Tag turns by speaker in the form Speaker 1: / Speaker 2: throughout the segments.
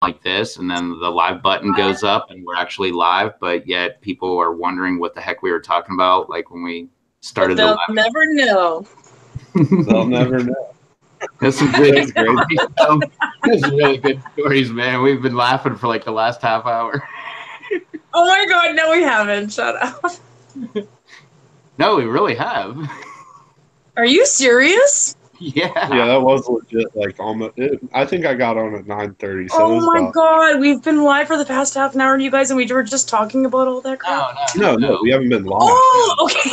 Speaker 1: like this, and then the live button goes up and we're actually live, but yet people are wondering what the heck we were talking about, like when we started
Speaker 2: They'll never know.
Speaker 3: They'll never know.
Speaker 1: That's some good stories. That's really good stories, man. We've been laughing for like the last half hour.
Speaker 2: Oh my god, no we haven't. Shut up.
Speaker 1: No, we really have.
Speaker 2: Are you serious?
Speaker 1: Yeah.
Speaker 3: Yeah, that was legit. Like almost. I think I got on at 9:30. So
Speaker 2: Oh my god, we've been live for the past half an hour, you guys, and we were just talking about all that crap.
Speaker 3: No, we haven't been live.
Speaker 2: Oh, okay.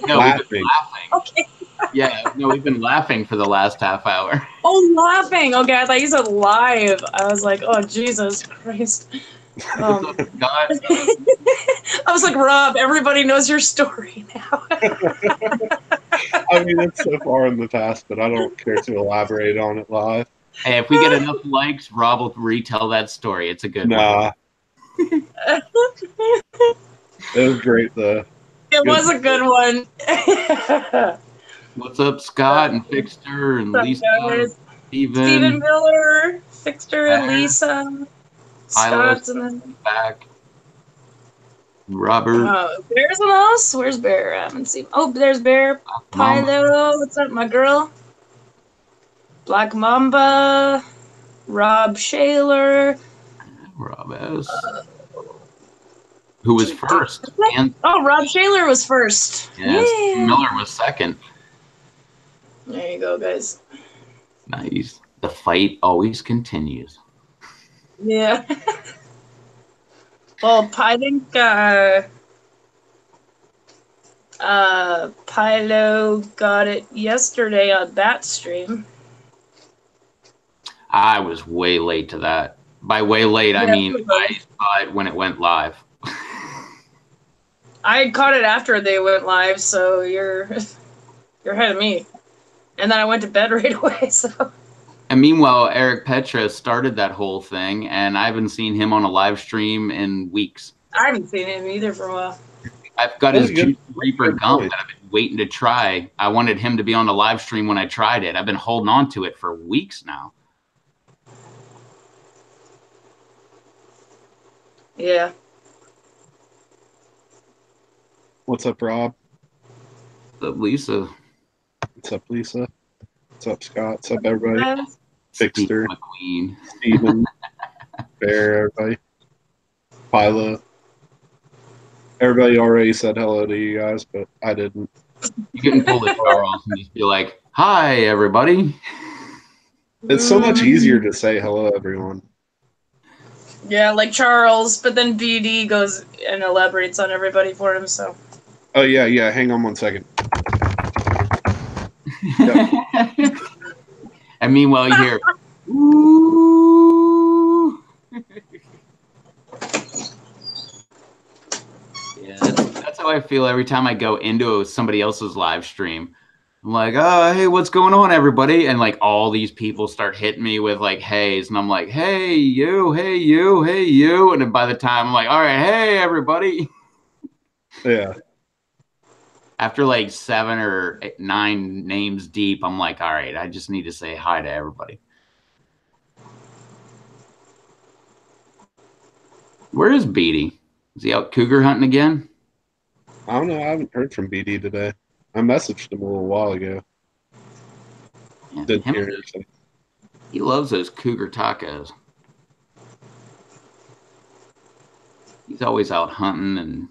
Speaker 1: No, we've been laughing.
Speaker 2: Okay.
Speaker 1: Yeah, no, we've been laughing for the last half hour.
Speaker 2: Oh, laughing. Okay, I thought you said live. I was like, oh Jesus Christ. I was like, Rob, everybody knows your story now.
Speaker 3: I mean, it's so far in the past, but I don't care to elaborate on it live.
Speaker 1: Hey, if we get enough likes, Rob will retell that story. It's a good one.
Speaker 3: It was great, though.
Speaker 2: It was a good one.
Speaker 1: What's up, Scott and Fixter and Lisa?
Speaker 2: Steven Miller, Fixter and Lisa. Scott's and then
Speaker 1: back. Robert.
Speaker 2: Bear's with us. Where's Bear? I haven't seen. Oh, there's Bear. Pilo. What's up, my girl? Black Mamba. Rob Shaler.
Speaker 1: Rob S. Who was first?
Speaker 2: Rob Shaler was first.
Speaker 1: Yes, yeah. Miller was second.
Speaker 2: There you go, guys.
Speaker 1: Nice. The fight always continues.
Speaker 2: Yeah. Well, I think Pilo got it yesterday on that stream.
Speaker 1: I was way late to that. By way late, I mean I saw it when it went live.
Speaker 2: I caught it after they went live, so you're ahead of me. And then I went to bed right away, so...
Speaker 1: And meanwhile, Eric Petra started that whole thing, and I haven't seen him on a live stream in weeks.
Speaker 2: I haven't seen him either for a while.
Speaker 1: I've got his Juice Reaper gum that I've been waiting to try. I wanted him to be on the live stream when I tried it. I've been holding on to it for weeks now.
Speaker 2: Yeah.
Speaker 3: What's up, Rob?
Speaker 1: What's up, Lisa?
Speaker 3: What's up, Lisa? What's up, Scott? What's up, everybody? Fixter,
Speaker 1: McQueen,
Speaker 3: Steven, Bear, everybody. Pila. Everybody already said hello to you guys, but I didn't.
Speaker 1: You can pull the Charles and just be like, "Hi, everybody."
Speaker 3: It's so much easier to say hello, everyone.
Speaker 2: Yeah, like Charles, but then BD goes and elaborates on everybody for him, so.
Speaker 3: Oh, yeah. Hang on 1 second.
Speaker 1: And meanwhile, you hear, "Ooh." Yeah, that's how I feel every time I go into somebody else's live stream. I'm like, "Oh, hey, what's going on, everybody?" And like all these people start hitting me with like heys, and I'm like, "Hey, you, hey, you, hey, you." And then by the time I'm like, "All right, hey, everybody."
Speaker 3: Yeah.
Speaker 1: After like 7 or 9 names deep, I'm like, all right, I just need to say hi to everybody. Where is Beatty? Is he out cougar hunting again?
Speaker 3: I don't know. I haven't heard from BD today. I messaged him a little while ago.
Speaker 1: Yeah,
Speaker 3: Didn't hear anything.
Speaker 1: He loves those cougar tacos. He's always out hunting and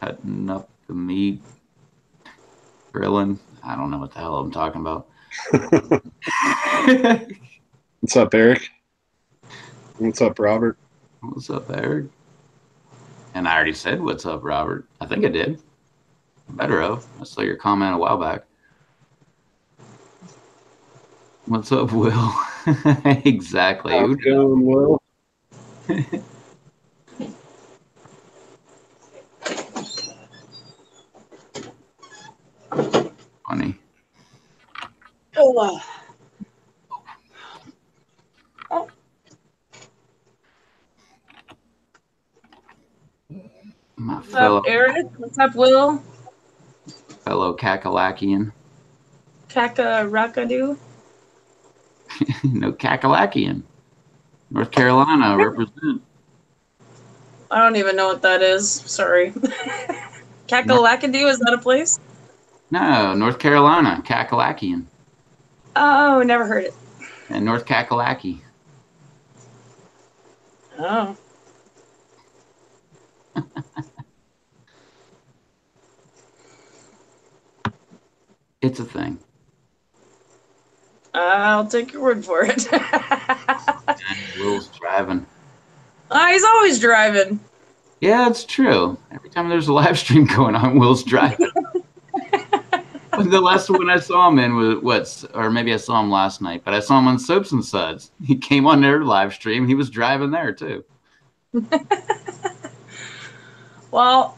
Speaker 1: cutting up the meat, grilling. I don't know what the hell I'm talking about.
Speaker 3: What's up, Eric? What's up, Robert?
Speaker 1: What's up, Eric? And I already said, what's up, Robert? I think I did. Better have. I saw your comment a while back. What's up, Will? Exactly.
Speaker 3: How's it going, Will?
Speaker 1: Funny.
Speaker 2: Oh. What's up, Eric? What's up, Will?
Speaker 1: Fellow Kakalakian.
Speaker 2: Kakarakadu.
Speaker 1: No Kakalakian. North Carolina represent.
Speaker 2: I don't even know what that is. Sorry.
Speaker 1: North,
Speaker 2: Kakalakadu, is that a place?
Speaker 1: no, North Carolina, Kakalakian.
Speaker 2: Oh, never heard it.
Speaker 1: And North Kakalaki.
Speaker 2: Oh.
Speaker 1: It's a thing.
Speaker 2: I'll take your word for it.
Speaker 1: And Will's driving.
Speaker 2: He's always driving.
Speaker 1: Yeah, it's true. Every time there's a live stream going on, Will's driving. But the last one I saw him in was or maybe I saw him last night, but I saw him on Soaps and Suds. He came on their live stream. He was driving there too.
Speaker 2: Well,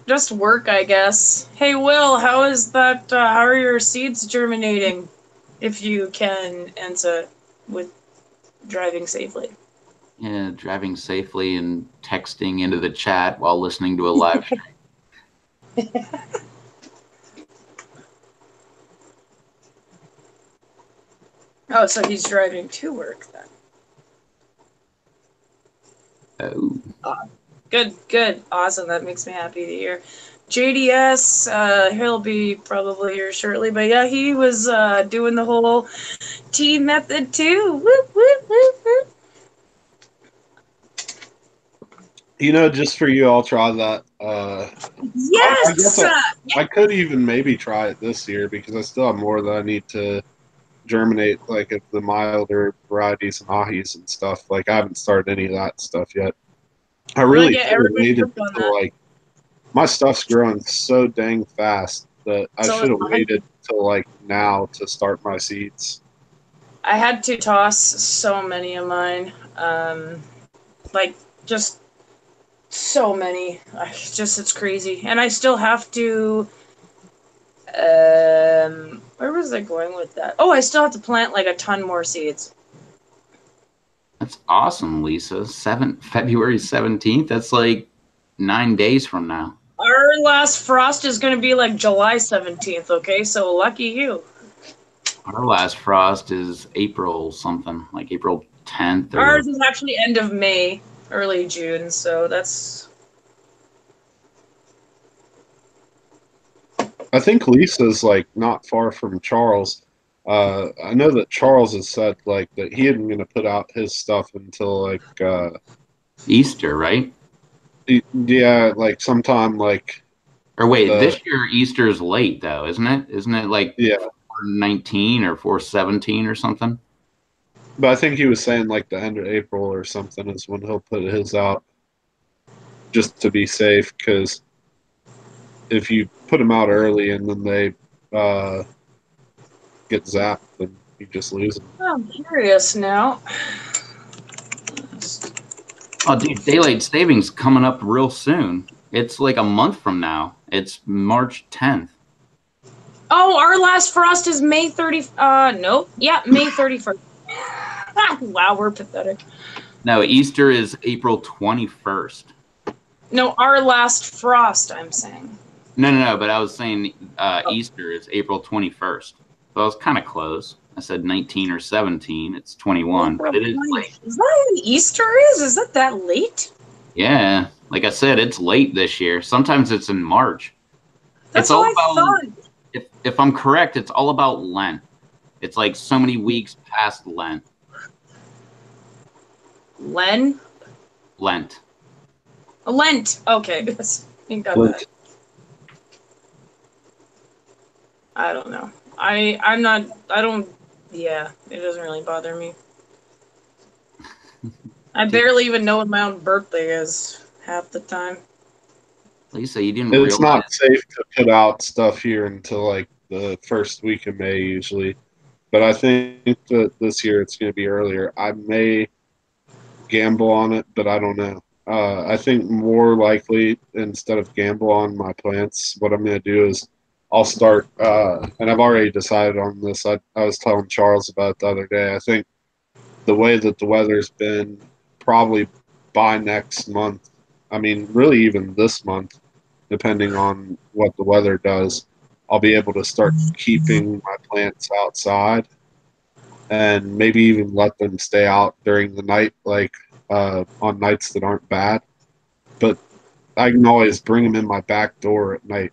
Speaker 2: just work, I guess. Hey, Will, how is that? How are your seeds germinating? If you can answer with driving safely.
Speaker 1: Yeah, driving safely and texting into the chat while listening to a live stream.
Speaker 2: Oh, so he's driving to work then.
Speaker 1: Oh.
Speaker 2: Good, good. Awesome. That makes me happy to hear. JDS, he'll be probably here shortly, but yeah, he was doing the whole T method too. Whoop, whoop, whoop, whoop.
Speaker 3: You know, just for you, I'll try that. I guess
Speaker 2: Yes!
Speaker 3: I could even maybe try it this year because I still have more that I need to germinate, like of the milder varieties and ahis and stuff. Like I haven't started any of that stuff yet. I
Speaker 2: I'm gonna
Speaker 3: really
Speaker 2: get
Speaker 3: should have
Speaker 2: everybody
Speaker 3: waited
Speaker 2: hooked on
Speaker 3: until
Speaker 2: that.
Speaker 3: like my stuff's growing so dang fast that I
Speaker 2: So
Speaker 3: should have
Speaker 2: I
Speaker 3: waited till like now to start my seeds.
Speaker 2: had to toss so many of mine. Like, just so many. It's crazy. And I still have to. Where was I going with that? Oh, I still have to plant like a ton more seeds.
Speaker 1: That's awesome, Lisa. February 17th. That's like 9 days from now.
Speaker 2: Our last frost is going to be like July 17th, okay? So lucky you.
Speaker 1: Our last frost is April something, like April 10th or
Speaker 2: Ours is actually end of May, early June, so that's.
Speaker 3: I think Lisa's like not far from Charles. I know that Charles has said like that he isn't going to put out his stuff until like
Speaker 1: Easter, right?
Speaker 3: yeah, like sometime like
Speaker 1: Or wait,
Speaker 3: the
Speaker 1: this year Easter is late though, isn't it? Isn't it like
Speaker 3: yeah.
Speaker 1: 419 or 417 or something?
Speaker 3: But I think he was saying like the end of April or something is when he'll put his out, just to be safe. Because if you put them out early and then they get zapped, then you just lose them.
Speaker 2: I'm curious now.
Speaker 1: Oh, dude, daylight savings coming up real soon. It's like a month from now. It's March 10th.
Speaker 2: Oh, our last frost is May 30. Nope. Yeah, May 31st. Wow, we're pathetic.
Speaker 1: No, Easter is April 21st.
Speaker 2: No, our last frost, I'm saying.
Speaker 1: No. But I was saying Easter is April 21st. So I was kind of close. I said 19 or 17. It's 21, but it is late.
Speaker 2: Is that when Easter is? Is that late?
Speaker 1: Yeah, like I said, it's late this year. Sometimes it's in March.
Speaker 2: That's
Speaker 1: It's all
Speaker 2: what I
Speaker 1: about.
Speaker 2: thought.
Speaker 1: If I'm correct, it's all about Lent. It's like so many weeks past Lent.
Speaker 2: Lent. Lent. Okay. You got that. I don't know. I'm not. I don't. Yeah, it doesn't really bother me. I barely even know when my own birthday is half the time.
Speaker 1: Lisa, you didn't
Speaker 3: It's
Speaker 1: realize.
Speaker 3: not safe to put out stuff here until like the first week of May usually. But I think that this year it's going to be earlier. I may gamble on it, but I don't know. I think more likely instead of gamble on my plants, what I'm going to do is I'll start, and I've already decided on this. I was telling Charles about it the other day. I think the way that the weather's been, probably by next month, I mean, really even this month, depending on what the weather does, I'll be able to start keeping my plants outside and maybe even let them stay out during the night, like on nights that aren't bad. But I can always bring them in my back door at night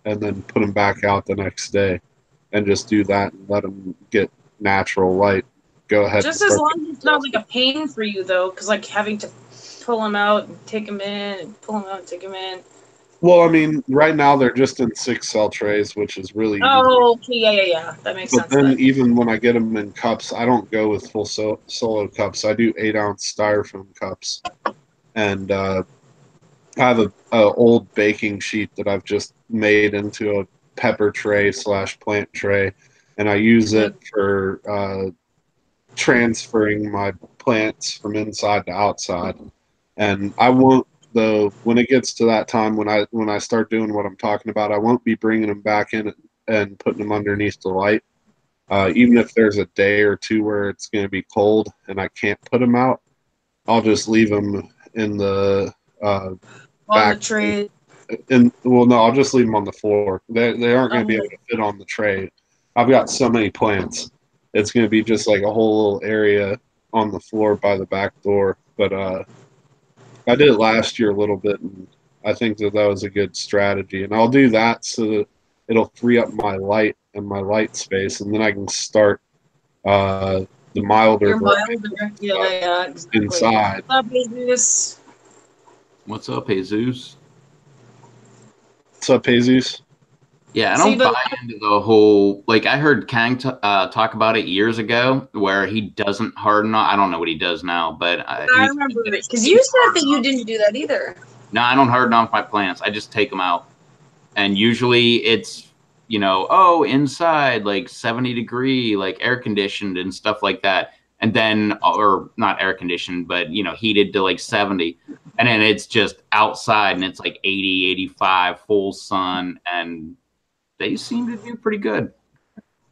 Speaker 3: and then put them back out the next day and just do that and let them get natural light. Go ahead and
Speaker 2: Just as
Speaker 3: start
Speaker 2: long
Speaker 3: getting
Speaker 2: as it's not like
Speaker 3: adjusted.
Speaker 2: a pain for you, though, because like having to pull them out and take them in, and pull them out and take them in.
Speaker 3: Well, I mean, right now they're just in 6 cell trays, which is really easy.
Speaker 2: Oh, okay, yeah. That makes
Speaker 3: But
Speaker 2: sense
Speaker 3: then,
Speaker 2: then.
Speaker 3: even when I get them in cups, I don't go with full solo cups. I do 8 ounce styrofoam cups, and I have a old baking sheet that I've just made into a pepper tray slash plant tray, and I use
Speaker 2: Yeah.
Speaker 3: it for transferring my plants from inside to outside. And I won't, though, when it gets to that time when I start doing what I'm talking about, I won't be bringing them back in and putting them underneath the light. Even if there's a day or two where it's going to be cold and I can't put them out, I'll just leave them in the
Speaker 2: On the
Speaker 3: back.
Speaker 2: tray.
Speaker 3: And well, no, I'll just leave them on the floor. They aren't going to be able
Speaker 2: Um,
Speaker 3: to fit on the tray. I've got so many plants. It's going to be just like a whole little area on the floor by the back door. But I did it last year a little bit, and I think that was a good strategy. And I'll do that so that it'll free up my light and my light space, and then I can start the milder
Speaker 2: you're
Speaker 3: variety
Speaker 2: milder. Yeah, exactly.
Speaker 3: inside.
Speaker 2: What's up, business?
Speaker 1: What's up, Jesus?
Speaker 3: What's up, Jesus?
Speaker 1: Yeah, I
Speaker 2: See,
Speaker 1: don't buy
Speaker 2: but
Speaker 1: into the whole like I heard Kang talk about it years ago, where he doesn't harden. I don't know what he does now, but
Speaker 2: I
Speaker 1: he
Speaker 2: remember
Speaker 1: said
Speaker 2: it because
Speaker 1: he
Speaker 2: you
Speaker 1: doesn't
Speaker 2: said that
Speaker 1: harden
Speaker 2: you
Speaker 1: off.
Speaker 2: didn't do that either.
Speaker 1: No, I don't harden off my plants. I just take them out, and usually it's oh, inside like 70 degree, like air conditioned and stuff like that, and then or not air conditioned, but heated to like 70, and then it's just outside and it's like 80, 85, full sun, and they seem to do pretty good.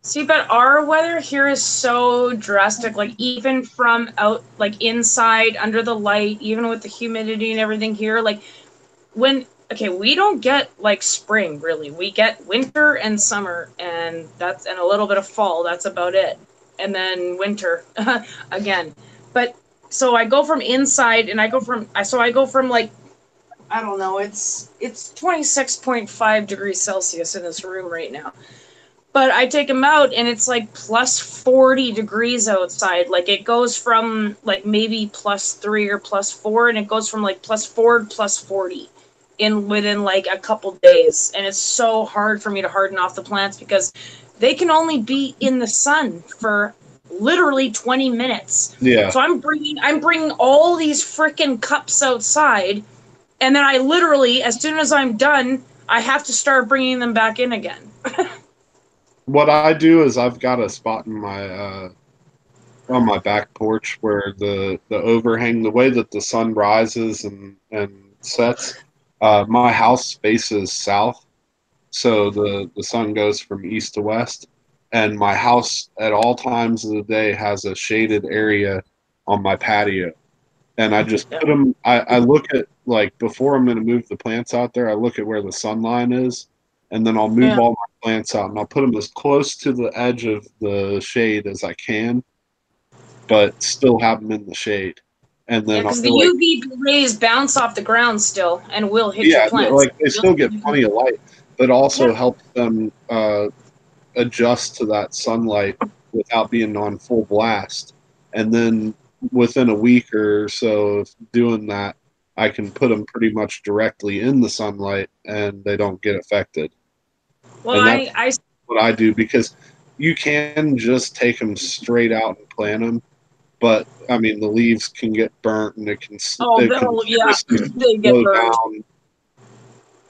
Speaker 2: See, but our weather here is so drastic. Like even from out, like inside under the light, even with the humidity and everything here, like when okay, we don't get like spring really. We get winter and summer, and a little bit of fall. That's about it, and then winter again. But so I go from inside, and I go from like I don't know. It's 26.5 degrees Celsius in this room right now. But I take them out and it's like plus 40 degrees outside. Like it goes from like maybe plus 3 or plus 4, and it goes from like plus 4 to plus 40 in within like a couple days. And it's so hard for me to harden off the plants because they can only be in the sun for literally 20 minutes.
Speaker 3: Yeah.
Speaker 2: So I'm bringing all these freaking cups outside, and then I literally, as soon as I'm done, I have to start bringing them back in again.
Speaker 3: What I do is I've got a spot in my on my back porch where the overhang, the way that the sun rises and sets, my house faces south, so the sun goes from east to west, and my house at all times of the day has a shaded area on my patio, and I just
Speaker 2: Yeah.
Speaker 3: put them. I look at like before I'm going to move the plants out there. I look at where the sun line is, and then I'll move
Speaker 2: Yeah.
Speaker 3: all my plants out, and I'll put them as close to the edge of the shade as I can, but still have them in the shade. And
Speaker 2: Yeah,
Speaker 3: then
Speaker 2: because the
Speaker 3: like
Speaker 2: UV rays bounce off the ground still and will hit your
Speaker 3: yeah,
Speaker 2: plants.
Speaker 3: like they still get plenty of light, but also
Speaker 2: Yeah.
Speaker 3: helps them adjust to that sunlight without being on full blast. And then within a week or so of doing that, I can put them pretty much directly in the sunlight and they don't get affected.
Speaker 2: Well,
Speaker 3: And that's
Speaker 2: I
Speaker 3: what I do because you can just take them straight out and plant them, but I mean the leaves can get burnt and
Speaker 2: oh,
Speaker 3: it can
Speaker 2: they'll yeah,
Speaker 3: seriously
Speaker 2: they get
Speaker 3: slow
Speaker 2: burned.
Speaker 3: down.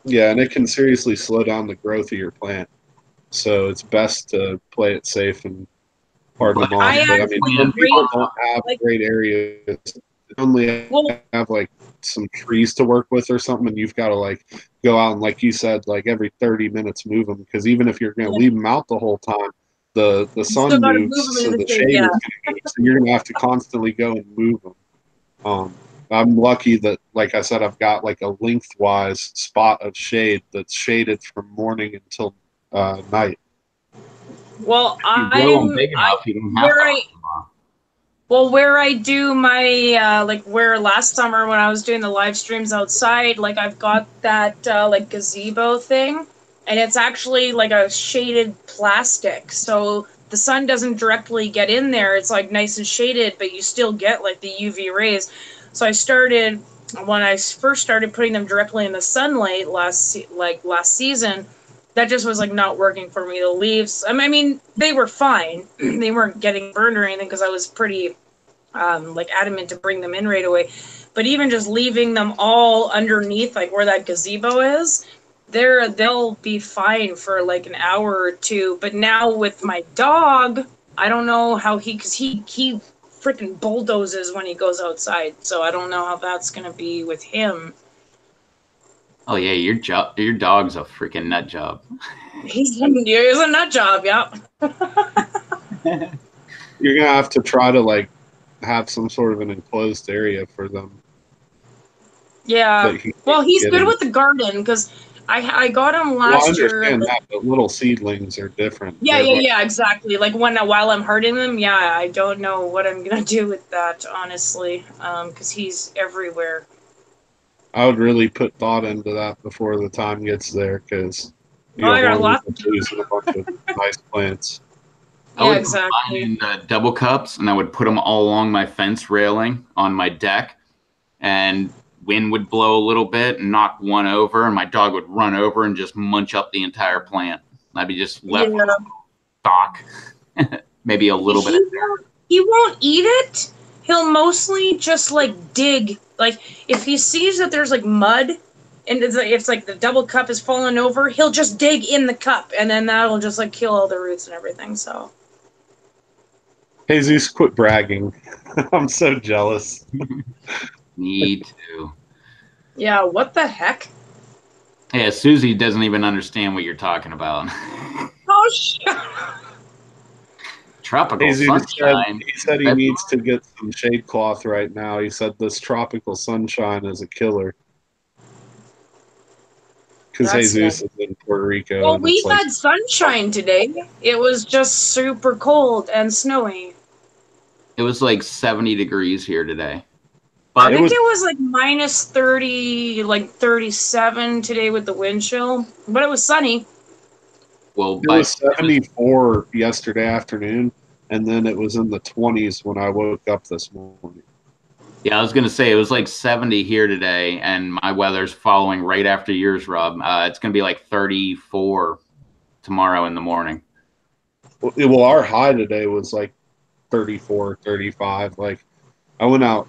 Speaker 3: Yeah, and it can seriously slow down the growth of your plant. So it's best to play it safe and harden
Speaker 1: Well,
Speaker 3: them off.
Speaker 2: I
Speaker 3: But I mean,
Speaker 2: actually
Speaker 3: some
Speaker 2: rate
Speaker 3: people don't have
Speaker 2: like
Speaker 3: great areas. They only
Speaker 2: well,
Speaker 3: have like some trees to work with or something, and you've got to like go out and, like you said, like every 30 minutes move them because even if you're going to
Speaker 2: yeah,
Speaker 3: leave them out the whole time, the
Speaker 2: you still
Speaker 3: sun
Speaker 2: got to
Speaker 3: moves,
Speaker 2: move them
Speaker 3: so
Speaker 2: into the
Speaker 3: the
Speaker 2: shade.
Speaker 3: shade
Speaker 2: Yeah.
Speaker 3: is going to move. So you're going to have to constantly go and move them. Um, I'm lucky that, like I said, I've got like a lengthwise spot of shade that's shaded from morning until night.
Speaker 2: Well,
Speaker 1: If you grow them big
Speaker 2: I
Speaker 1: enough, you don't have
Speaker 2: where
Speaker 1: to
Speaker 2: I
Speaker 1: hunt them off.
Speaker 2: well where I do my like where last summer when I was doing the live streams outside, like I've got that like gazebo thing, and it's actually like a shaded plastic, so the sun doesn't directly get in there. It's like nice and shaded, but you still get like the UV rays. So I started when I first started putting them directly in the sunlight last season. That just was like not working for me. The leaves, I mean, they were fine. They weren't getting burned or anything because I was pretty like adamant to bring them in right away. But even just leaving them all underneath, like where that gazebo is, they'll be fine for like an hour or two. But now with my dog, I don't know how because he freaking bulldozes when he goes outside. So I don't know how that's gonna be with him.
Speaker 1: Oh yeah, your dog's a freaking nut job.
Speaker 2: He's a nut job, yeah.
Speaker 3: You're gonna have to try to like have some sort of an enclosed area for them
Speaker 2: Yeah.
Speaker 3: that he can
Speaker 2: Well, he's
Speaker 3: get
Speaker 2: good
Speaker 3: in.
Speaker 2: with the garden because I got him
Speaker 3: Well, I
Speaker 2: last year.
Speaker 3: understand that, but little seedlings are different.
Speaker 2: Yeah,
Speaker 3: They're
Speaker 2: yeah,
Speaker 3: like,
Speaker 2: yeah, exactly. Like while I'm hurting them, yeah, I don't know what I'm gonna do with that, honestly, because he's everywhere.
Speaker 3: I would really put thought into that before the time gets there because you
Speaker 2: Well, I
Speaker 3: don't
Speaker 2: got
Speaker 3: want to end
Speaker 2: lots.
Speaker 3: up losing a bunch of nice plants.
Speaker 1: I
Speaker 2: Yeah,
Speaker 1: would put mine
Speaker 2: exactly.
Speaker 1: in the double cups, and I would put them all along my fence railing on my deck, and wind would blow a little bit and knock one over, and my dog would run over and just munch up the entire plant. I'd be just left with
Speaker 2: Yeah,
Speaker 1: stock, maybe a little bit of
Speaker 2: he won't eat it. He'll mostly just like dig. Like if he sees that there's like mud, and it's like the double cup is falling over, he'll just dig in the cup, and then that'll just like kill all the roots and everything. So
Speaker 3: Jesus, quit bragging. I'm so jealous.
Speaker 1: Me too.
Speaker 2: yeah, what the heck?
Speaker 1: Yeah, Susie doesn't even understand what you're talking about.
Speaker 2: Oh shit.
Speaker 1: Tropical
Speaker 3: Jesus said
Speaker 1: sunshine.
Speaker 3: he said he needs to get some shade cloth right now. He said this tropical sunshine is a killer because
Speaker 2: That's not.
Speaker 3: Jesus is in Puerto Rico
Speaker 2: Well,
Speaker 3: and
Speaker 2: we
Speaker 3: it's like
Speaker 2: had sunshine today. It was just super cold and snowy.
Speaker 1: It was like 70 degrees here today.
Speaker 2: I
Speaker 1: But
Speaker 3: it
Speaker 2: think
Speaker 3: was
Speaker 2: it was like minus 30, like 37 today with the wind chill, but it was sunny.
Speaker 1: well,
Speaker 3: it
Speaker 1: by
Speaker 3: was 74 yesterday afternoon, and then it was in the 20s when I woke up this morning.
Speaker 1: yeah, I was gonna say it was like 70 here today, and my weather's following right after yours, Rob. It's gonna be like 34 tomorrow in the morning.
Speaker 3: Well, our high today was like 34, 35. Like I went out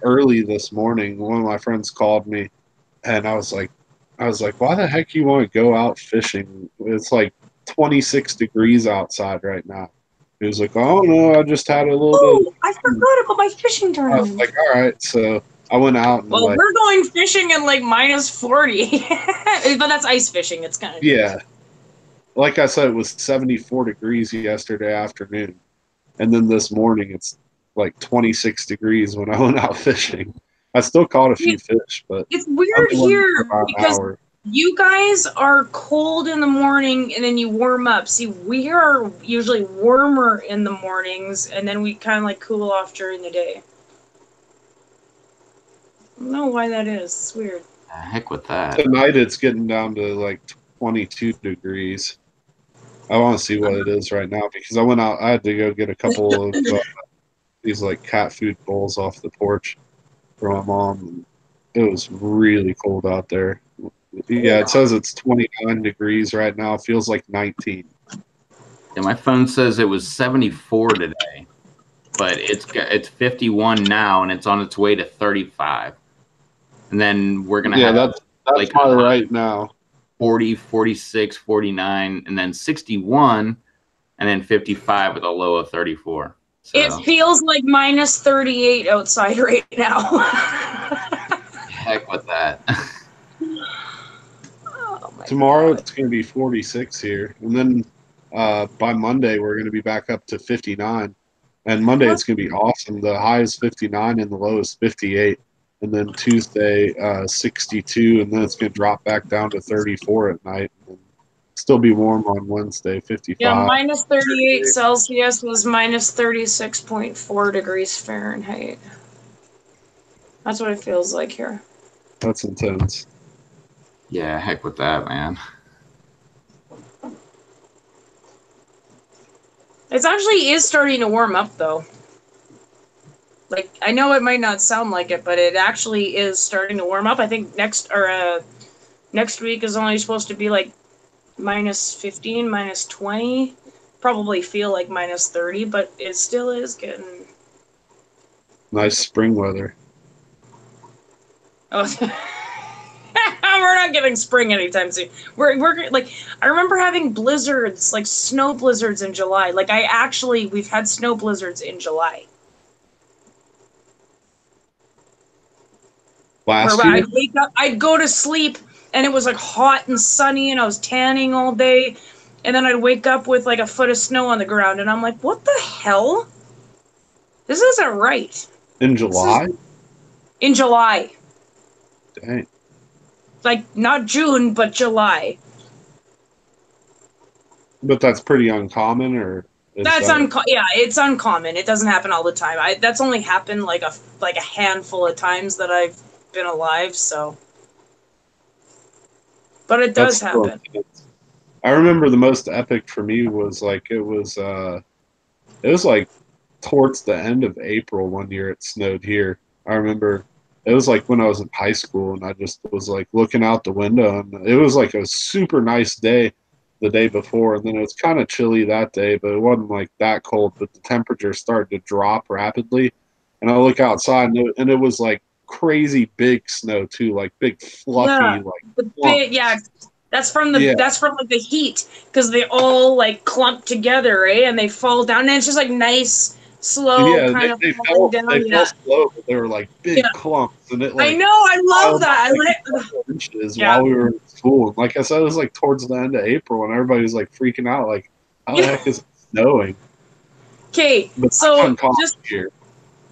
Speaker 3: early this morning. One of my friends called me, and I was like, why the heck you want to go out fishing? It's like 26 degrees outside right now. He was like, oh no, I just had a little bit of
Speaker 2: Oh, I
Speaker 3: fun.
Speaker 2: forgot about my fishing
Speaker 3: I was
Speaker 2: tournament.
Speaker 3: like, all right. So I went out and
Speaker 2: Well,
Speaker 3: like,
Speaker 2: we're going fishing in like minus 40. But that's ice fishing. It's kind of
Speaker 3: yeah,
Speaker 2: different.
Speaker 3: like I said, it was 74 degrees yesterday afternoon. And then this morning it's like 26 degrees when I went out fishing. I still caught a few fish, but
Speaker 2: It's
Speaker 3: I
Speaker 2: weird
Speaker 3: only went out for
Speaker 2: here
Speaker 3: about an
Speaker 2: because
Speaker 3: hour.
Speaker 2: you guys are cold in the morning and then you warm up. See, we are usually warmer in the mornings and then we kind of like cool off during the day. I don't know why that is. It's weird.
Speaker 1: Heck with that.
Speaker 3: Tonight it's getting down to like 22 degrees. I want to see what it is right now because I went out. I had to go get a couple of these like cat food bowls off the porch for my mom. And it was really cold out there. Yeah, it says it's 29 degrees right now. It feels like 19.
Speaker 1: Yeah, my phone says it was 74 today, but it's 51 now, and it's on its way to 35. And then we're gonna
Speaker 3: Yeah,
Speaker 1: have
Speaker 3: that's
Speaker 1: like
Speaker 3: my right now.
Speaker 1: 40, 46, 49, and then 61, and then 55 with a low of 34.
Speaker 2: It
Speaker 1: So
Speaker 2: feels like minus 38 outside right now.
Speaker 1: heck with that.
Speaker 2: Oh my
Speaker 3: Tomorrow
Speaker 2: god.
Speaker 3: it's going to be 46 here, and then by Monday we're going to be back up to 59. And Monday
Speaker 2: What?
Speaker 3: it's going to be awesome. The high is 59 and the low is 58. And then Tuesday 62, and then it's going to drop back down to 34 at night. And still be warm on Wednesday,
Speaker 2: Yeah,
Speaker 3: 55.
Speaker 2: minus 38 Celsius was minus 36.4 degrees Fahrenheit. That's what it feels like here.
Speaker 3: That's intense.
Speaker 1: Yeah, heck with that, man.
Speaker 2: It actually is starting to warm up, though. Like, I know it might not sound like it, but it actually is starting to warm up. I think next week is only supposed to be like minus 15, minus 20. Probably feel like minus 30, but it still is getting.
Speaker 3: Nice spring weather.
Speaker 2: Oh. We're not getting spring anytime soon. We're like, I remember having blizzards, like snow blizzards in July. Like, we've had snow blizzards in July. Where
Speaker 3: Last year
Speaker 2: I'd wake up, I'd go to sleep, and it was like hot and sunny, and I was tanning all day, and then I'd wake up with like a foot of snow on the ground, and I'm like, what the hell? This isn't right.
Speaker 3: in
Speaker 2: This is
Speaker 3: July?
Speaker 2: in July.
Speaker 3: Dang.
Speaker 2: Like, not June, but July.
Speaker 3: But that's pretty uncommon, or is
Speaker 2: That's
Speaker 3: that
Speaker 2: yeah, it's uncommon. It doesn't happen all the time. That's only happened like a handful of times that I've been alive, so but it
Speaker 3: that's
Speaker 2: does
Speaker 3: still
Speaker 2: happen.
Speaker 3: intense. I remember the most epic for me was like it was like towards the end of April one year it snowed here. I remember it was like when I was in high school and I just was like looking out the window and it was like a super nice day the day before and then it was kind of chilly that day, but it wasn't like that cold, but the temperature started to drop rapidly and I look outside and it was like crazy big snow too, like big
Speaker 2: Yeah,
Speaker 3: fluffy like
Speaker 2: the big yeah.
Speaker 3: clumps.
Speaker 2: That's
Speaker 3: Yeah.
Speaker 2: from like the heat because they all like clump together, right? And they fall down, and it's just like nice, slow
Speaker 3: Yeah,
Speaker 2: kind of
Speaker 3: they
Speaker 2: falling
Speaker 3: they
Speaker 2: down.
Speaker 3: fell
Speaker 2: Yeah,
Speaker 3: slow, but they were like
Speaker 2: yeah.
Speaker 3: big clumps, and it
Speaker 2: I
Speaker 3: like
Speaker 2: know. I love
Speaker 3: piled up
Speaker 2: that.
Speaker 3: like a couple inches
Speaker 2: Yeah.
Speaker 3: while we were in school. And like I said, it was like towards the end of April, and everybody was like freaking out, like, "How the heck is it snowing?"
Speaker 2: Okay,
Speaker 3: But that's
Speaker 2: so
Speaker 3: uncommon
Speaker 2: just
Speaker 3: here.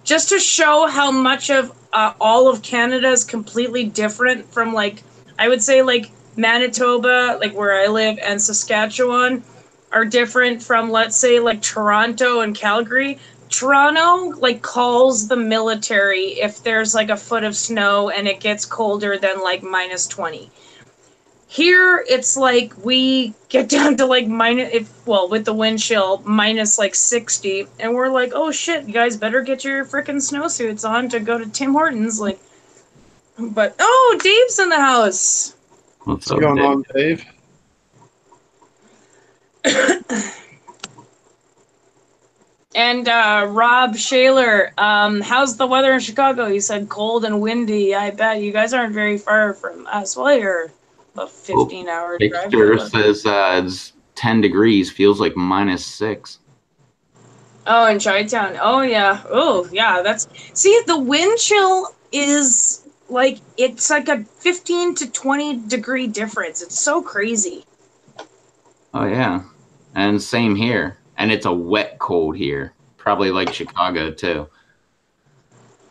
Speaker 2: just to show how much of all of Canada is completely different from like I would say like Manitoba, like where I live, and Saskatchewan are different from let's say like Toronto and Calgary. Toronto like calls the military if there's like a foot of snow and it gets colder than like minus 20. Here it's like we get down to like with the wind chill minus like 60 and we're like, oh shit, you guys better get your freaking snowsuits on to go to Tim Hortons. Like, but oh, Dave's in the house.
Speaker 1: What's
Speaker 3: What's
Speaker 1: up,
Speaker 3: going
Speaker 1: Dave?
Speaker 3: on, Dave?
Speaker 2: And Rob Shaler, how's the weather in Chicago? You said cold and windy. I bet you guys aren't very far from us. Well, you're a
Speaker 1: Well,
Speaker 2: 15-hour drive
Speaker 1: Picture
Speaker 2: from us.
Speaker 1: says it's 10 degrees, feels like -6.
Speaker 2: Oh, in Chi-Town. Oh, yeah. Oh, yeah. See, the wind chill is like, it's like a 15 to 20 degree difference. It's so crazy.
Speaker 1: Oh, yeah. And same here. And it's a wet cold here, probably like Chicago too,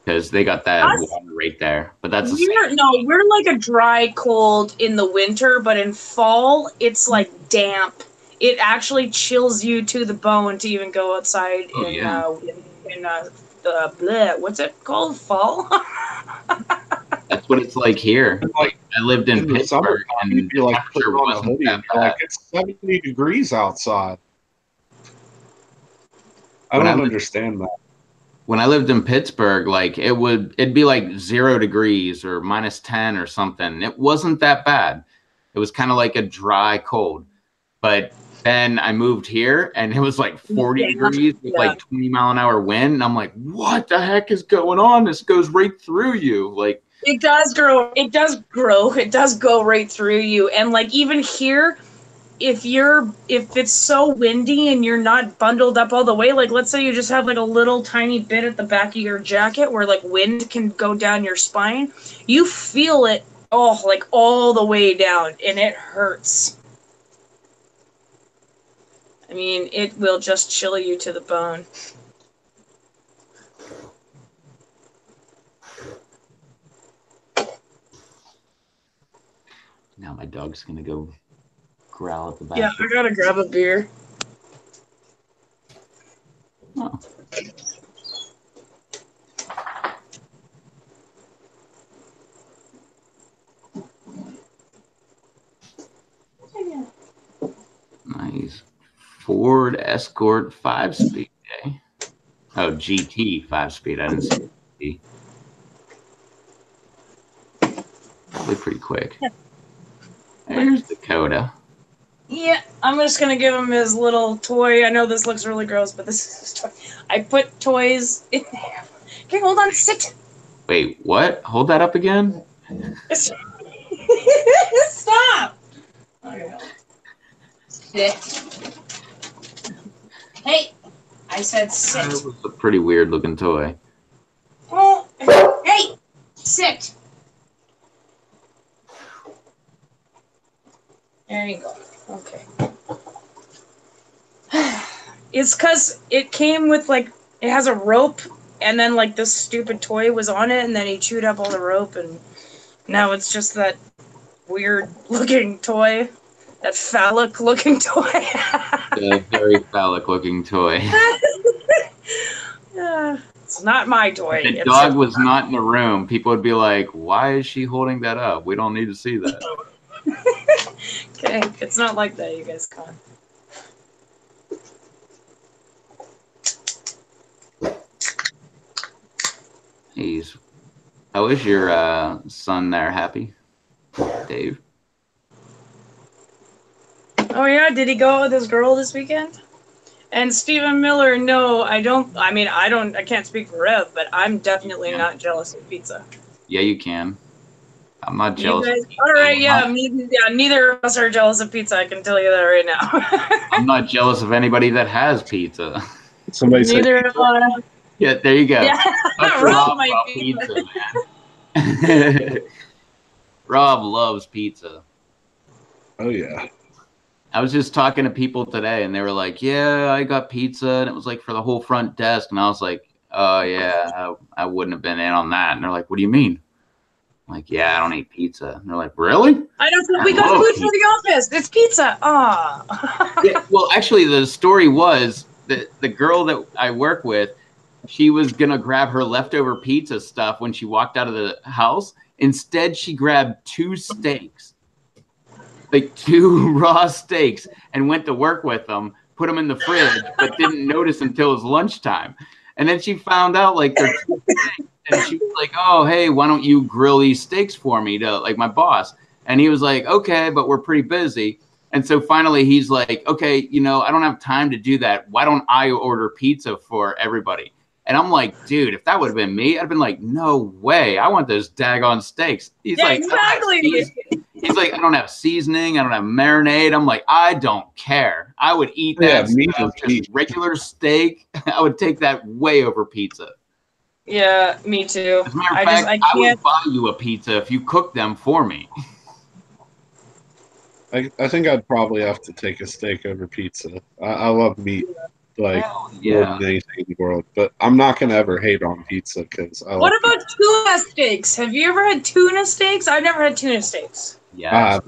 Speaker 1: because they got that
Speaker 2: Us,
Speaker 1: water right there. But that's the same.
Speaker 2: we're like a dry cold in the winter, but in fall, it's like damp. It actually chills you to the bone to even go outside
Speaker 1: Oh, yeah.
Speaker 2: in what's it called? Fall?
Speaker 1: That's what it's like here.
Speaker 3: And like
Speaker 1: Like I lived in
Speaker 3: in the
Speaker 1: Pittsburgh
Speaker 3: summertime, you'd
Speaker 1: and
Speaker 3: be
Speaker 1: the
Speaker 3: like putting
Speaker 1: temperature
Speaker 3: on a
Speaker 1: wasn't
Speaker 3: hoodie,
Speaker 1: that
Speaker 3: and you're like,
Speaker 1: bad.
Speaker 3: "It's 70 degrees outside." I
Speaker 1: When I
Speaker 3: don't
Speaker 1: lived
Speaker 3: understand that.
Speaker 1: when I lived in Pittsburgh, like it'd be like 0 degrees or -10 or something. It wasn't that bad. It was kind of like a dry cold. But then I moved here and it was like 40
Speaker 2: Yeah.
Speaker 1: degrees with
Speaker 2: Yeah.
Speaker 1: like 20-mile-an-hour wind. And I'm like, what the heck is going on? This goes right through you. Like,
Speaker 2: It does grow. It does grow. It does go right through you. And like even here, if it's so windy and you're not bundled up all the way, like let's say you just have like a little tiny bit at the back of your jacket where like wind can go down your spine, you feel it like all the way down and it hurts. I mean, it will just chill you to the bone.
Speaker 1: now my dog's going to go growl at the back.
Speaker 2: Yeah, I gotta grab a beer.
Speaker 1: Oh. Nice. Ford Escort 5-speed. Okay. Oh, GT 5-speed. I didn't see GT. Probably pretty quick. There's Dakota.
Speaker 2: Yeah, I'm just gonna give him his little toy. I know this looks really gross, but this is his toy. I put toys in there. Okay, hold on, sit.
Speaker 1: Wait, what? Hold that up again?
Speaker 2: Stop! Okay. Sit. Hey, I said sit.
Speaker 1: That was a pretty weird looking toy.
Speaker 2: Oh, hey, sit. There you go. Okay. It's because it came with, like, it has a rope, and then, like, this stupid toy was on it, and then he chewed up all the rope, and now it's just that weird-looking toy. That phallic-looking toy.
Speaker 1: A very phallic looking toy.
Speaker 2: It's not my toy.
Speaker 1: If the dog was not in the room, people would be like, why is she holding that up? We don't need to see that.
Speaker 2: Okay, it's not like that, you guys can't.
Speaker 1: How is your son there? Happy? Dave?
Speaker 2: Oh yeah, did he go out with his girl this weekend? And Stephen Miller, no, I don't. I mean, I can't speak for Rev, but I'm definitely not jealous of pizza.
Speaker 1: Yeah, you can. I'm not jealous.
Speaker 2: You guys, all right, yeah, neither of us are jealous of pizza. I can tell you that right now.
Speaker 1: I'm not jealous of anybody that has pizza.
Speaker 3: Somebody said
Speaker 2: Neither of us.
Speaker 1: Yeah, there you go.
Speaker 2: Yeah, Rob might be.
Speaker 1: Pizza, man. Rob loves pizza.
Speaker 3: Oh yeah.
Speaker 1: I was just talking to people today, and they were like, "Yeah, I got pizza, and it was like for the whole front desk." And I was like, "Oh yeah, I wouldn't have been in on that." And they're like, "What do you mean?" I'm like, "Yeah, I don't eat pizza." And they're like, "Really?"
Speaker 2: I don't. We got food for the office. It's pizza. Ah.
Speaker 1: Yeah, well, actually, the story was that the girl that I work with, she was gonna grab her leftover pizza stuff when she walked out of the house. Instead, she grabbed 2 steaks, like 2 raw steaks, and went to work with them, put them in the fridge, but didn't notice until it was lunchtime. And then she found out, like, they're 2 steaks, and she was like, "Oh, hey, why don't you grill these steaks for me to, like, my boss?" And he was like, "Okay, but we're pretty busy." And so finally he's like, "Okay, I don't have time to do that. Why don't I order pizza for everybody?" And I'm like, "Dude, if that would have been me, I'd have been like, no way. I want those daggone steaks." He's
Speaker 2: Yeah,
Speaker 1: like,
Speaker 2: exactly.
Speaker 1: He's like, "I don't have seasoning. I don't have marinade." I'm like, "I don't care. I would eat that stuff, just regular steak." I would take that way over pizza.
Speaker 2: Yeah, me too.
Speaker 1: As a matter of fact,
Speaker 2: I
Speaker 1: I
Speaker 2: can't.
Speaker 1: would buy you a pizza if you cook them for me.
Speaker 3: I think I'd probably have to take a steak over pizza. I love meat, like more than anything in the world. But I'm not gonna ever hate on pizza because I.
Speaker 2: What about tuna steaks? Have you ever had tuna steaks? I've never had tuna steaks.
Speaker 1: Yes.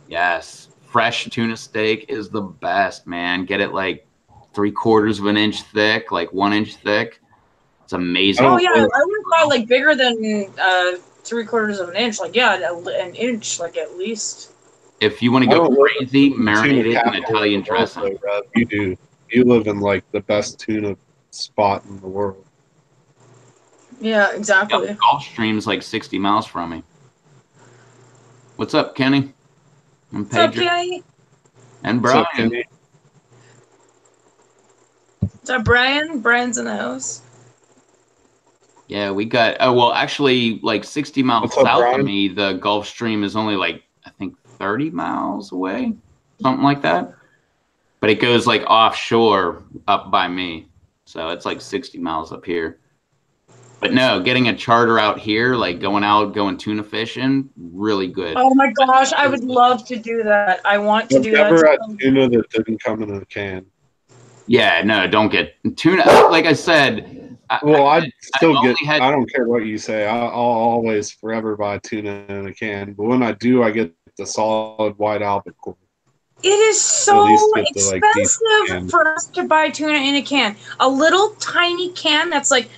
Speaker 1: Yes. Fresh tuna steak is the best, man. Get it like 3/4 of an inch thick, like 1 inch thick. It's amazing.
Speaker 2: Oh yeah, I would have thought like bigger than 3/4 of an inch. Like an inch, like at least.
Speaker 1: If you want to go crazy, marinate it in Italian dressing.
Speaker 3: You do. You live in like the best tuna spot in the world.
Speaker 2: Yeah, exactly.
Speaker 1: Yep, Gulfstream's like 60 miles from me. What's up, Kenny? And
Speaker 2: What's up, Kenny?
Speaker 1: And Brian.
Speaker 3: What's up, Kenny?
Speaker 2: What's up, Brian? Brian's in the house.
Speaker 1: Yeah, we got. Oh well, actually, like 60 miles south of me, the Gulfstream is only like I think 30 miles away, something like that. But it goes like offshore up by me, so it's like 60 miles up here. But no, getting a charter out here, like going tuna fishing, really good.
Speaker 2: Oh my gosh, I would love to do that. I want to do that.
Speaker 3: I've never had tuna that didn't come in a can.
Speaker 1: Yeah, no, don't get tuna. Like I said,
Speaker 3: I don't care what you say. I'll always forever buy tuna in a can. But when I do, I get the solid white albacore.
Speaker 2: It is
Speaker 3: Or at
Speaker 2: so
Speaker 3: least get the like decent
Speaker 2: expensive
Speaker 3: can.
Speaker 2: for us to buy tuna in a can. A little tiny can that's like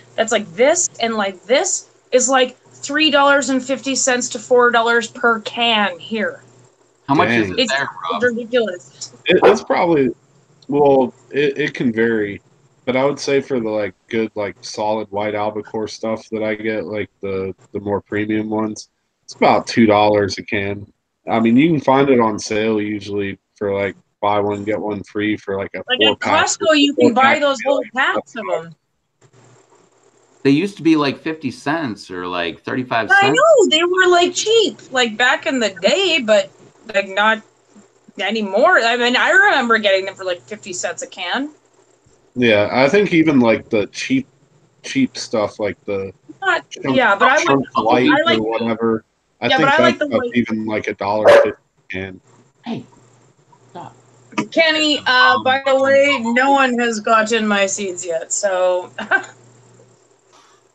Speaker 2: this and like this is like $3.50 to $4 per can here.
Speaker 1: How much is it
Speaker 3: Dang.
Speaker 2: It's
Speaker 1: there, Rob?
Speaker 2: ridiculous.
Speaker 3: It's probably, well, it can vary, but I would say for the like good like solid white albacore stuff that I get, like the more premium ones, it's about $2 a can. I mean, you can find it on sale usually for like buy one get one free for like a
Speaker 2: Like
Speaker 3: four
Speaker 2: at
Speaker 3: pack.
Speaker 2: Costco, you
Speaker 3: Four
Speaker 2: can buy
Speaker 3: pack
Speaker 2: those
Speaker 3: would be
Speaker 2: whole
Speaker 3: like
Speaker 2: packs of
Speaker 3: $7.
Speaker 2: them.
Speaker 1: They used to be like 50 cents or like 35
Speaker 2: I
Speaker 1: cents.
Speaker 2: know they were like cheap, like back in the day, but like not anymore. I mean, I remember getting them for like 50 cents a can.
Speaker 3: Yeah, I think even like the cheap stuff like the
Speaker 2: Not, yeah, but
Speaker 3: chunk light
Speaker 1: Bumblebee.
Speaker 2: I
Speaker 3: or
Speaker 2: like,
Speaker 3: whatever. I
Speaker 2: yeah, but
Speaker 3: think
Speaker 2: I
Speaker 3: that
Speaker 2: like the
Speaker 3: stuff's
Speaker 2: white.
Speaker 3: even like $1.50 a can.
Speaker 1: Hey, stop.
Speaker 2: Kenny, by the way, no one has gotten my seeds yet, so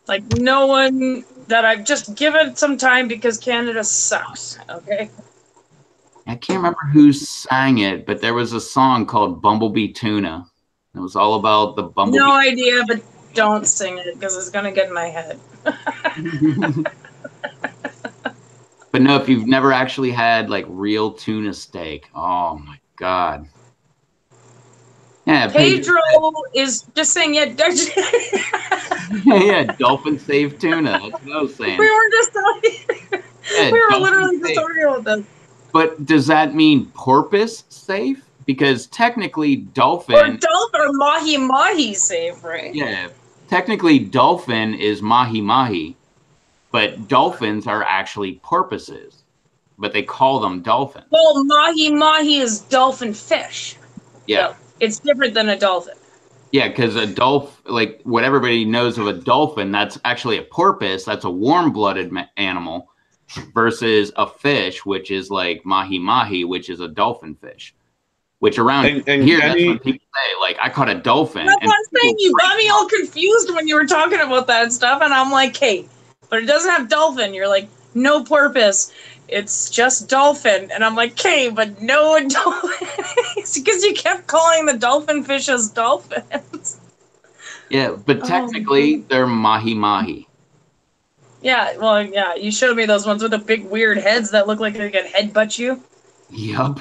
Speaker 2: like no one that I've just given some time because Canada sucks. Okay.
Speaker 1: I can't remember who sang it, but there was a song called Bumblebee Tuna. It was all about the bumblebee.
Speaker 2: No idea, but don't sing it because it's gonna get in my head.
Speaker 1: But no, if you've never actually had like real tuna steak, oh my God. Yeah, Pedro
Speaker 2: Pedro
Speaker 1: said,
Speaker 2: is just saying, yeah.
Speaker 1: yeah, dolphin safe tuna. That's what I was
Speaker 2: We
Speaker 1: saying.
Speaker 2: were just talking.
Speaker 1: Yeah,
Speaker 2: We were
Speaker 1: dolphin
Speaker 2: literally just
Speaker 1: safe.
Speaker 2: talking about this.
Speaker 1: But does that mean porpoise safe? Because technically
Speaker 2: Or
Speaker 1: dolphin,
Speaker 2: dolphin or mahi mahi safe, right?
Speaker 1: yeah, technically dolphin is mahi mahi, but dolphins are actually porpoises, but they call them dolphins.
Speaker 2: Well, mahi mahi is dolphin fish.
Speaker 1: Yeah.
Speaker 2: So it's different than a dolphin.
Speaker 1: Yeah, because a dolphin, like what everybody knows of a dolphin, that's actually a porpoise. That's a warm-blooded animal versus a fish, which is like mahi mahi, which is a dolphin fish. Which around
Speaker 3: And
Speaker 1: here, that's what
Speaker 3: Kenny,
Speaker 1: people say. Like, I caught a dolphin,
Speaker 2: That's
Speaker 1: and
Speaker 2: what I'm saying.
Speaker 1: people
Speaker 2: You
Speaker 1: freak
Speaker 2: got me
Speaker 1: out.
Speaker 2: all confused when you were talking about that stuff, and I'm like, hey, but it doesn't have dolphin. You're like, no porpoise. It's just dolphin. And I'm like, okay, but no dolphin. It's because you kept calling the dolphin fishes dolphins.
Speaker 1: Yeah, but
Speaker 2: Oh,
Speaker 1: technically, they're mahi mahi.
Speaker 2: yeah, well, yeah, you showed me those ones with the big weird heads that look like they could headbutt you.
Speaker 1: Yup.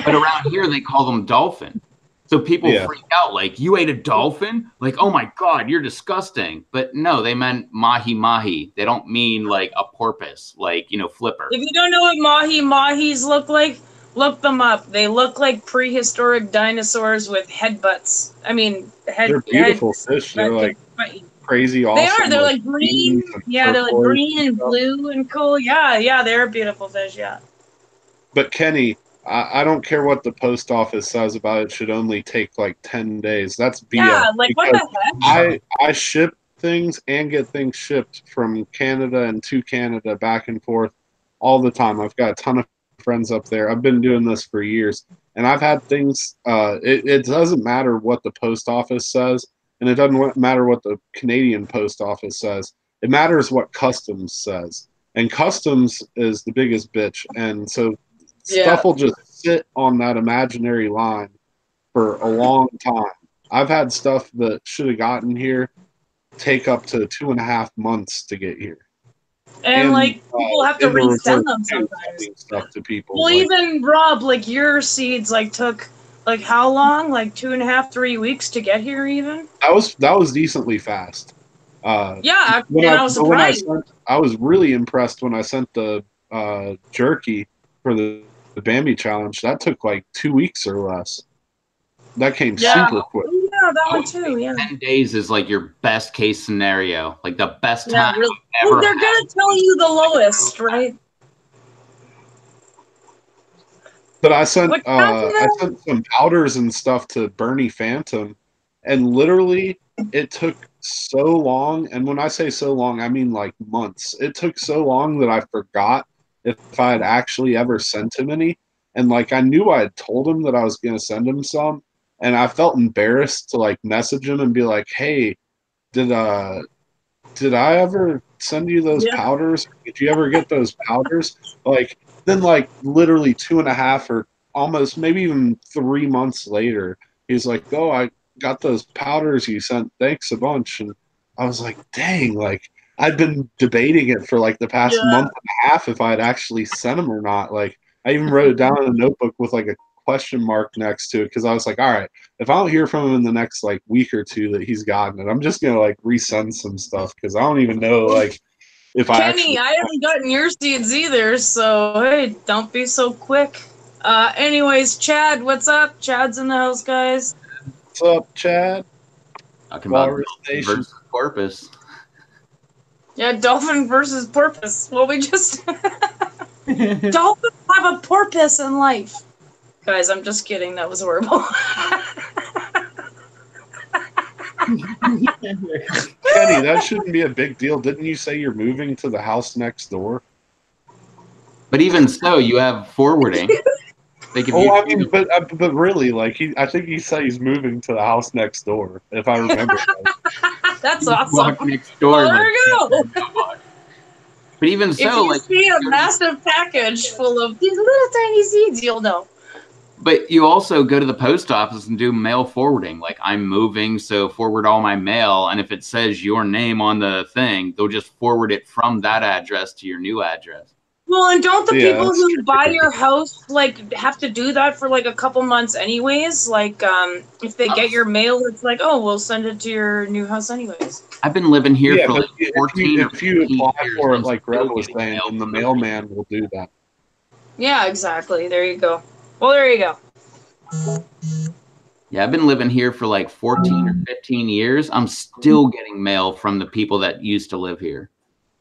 Speaker 1: But around here, they call them dolphin. So people
Speaker 3: yeah,
Speaker 1: freak out, like, you ate a dolphin? Like, oh my God, you're disgusting. But no, they meant mahi mahi. They don't mean like a porpoise, like, flipper.
Speaker 2: If you don't know what mahi mahis look like, look them up. They look like prehistoric dinosaurs with headbutts. I mean,
Speaker 3: they're beautiful
Speaker 2: heads
Speaker 3: fish. They're
Speaker 2: that could
Speaker 3: like
Speaker 2: fight you.
Speaker 3: crazy
Speaker 2: They are.
Speaker 3: awesome,
Speaker 2: They're
Speaker 3: like
Speaker 2: like
Speaker 3: greens
Speaker 2: green.
Speaker 3: and
Speaker 2: Yeah, they're like
Speaker 3: turquoise
Speaker 2: green
Speaker 3: and
Speaker 2: and
Speaker 3: stuff.
Speaker 2: blue and cool. Yeah, yeah, they're beautiful fish. Yeah.
Speaker 3: But Kenny, I don't care what the post office says about it. Should only take like 10 days. That's BS
Speaker 2: Yeah, like what the
Speaker 3: because
Speaker 2: heck?
Speaker 3: I ship things and get things shipped from Canada and to Canada back and forth all the time. I've got a ton of friends up there. I've been doing this for years, and I've had things. It doesn't matter what the post office says, and it doesn't matter what the Canadian post office says. It matters what customs says, and customs is the biggest bitch. And so
Speaker 2: Yeah.
Speaker 3: stuff will just sit on that imaginary line for a long time. I've had stuff that should have gotten here take up to 2.5 months to get here,
Speaker 2: And
Speaker 3: and
Speaker 2: like people have to
Speaker 3: in the
Speaker 2: resend
Speaker 3: reverse
Speaker 2: them
Speaker 3: too,
Speaker 2: sometimes.
Speaker 3: sending stuff to people
Speaker 2: Well,
Speaker 3: like
Speaker 2: even Rob, like your seeds, like took like how long? Like 2.5, 3 weeks to get here, even.
Speaker 3: that was decently fast. Uh,
Speaker 2: Yeah,
Speaker 3: when
Speaker 2: and
Speaker 3: I
Speaker 2: I was
Speaker 3: but when
Speaker 2: surprised.
Speaker 3: I was really impressed when I sent the jerky for the Bambi challenge. That took like 2 weeks or less. That came
Speaker 2: Yeah.
Speaker 3: super quick.
Speaker 2: Oh, yeah, that
Speaker 1: I
Speaker 2: one
Speaker 1: would say
Speaker 2: too. Yeah.
Speaker 1: 10 days is like your best case scenario, like the best
Speaker 2: Yeah,
Speaker 1: time
Speaker 2: really.
Speaker 1: I've
Speaker 2: Well,
Speaker 1: ever
Speaker 2: they're
Speaker 1: had.
Speaker 2: gonna tell you the lowest, right?
Speaker 3: But
Speaker 2: What happened
Speaker 3: I
Speaker 2: then?
Speaker 3: sent some powders and stuff to Bernie Phantom, and literally it took so long. And when I say so long, I mean like months. It took so long that I forgot if I had actually ever sent him any. And like I knew I had told him that I was going to send him some, and I felt embarrassed to like message him and be like, "Hey, did uh did I ever send you those
Speaker 2: Yeah.
Speaker 3: powders? Did you ever get those powders?" Like then like literally 2.5 or almost maybe even 3 months later, he's like, "Oh, I got those powders you sent. Thanks a bunch." And I was like, "Dang!" Like I'd been debating it for like the past
Speaker 2: Yeah.
Speaker 3: month and a half if I'd actually sent him or not. Like I even wrote it down in a notebook with like a question mark next to it because I was like, "All right, if I don't hear from him in the next like week or two that he's gotten it, I'm just gonna like resend some stuff because I don't even know like if I
Speaker 2: Kenny,
Speaker 3: actually."
Speaker 2: I haven't gotten your seeds either, so hey, don't be so quick. Anyways, Chad, what's up? Chad's in the house, guys.
Speaker 3: What's up, Chad?
Speaker 1: Talking about
Speaker 3: Walrus
Speaker 1: dolphin
Speaker 3: Nation.
Speaker 1: versus porpoise.
Speaker 2: Yeah, dolphin versus porpoise. Well, we just dolphins have a porpoise in life. Guys, I'm just kidding. That was horrible.
Speaker 3: Kenny, that shouldn't be a big deal. Didn't you say you're moving to the house next door?
Speaker 1: But even so, you have forwarding. Like if
Speaker 3: Oh,
Speaker 1: you
Speaker 3: I
Speaker 1: choose
Speaker 3: mean, but really, like I think he said he's moving to the house next door, if I remember right.
Speaker 2: That's
Speaker 1: you
Speaker 2: awesome.
Speaker 1: walk next door
Speaker 2: Well,
Speaker 1: and
Speaker 2: there
Speaker 1: like
Speaker 2: you
Speaker 1: check
Speaker 2: go.
Speaker 1: your mailbox. But even
Speaker 2: If
Speaker 1: so,
Speaker 2: you
Speaker 1: like
Speaker 2: see a
Speaker 1: you go to
Speaker 2: massive package full of these little tiny seeds, you'll know.
Speaker 1: but you also go to the post office and do mail forwarding. Like I'm moving, so forward all my mail. And if it says your name on the thing, they'll just forward it from that address to your new address.
Speaker 2: Well, and don't the
Speaker 3: Yeah,
Speaker 2: people
Speaker 3: that's
Speaker 2: who buy
Speaker 3: true.
Speaker 2: your house like have to do that for like a couple months anyways? Like, if they get your mail, it's like, oh, we'll send it to your new house anyways.
Speaker 1: I've been living here
Speaker 3: Yeah,
Speaker 1: for
Speaker 3: but
Speaker 1: like 14 or
Speaker 3: if you
Speaker 1: 15
Speaker 3: apply
Speaker 1: years,
Speaker 3: for
Speaker 1: and
Speaker 3: it
Speaker 1: I'm
Speaker 3: like Red
Speaker 1: still
Speaker 3: was
Speaker 1: getting
Speaker 3: saying,
Speaker 1: mail
Speaker 3: then the
Speaker 1: from those
Speaker 3: mailman
Speaker 1: people.
Speaker 3: will do that.
Speaker 2: Yeah, exactly. There you go. Well, there you go.
Speaker 1: Yeah, I've been living here for like 14 or 15 years. I'm still getting mail from the people that used to live here.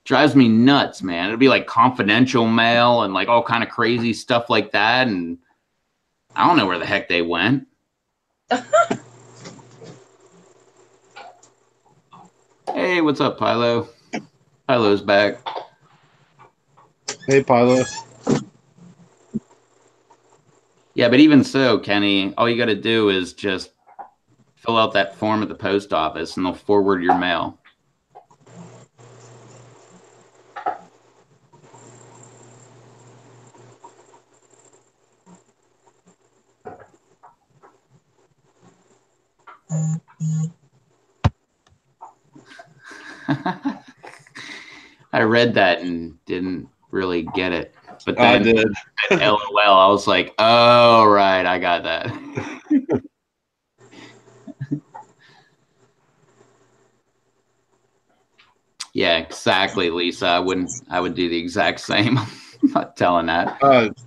Speaker 1: Drives me nuts, man. It'll be like confidential mail and like all kind of crazy stuff like that. And I don't know where the heck they went. Hey, what's up, Pilo? Pilo's back.
Speaker 3: Hey, Pilo.
Speaker 1: Yeah, but even so, Kenny, all you got to do is just fill out that form at the post office and they'll forward your mail. I read that and didn't really get it. But
Speaker 3: I
Speaker 1: then
Speaker 3: did.
Speaker 1: LOL, I was like, oh, right, I got that. Yeah, exactly, Lisa. I would do the exact same. I'm not telling that.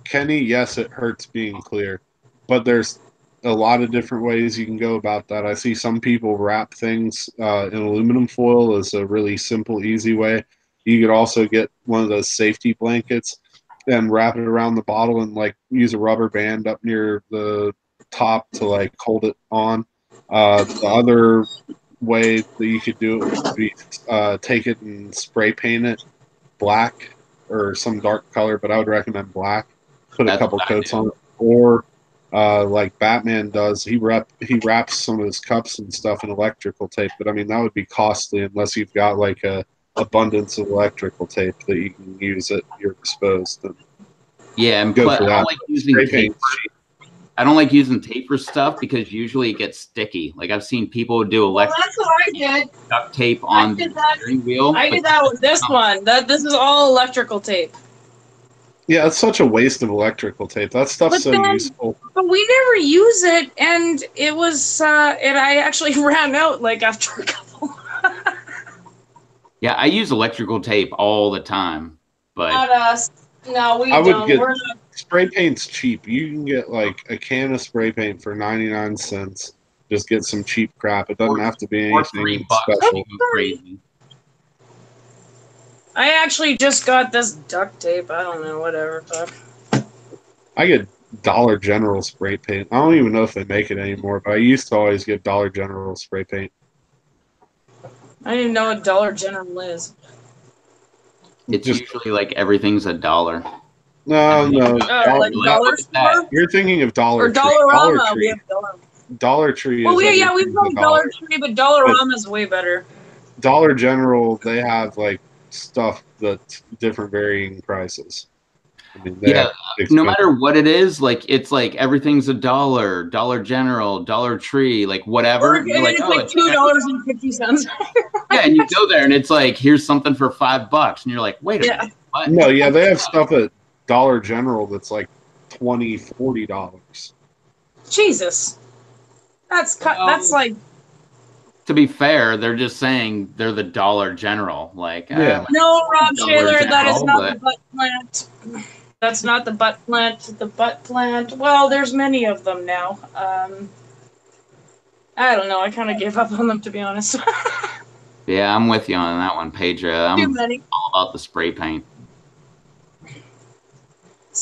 Speaker 3: Kenny, yes, it hurts being clear, but there's a lot of different ways you can go about that. I see some people wrap things in aluminum foil as a really simple, easy way. You could also get one of those safety blankets and wrap it around the bottle and like use a rubber band up near the top to like hold it on. The other way that you could do it would be take it and spray paint it black or some dark color, but I would recommend black. Put a
Speaker 1: That's
Speaker 3: couple
Speaker 1: what I
Speaker 3: coats
Speaker 1: do.
Speaker 3: on it, or like Batman does, he wraps some of his cups and stuff in electrical tape. But I mean that would be costly unless you've got like a abundance of electrical tape that you can use at your disposal. Then
Speaker 1: Yeah, and
Speaker 3: go for
Speaker 1: I don't
Speaker 3: that.
Speaker 1: like using
Speaker 3: Spray
Speaker 1: tape.
Speaker 3: paint's cheap.
Speaker 1: I don't like using tape for stuff because usually it gets sticky. Like I've seen people do
Speaker 2: Well,
Speaker 1: electric
Speaker 2: that's what I did.
Speaker 1: duct tape
Speaker 2: I
Speaker 1: on
Speaker 2: did
Speaker 1: the
Speaker 2: that.
Speaker 1: steering wheel,
Speaker 2: I
Speaker 1: but
Speaker 2: did that with this
Speaker 1: um,
Speaker 2: one. This is all electrical tape.
Speaker 3: Yeah, it's such a waste of electrical tape. That stuff's
Speaker 2: But
Speaker 3: so
Speaker 2: then,
Speaker 3: useful.
Speaker 2: but we never use it, and it was, and I actually ran out like after a couple.
Speaker 1: yeah, I use electrical tape all the time. But
Speaker 2: Not us. No,
Speaker 3: I
Speaker 2: we
Speaker 3: would
Speaker 2: don't.
Speaker 3: get
Speaker 2: We're not.
Speaker 3: spray paint's cheap. You can get like a can of spray paint for 99 cents. Just get some cheap crap. It doesn't
Speaker 1: or,
Speaker 3: have to be
Speaker 1: or
Speaker 3: anything
Speaker 1: $3 if you
Speaker 3: special.
Speaker 1: go crazy.
Speaker 2: I actually just got this duct tape. I don't know, whatever. Fuck.
Speaker 3: I get Dollar General spray paint. I don't even know if they make it anymore, but I used to always get Dollar General spray paint.
Speaker 2: I didn't even know what Dollar General is.
Speaker 1: It's
Speaker 3: Just
Speaker 1: usually like everything's $1.
Speaker 3: no,
Speaker 1: And then
Speaker 3: no.
Speaker 1: you go there,
Speaker 2: Like
Speaker 1: you're like,
Speaker 2: Dollar
Speaker 1: what is that?
Speaker 2: Store
Speaker 3: You're thinking of
Speaker 2: or
Speaker 3: Dollar Tree. Dollar
Speaker 2: Dollarama. We
Speaker 3: Tree.
Speaker 2: have Dollar.
Speaker 3: Dollar Tree
Speaker 2: Well,
Speaker 3: is
Speaker 2: we
Speaker 3: everything's a
Speaker 2: have Dollar
Speaker 3: dollar.
Speaker 2: Tree, but
Speaker 3: But
Speaker 2: Dollarama is way better.
Speaker 3: Dollar General, they have like stuff that's different varying prices. I mean, they
Speaker 1: Yeah,
Speaker 3: have
Speaker 1: no
Speaker 3: expensive.
Speaker 1: matter what it is, like it's like everything's a dollar, Dollar General, Dollar Tree, like
Speaker 2: Or
Speaker 1: whatever. You're like,
Speaker 2: it's
Speaker 1: oh,
Speaker 2: like
Speaker 1: it's
Speaker 2: $2.50.
Speaker 1: yeah, and you go there and it's like, here's something for $5, and you're like, wait a
Speaker 2: Yeah.
Speaker 1: minute, what?
Speaker 3: No, yeah, they have stuff at Dollar General that's like $20, $40.
Speaker 2: Jesus. That's
Speaker 1: Well,
Speaker 2: like
Speaker 1: to be fair, they're just saying they're the Dollar General. Like,
Speaker 3: Yeah.
Speaker 2: no, Rob
Speaker 1: Dollar
Speaker 2: Shaler, that is
Speaker 1: General,
Speaker 2: not the
Speaker 1: but
Speaker 2: butt plant. That's not the butt plant. The butt plant. Well, there's many of them now. I don't know. I kind of gave up on them, to be honest.
Speaker 1: yeah, I'm with you on that one, Pedro.
Speaker 2: Too
Speaker 1: I'm
Speaker 2: many.
Speaker 1: all about the spray paint.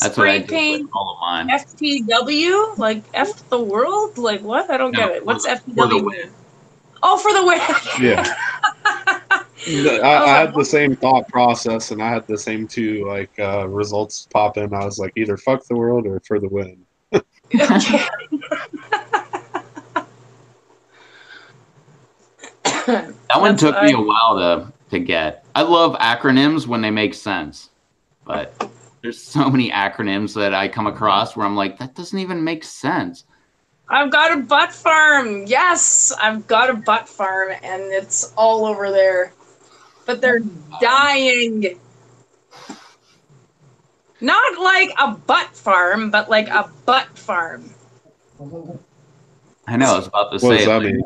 Speaker 1: That's what I
Speaker 2: Spray
Speaker 1: did with
Speaker 2: paint.
Speaker 1: all of mine.
Speaker 2: FTW? Like F the world? Like what? I don't
Speaker 1: No,
Speaker 2: get it.
Speaker 1: for
Speaker 2: What's
Speaker 1: the
Speaker 2: FTW
Speaker 1: win.
Speaker 2: mean? Oh, for the win.
Speaker 3: Yeah.
Speaker 2: I was
Speaker 3: I
Speaker 2: like,
Speaker 3: had the same thought process, and I had the same two results pop in. I was like, either fuck the world or for the win.
Speaker 2: okay.
Speaker 1: That one
Speaker 2: That's
Speaker 1: took
Speaker 2: I.
Speaker 1: me a while to get. I love acronyms when they make sense, but there's so many acronyms that I come across where I'm like, that doesn't even make sense.
Speaker 2: I've got a butt farm. Yes, I've got a butt farm, and it's all over there. But they're dying. Not like a butt farm, but like a butt farm.
Speaker 1: I know, I was about to
Speaker 3: What does
Speaker 1: say,
Speaker 3: that
Speaker 1: like,
Speaker 3: mean?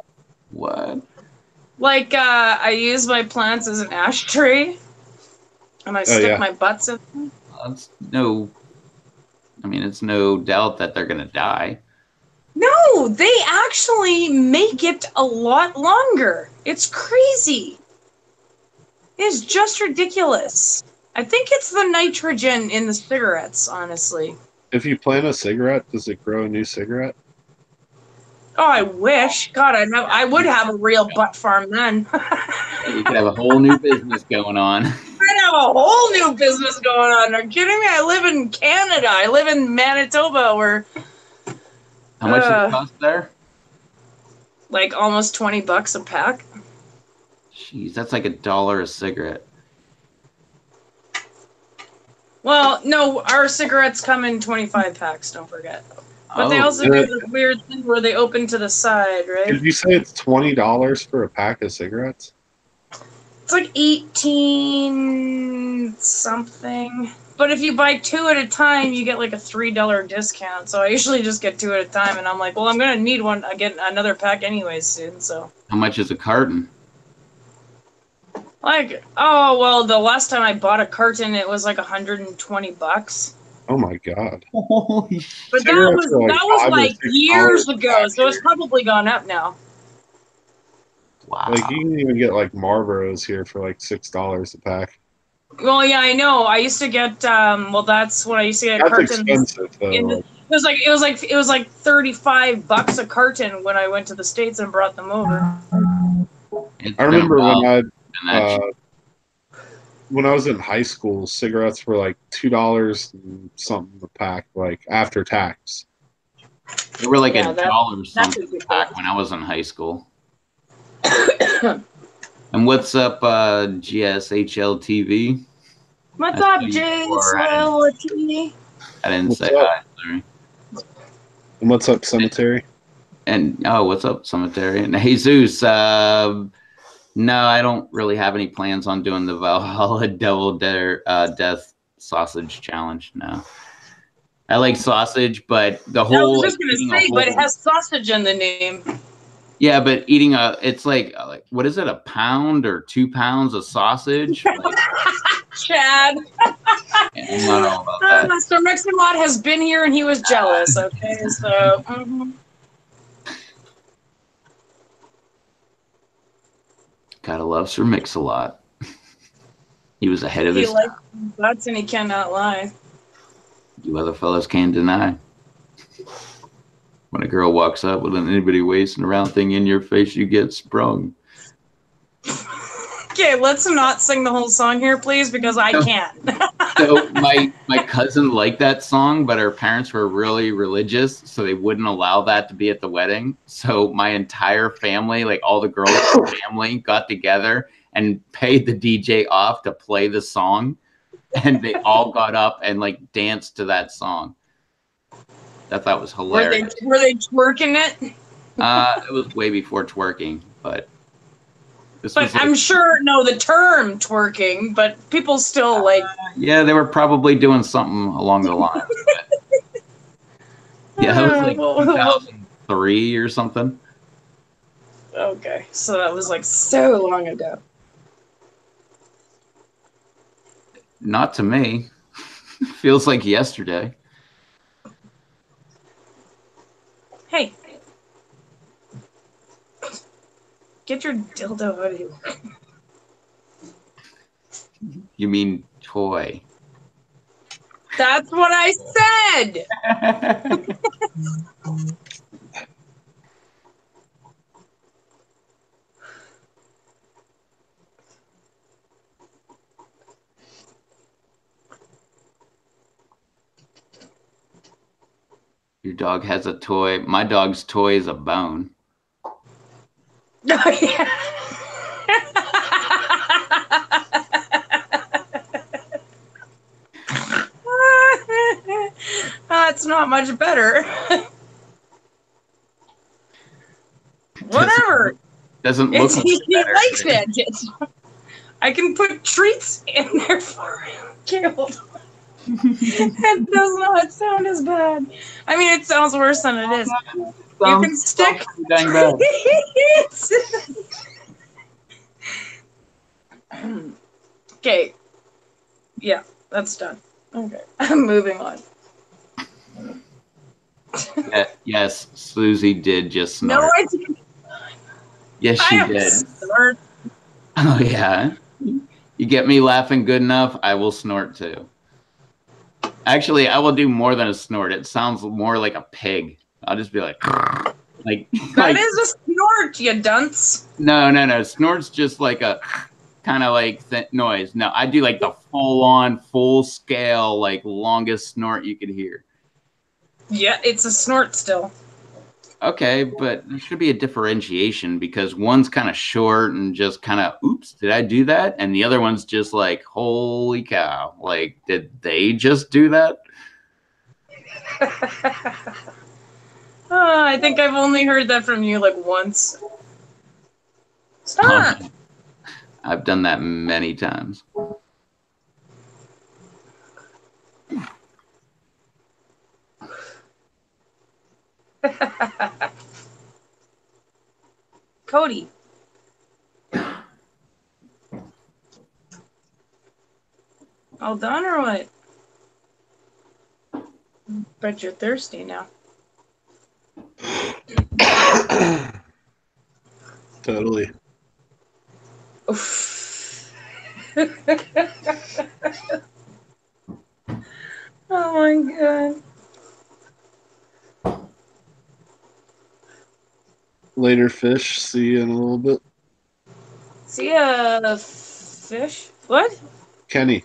Speaker 1: what?
Speaker 2: Like I use my plants as an ashtray, and I
Speaker 3: Oh
Speaker 2: stick
Speaker 3: yeah,
Speaker 2: my butts in them.
Speaker 1: That's no, I mean, it's no doubt that they're going to die.
Speaker 2: No, they actually make it a lot longer. It's crazy. It's just ridiculous. I think it's the nitrogen in the cigarettes, honestly.
Speaker 3: if you plant a cigarette, does it grow a new cigarette?
Speaker 2: Oh, I wish. God, I would have a real butt farm then.
Speaker 1: You could have a whole new business going on.
Speaker 2: I'd have a whole new business going on. Are you kidding me? I live in Canada. I live in Manitoba, where
Speaker 1: How much does it cost there?
Speaker 2: like almost $20 a pack.
Speaker 1: Jeez, that's like $1 a cigarette.
Speaker 2: Well, no, our cigarettes come in 25 packs. Don't forget. But they
Speaker 1: Oh,
Speaker 2: also do this weird thing where they open to the side, right?
Speaker 3: Did you say it's $20 for a pack of cigarettes?
Speaker 2: It's like 18 something. But if you buy two at a time, you get like a $3 discount. So I usually just get two at a time, and I'm like, well, I'm gonna need one. I get another pack anyways soon. So
Speaker 1: how much is a carton?
Speaker 2: like, oh well, the last time I bought a carton, it was like $120.
Speaker 3: Oh my god!
Speaker 1: Holy shit.
Speaker 2: But
Speaker 3: Cigarettes are like
Speaker 2: that was
Speaker 3: $5 or
Speaker 2: like
Speaker 3: $6
Speaker 2: years
Speaker 3: a
Speaker 2: ago,
Speaker 3: pack
Speaker 2: so it's
Speaker 3: here.
Speaker 2: probably gone up now.
Speaker 1: Wow.
Speaker 3: Like you can even get like Marlboros here for like $6 a pack.
Speaker 2: Well, yeah, I know. I used to get well, that's what I used to get
Speaker 3: That's
Speaker 2: cartons.
Speaker 3: expensive though.
Speaker 2: It was like $35 a carton when I went to the States and brought them over.
Speaker 1: It's
Speaker 3: I
Speaker 1: been a
Speaker 3: remember
Speaker 1: while and that
Speaker 3: uh, when I was in high school, cigarettes were like $2 and something a pack, like after tax.
Speaker 1: they were like
Speaker 2: Yeah,
Speaker 1: a dollar
Speaker 2: that's
Speaker 1: something a
Speaker 2: ridiculous.
Speaker 1: pack when I was in high school. And what's up, GSHL TV?
Speaker 2: What's
Speaker 1: I saw
Speaker 2: up,
Speaker 1: you
Speaker 2: Jay
Speaker 1: before.
Speaker 2: Swilly?
Speaker 1: I didn't
Speaker 3: What's
Speaker 1: say
Speaker 3: up?
Speaker 1: hi. Sorry.
Speaker 3: And what's up, cemetery?
Speaker 1: And oh, what's up, Cemetery? And Jesus, no, I don't really have any plans on doing the Valhalla Death Sausage Challenge. No, I like sausage, but the
Speaker 2: I was
Speaker 1: whole like,
Speaker 2: just gonna
Speaker 1: eating a
Speaker 2: say, but it
Speaker 1: whole
Speaker 2: has sausage in the name.
Speaker 1: yeah, but eating it's like what is it, a pound or 2 pounds of sausage? Like,
Speaker 2: Chad.
Speaker 1: I'm not all about that.
Speaker 2: Mr. Mix-a-Lot has been here and he was jealous, okay? So,
Speaker 1: Gotta love Sir Mix-a-Lot. He was ahead of
Speaker 2: he
Speaker 1: his
Speaker 2: likes
Speaker 1: time.
Speaker 2: butts and he cannot lie.
Speaker 1: You other fellas can't deny. When a girl walks up with an anybody wasting around thing in your face, you get sprung.
Speaker 2: Okay, let's not sing the whole song here, please, because I can't.
Speaker 1: So my cousin liked that song, but her parents were really religious, so they wouldn't allow that to be at the wedding. So my entire family, like all the girls in the family, got together and paid the DJ off to play the song. and they all got up and like danced to that song. I thought that was hilarious.
Speaker 2: Were they twerking it?
Speaker 1: It was way before twerking, but this
Speaker 2: But
Speaker 1: was like,
Speaker 2: I'm sure the term twerking, but people still like.
Speaker 1: yeah, they were probably doing something along the lines. But yeah, it was like
Speaker 2: Well,
Speaker 1: 2003 or something.
Speaker 2: okay, so that was like so long ago.
Speaker 1: Not to me. Feels like yesterday.
Speaker 2: Hey, get your dildo out of here.
Speaker 1: You mean toy?
Speaker 2: That's what I said.
Speaker 1: Your dog has a toy. My dog's toy is a bone.
Speaker 2: Oh, yeah. That's not much better. Whatever.
Speaker 1: Doesn't look much
Speaker 2: He
Speaker 1: better.
Speaker 2: likes it. I can put treats in there for him. Killed. It does not sound as bad. I mean, it sounds worse than it is. You can stick
Speaker 1: Dang bad.
Speaker 2: treats. Okay. Yeah, that's done. Okay. I'm moving on.
Speaker 1: Yes, Susie did just
Speaker 2: No,
Speaker 1: snort.
Speaker 2: I didn't.
Speaker 1: Yes, she did.
Speaker 2: Snort.
Speaker 1: Oh yeah. You get me laughing good enough, I will snort too. Actually, I will do more than a snort. It sounds more like a pig. I'll just be like, like,
Speaker 2: That is a snort, you dunce.
Speaker 1: no. Snort's just like a kind of like noise. No, I do like the full on, full scale, like longest snort you could hear.
Speaker 2: Yeah, it's a snort still.
Speaker 1: Okay, but there should be a differentiation because one's kind of short and just kind of, oops, did I do that? And the other one's just like, holy cow, like, did they just do that?
Speaker 2: I think I've only heard that from you like once. Stop.
Speaker 1: I've done that many times.
Speaker 2: Cody. All done or what? Bet you're thirsty now.
Speaker 3: Totally.
Speaker 2: Oof. Oh my god.
Speaker 3: Later, fish. See you in a little bit.
Speaker 2: See a fish? What?
Speaker 3: Kenny,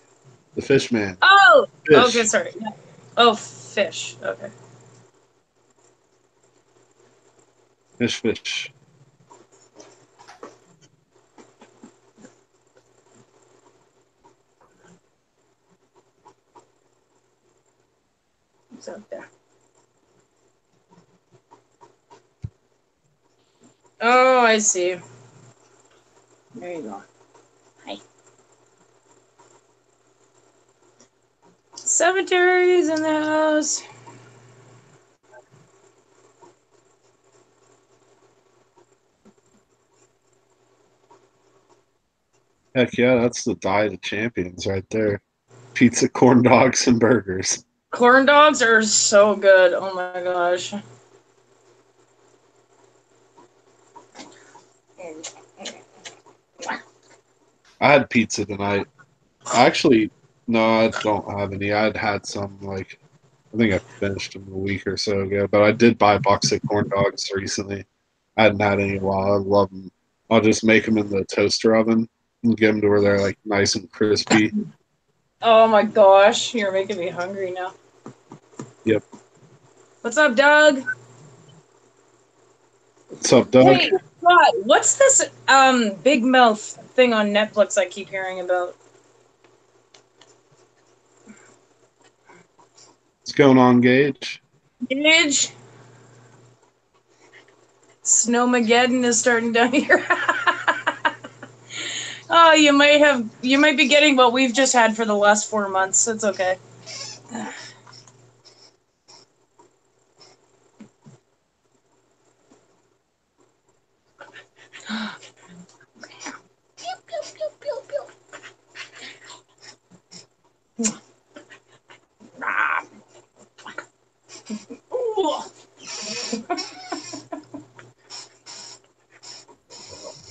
Speaker 3: the fish man.
Speaker 2: Oh!
Speaker 3: Fish.
Speaker 2: Okay, sorry. Oh, fish. Okay.
Speaker 3: Fish.
Speaker 2: It's out there. Oh, I see. There you go. Hi. Cemeteries in the house.
Speaker 3: Heck yeah, that's the diet of champions right there. Pizza, corn dogs, and burgers.
Speaker 2: Corn dogs are so good. Oh my gosh.
Speaker 3: I had pizza tonight. Actually, no, I don't have any. I'd had some, like, I think I finished them a week or so ago, but I did buy a box of corn dogs recently. I hadn't had any in a while. I love them. I'll just make them in the toaster oven and get them to where they're, like, nice and crispy.
Speaker 2: Oh my gosh. You're making me hungry now.
Speaker 3: Yep.
Speaker 2: What's up, Doug?
Speaker 3: What's up, Doug?
Speaker 2: Hey, God, what's this Big Mouth thing on Netflix I keep hearing about?
Speaker 3: What's going on, Gage?
Speaker 2: Gage. Snowmageddon is starting down here. Oh, you might be getting what we've just had for the last 4 months. It's okay.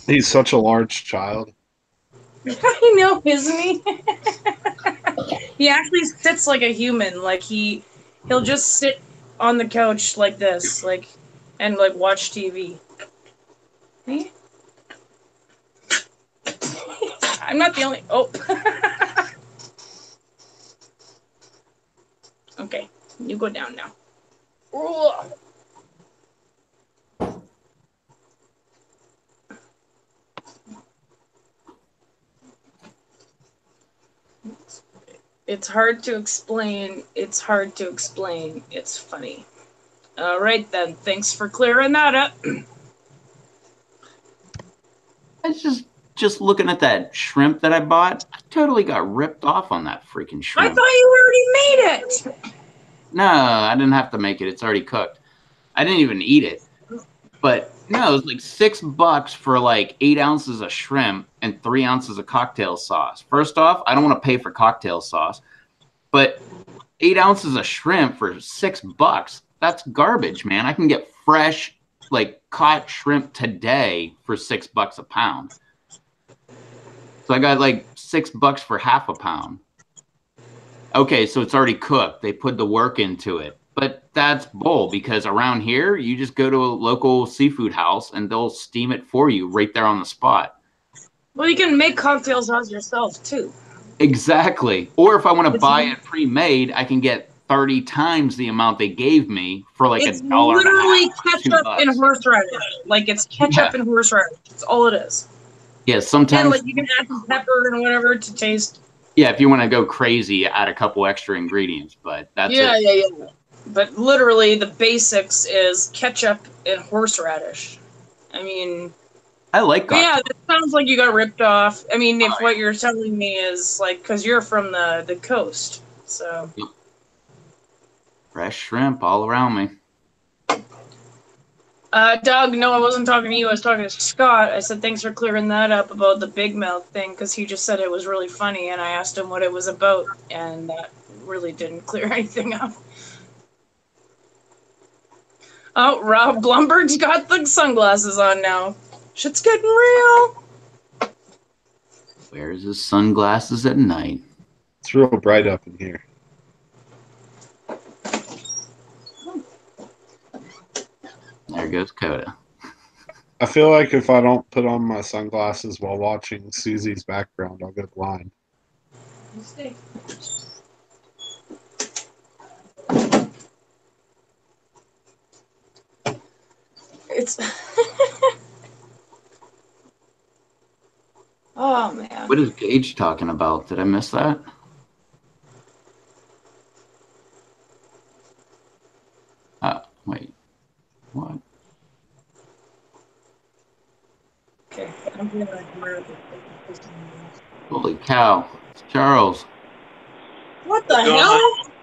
Speaker 3: He's such a large child.
Speaker 2: I know, isn't he? He actually sits like a human. Like he'll just sit on the couch like this, like and like watch TV. Hey? I'm not the only. Oh. Okay, you go down now. Ugh. It's hard to explain. It's hard to explain. It's funny. All right then. Thanks for clearing that up.
Speaker 1: I was just looking at that shrimp that I bought. I totally got ripped off on that freaking
Speaker 2: I
Speaker 1: shrimp.
Speaker 2: thought you already made it.
Speaker 1: No, I didn't have to make it. It's already cooked. I didn't even eat it. But no, it was like $6 for like 8 ounces of shrimp and 3 ounces of cocktail sauce. First off, I don't want to pay for cocktail sauce, but 8 ounces of shrimp for $6, that's garbage, man. I can get fresh, like caught shrimp today for $6 a pound. So I got like $6 for half a pound. Okay, so it's already cooked. They put the work into it. But that's bull because around here, you just go to a local seafood house and they'll steam it for you right there on the spot.
Speaker 2: Well, you can make cocktail sauce yourself too.
Speaker 1: Exactly. Or if I want to buy it pre-made, I can get 30 times the amount they gave me for like
Speaker 2: It's
Speaker 1: $1.50
Speaker 2: literally
Speaker 1: or
Speaker 2: ketchup and
Speaker 1: $2.
Speaker 2: horseradish. Like it's ketchup
Speaker 1: Yeah.
Speaker 2: and horseradish. That's all it is.
Speaker 1: Yeah,
Speaker 2: And
Speaker 1: sometimes.
Speaker 2: like you can add some pepper and whatever to taste.
Speaker 1: Yeah, if you want to go crazy, add a couple extra ingredients, but that's
Speaker 2: Yeah,
Speaker 1: it.
Speaker 2: yeah. But literally, the basics is ketchup and horseradish. I mean,
Speaker 1: I like
Speaker 2: but yeah,
Speaker 1: cocktails.
Speaker 2: it sounds like you got ripped off. I mean, if
Speaker 1: Oh,
Speaker 2: what you're telling me is like, because you're from the coast, so.
Speaker 1: yeah. Fresh shrimp all around me.
Speaker 2: Doug, no, I wasn't talking to you. I was talking to Scott. I said thanks for clearing that up about the big mouth thing because he just said it was really funny, and I asked him what it was about, and that really didn't clear anything up. Oh, Rob Blumberg's got the sunglasses on now. Shit's getting real.
Speaker 1: Wears his sunglasses at night.
Speaker 3: It's real bright up in here.
Speaker 1: There goes Coda.
Speaker 3: I feel like if I don't put on my sunglasses while watching Susie's background, I'll go blind.
Speaker 2: It's. Oh man.
Speaker 1: What is Gage talking about? Did I miss that? Wait. What?
Speaker 2: Okay.
Speaker 1: Holy cow. It's Charles.
Speaker 2: What the hell?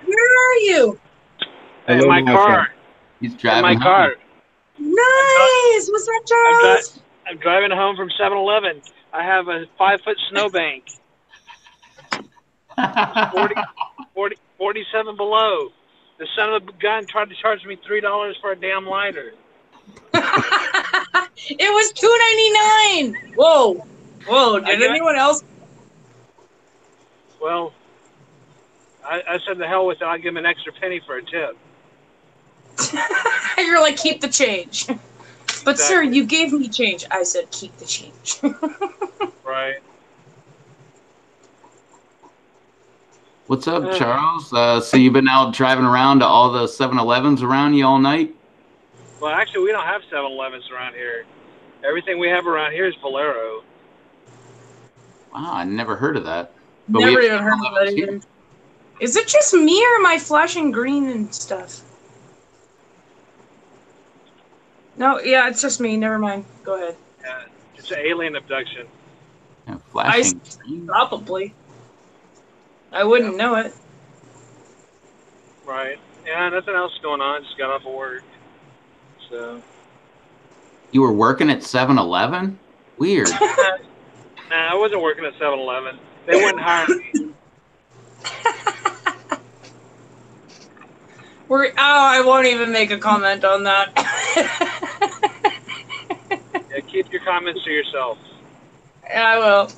Speaker 2: Where are you?
Speaker 3: Hello,
Speaker 4: In my car.
Speaker 3: friend.
Speaker 1: He's
Speaker 4: In
Speaker 1: driving
Speaker 4: my
Speaker 1: home.
Speaker 4: car.
Speaker 2: Nice. What's that, Charles?
Speaker 4: I'm driving home from 7-Eleven. I have a 5-foot snowbank. 47 below. The son of a gun tried to charge me $3 for a damn lighter.
Speaker 2: It was $2.99. Whoa! Did anyone else?
Speaker 4: Well, I said the hell with it. I'll give him an extra penny for a tip.
Speaker 2: You're like, keep the change. But
Speaker 4: Exactly.
Speaker 2: sir, you gave me change. I said, keep the change.
Speaker 4: Right.
Speaker 1: What's up, Charles? So you've been out driving around to all the 7-Elevens around you all night?
Speaker 4: Well, actually, we don't have 7-Elevens around here. Everything we have around here is Valero.
Speaker 1: Wow, I never heard of that. But
Speaker 2: Never
Speaker 1: we have
Speaker 2: even heard of that
Speaker 1: 7-Elevens
Speaker 2: even.
Speaker 1: here.
Speaker 2: Is it just me or am I flashing green and stuff? No, yeah, it's just me. Never mind. Go ahead.
Speaker 4: It's an alien abduction.
Speaker 1: Yeah, flashing.
Speaker 2: Probably. I wouldn't know it.
Speaker 4: Right. Yeah, nothing else going on. Just got off of work. So.
Speaker 1: You were working at 7-Eleven? Weird.
Speaker 4: Nah, I wasn't working at 7-Eleven. They wouldn't hire me.
Speaker 2: I won't even make a comment on that.
Speaker 4: Yeah, keep your comments to yourself.
Speaker 2: I will.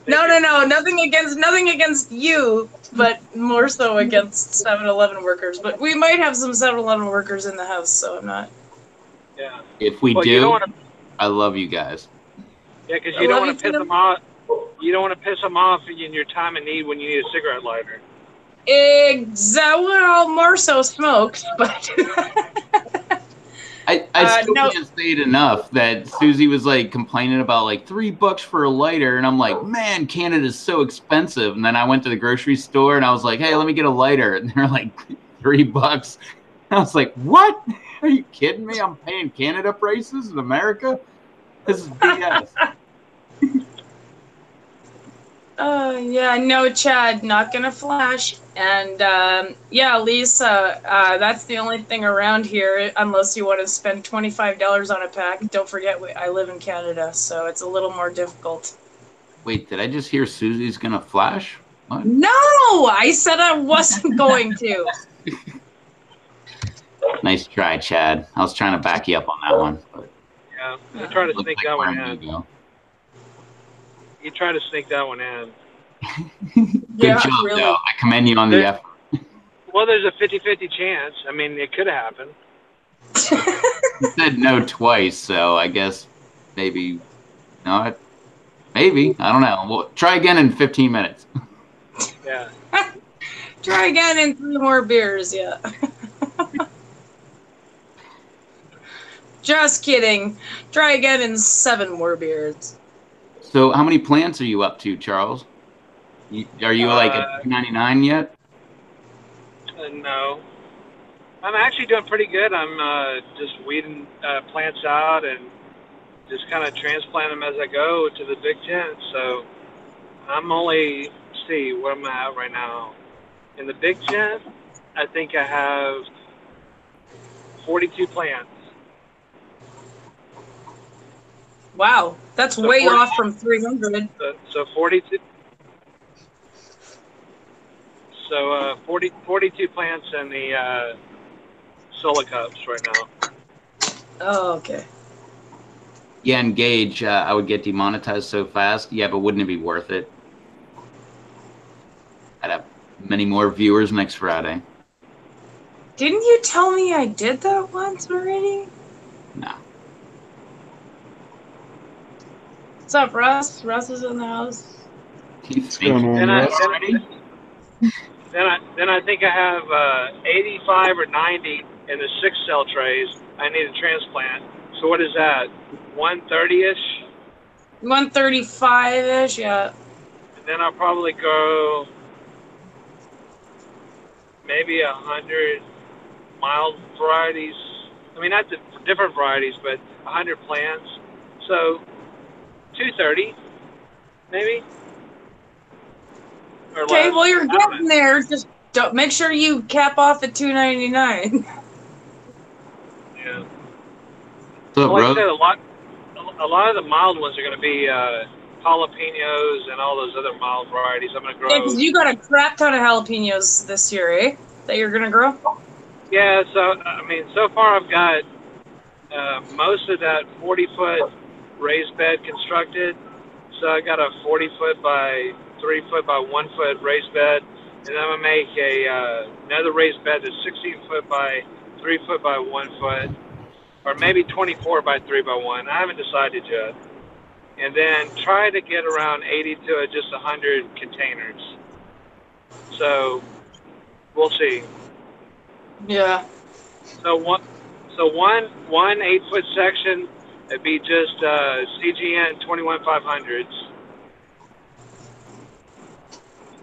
Speaker 2: No, nothing against you, but more so against 7-Eleven workers. But we might have some 7-Eleven workers in the house, so I'm not.
Speaker 4: Yeah.
Speaker 1: If we do, I love you guys.
Speaker 4: Yeah, because you don't want to piss them off. You don't want to piss them off in your time of need when you need a cigarette lighter.
Speaker 2: Well, more so smoked, but.
Speaker 1: I still can't say it enough that Susie was like complaining about like $3 for a lighter, and I'm like, man, Canada's so expensive. And then I went to the grocery store and I was like, hey, let me get a lighter, and they're like $3. I was like, what? Are you kidding me? I'm paying Canada prices in America? This is BS.
Speaker 2: Yeah, no, Chad, not gonna flash. And yeah, Lisa, that's the only thing around here, unless you want to spend $25 on a pack. Don't forget, I live in Canada, so it's a little more difficult.
Speaker 1: Wait, did I just hear Susie's gonna flash? What?
Speaker 2: No, I said I wasn't going to.
Speaker 1: Nice try, Chad. I was trying to back you up on that one. But
Speaker 4: yeah, you try to sneak that one in. You try to sneak that one in.
Speaker 1: Good job, really. Though. I commend you on the effort.
Speaker 4: Well, there's a 50-50 chance. I mean, it could have happened.
Speaker 1: You said no twice, so I guess maybe not. Maybe. I don't know. Well, try again in 15 minutes.
Speaker 4: Yeah.
Speaker 2: Try again in 3 more beers, yeah. Just kidding. Try again in 7 more beers.
Speaker 1: So how many plants are you up to, Charles? Are you like at 99 yet?
Speaker 4: No. I'm actually doing pretty good. I'm just weeding plants out and just kind of transplant them as I go to the big tent. So I'm only, see, where am I at right now? In the big tent, I think I have 42 plants.
Speaker 2: Wow, that's so way off from 300.
Speaker 4: So 42. So 42 plants in the solo cups right now.
Speaker 2: Oh, okay.
Speaker 1: Yeah, Engage, I would get demonetized so fast. Yeah, but wouldn't it be worth it? I'd have many more viewers next Friday.
Speaker 2: Didn't you tell me I did that once already?
Speaker 1: No.
Speaker 2: What's up, Russ? Russ is in the house.
Speaker 1: What's going on,
Speaker 4: Russ? Then I think I have 85 or 90 in the 6-cell trays I need a transplant. So what is that? 130-ish?
Speaker 2: 135-ish, yeah.
Speaker 4: And then I'll probably go maybe 100 mild varieties. I mean, not the different varieties, but 100 plants. So 230, maybe. Or
Speaker 2: okay,
Speaker 4: less.
Speaker 2: Well, you're getting there. Just don't make sure you cap off at $2.99.
Speaker 4: Yeah.
Speaker 1: So,
Speaker 4: like I said, a lot of the mild ones are going to be jalapenos and all those other mild varieties. I'm going to grow.
Speaker 2: Yeah, because you got a crap ton of jalapenos this year, eh? That you're going to grow?
Speaker 4: Yeah, so, I mean, so far I've got most of that 40-foot raised bed constructed. So I got a 40-foot by 3-foot by 1-foot raised bed. And then I'm going to make another raised bed that's 16-foot by 3-foot by 1-foot. Or maybe 24 by 3 by 1. I haven't decided yet. And then try to get around 80 to just 100 containers. So we'll see.
Speaker 2: Yeah.
Speaker 4: So one 8-foot section, it'd be just CGN 21500s.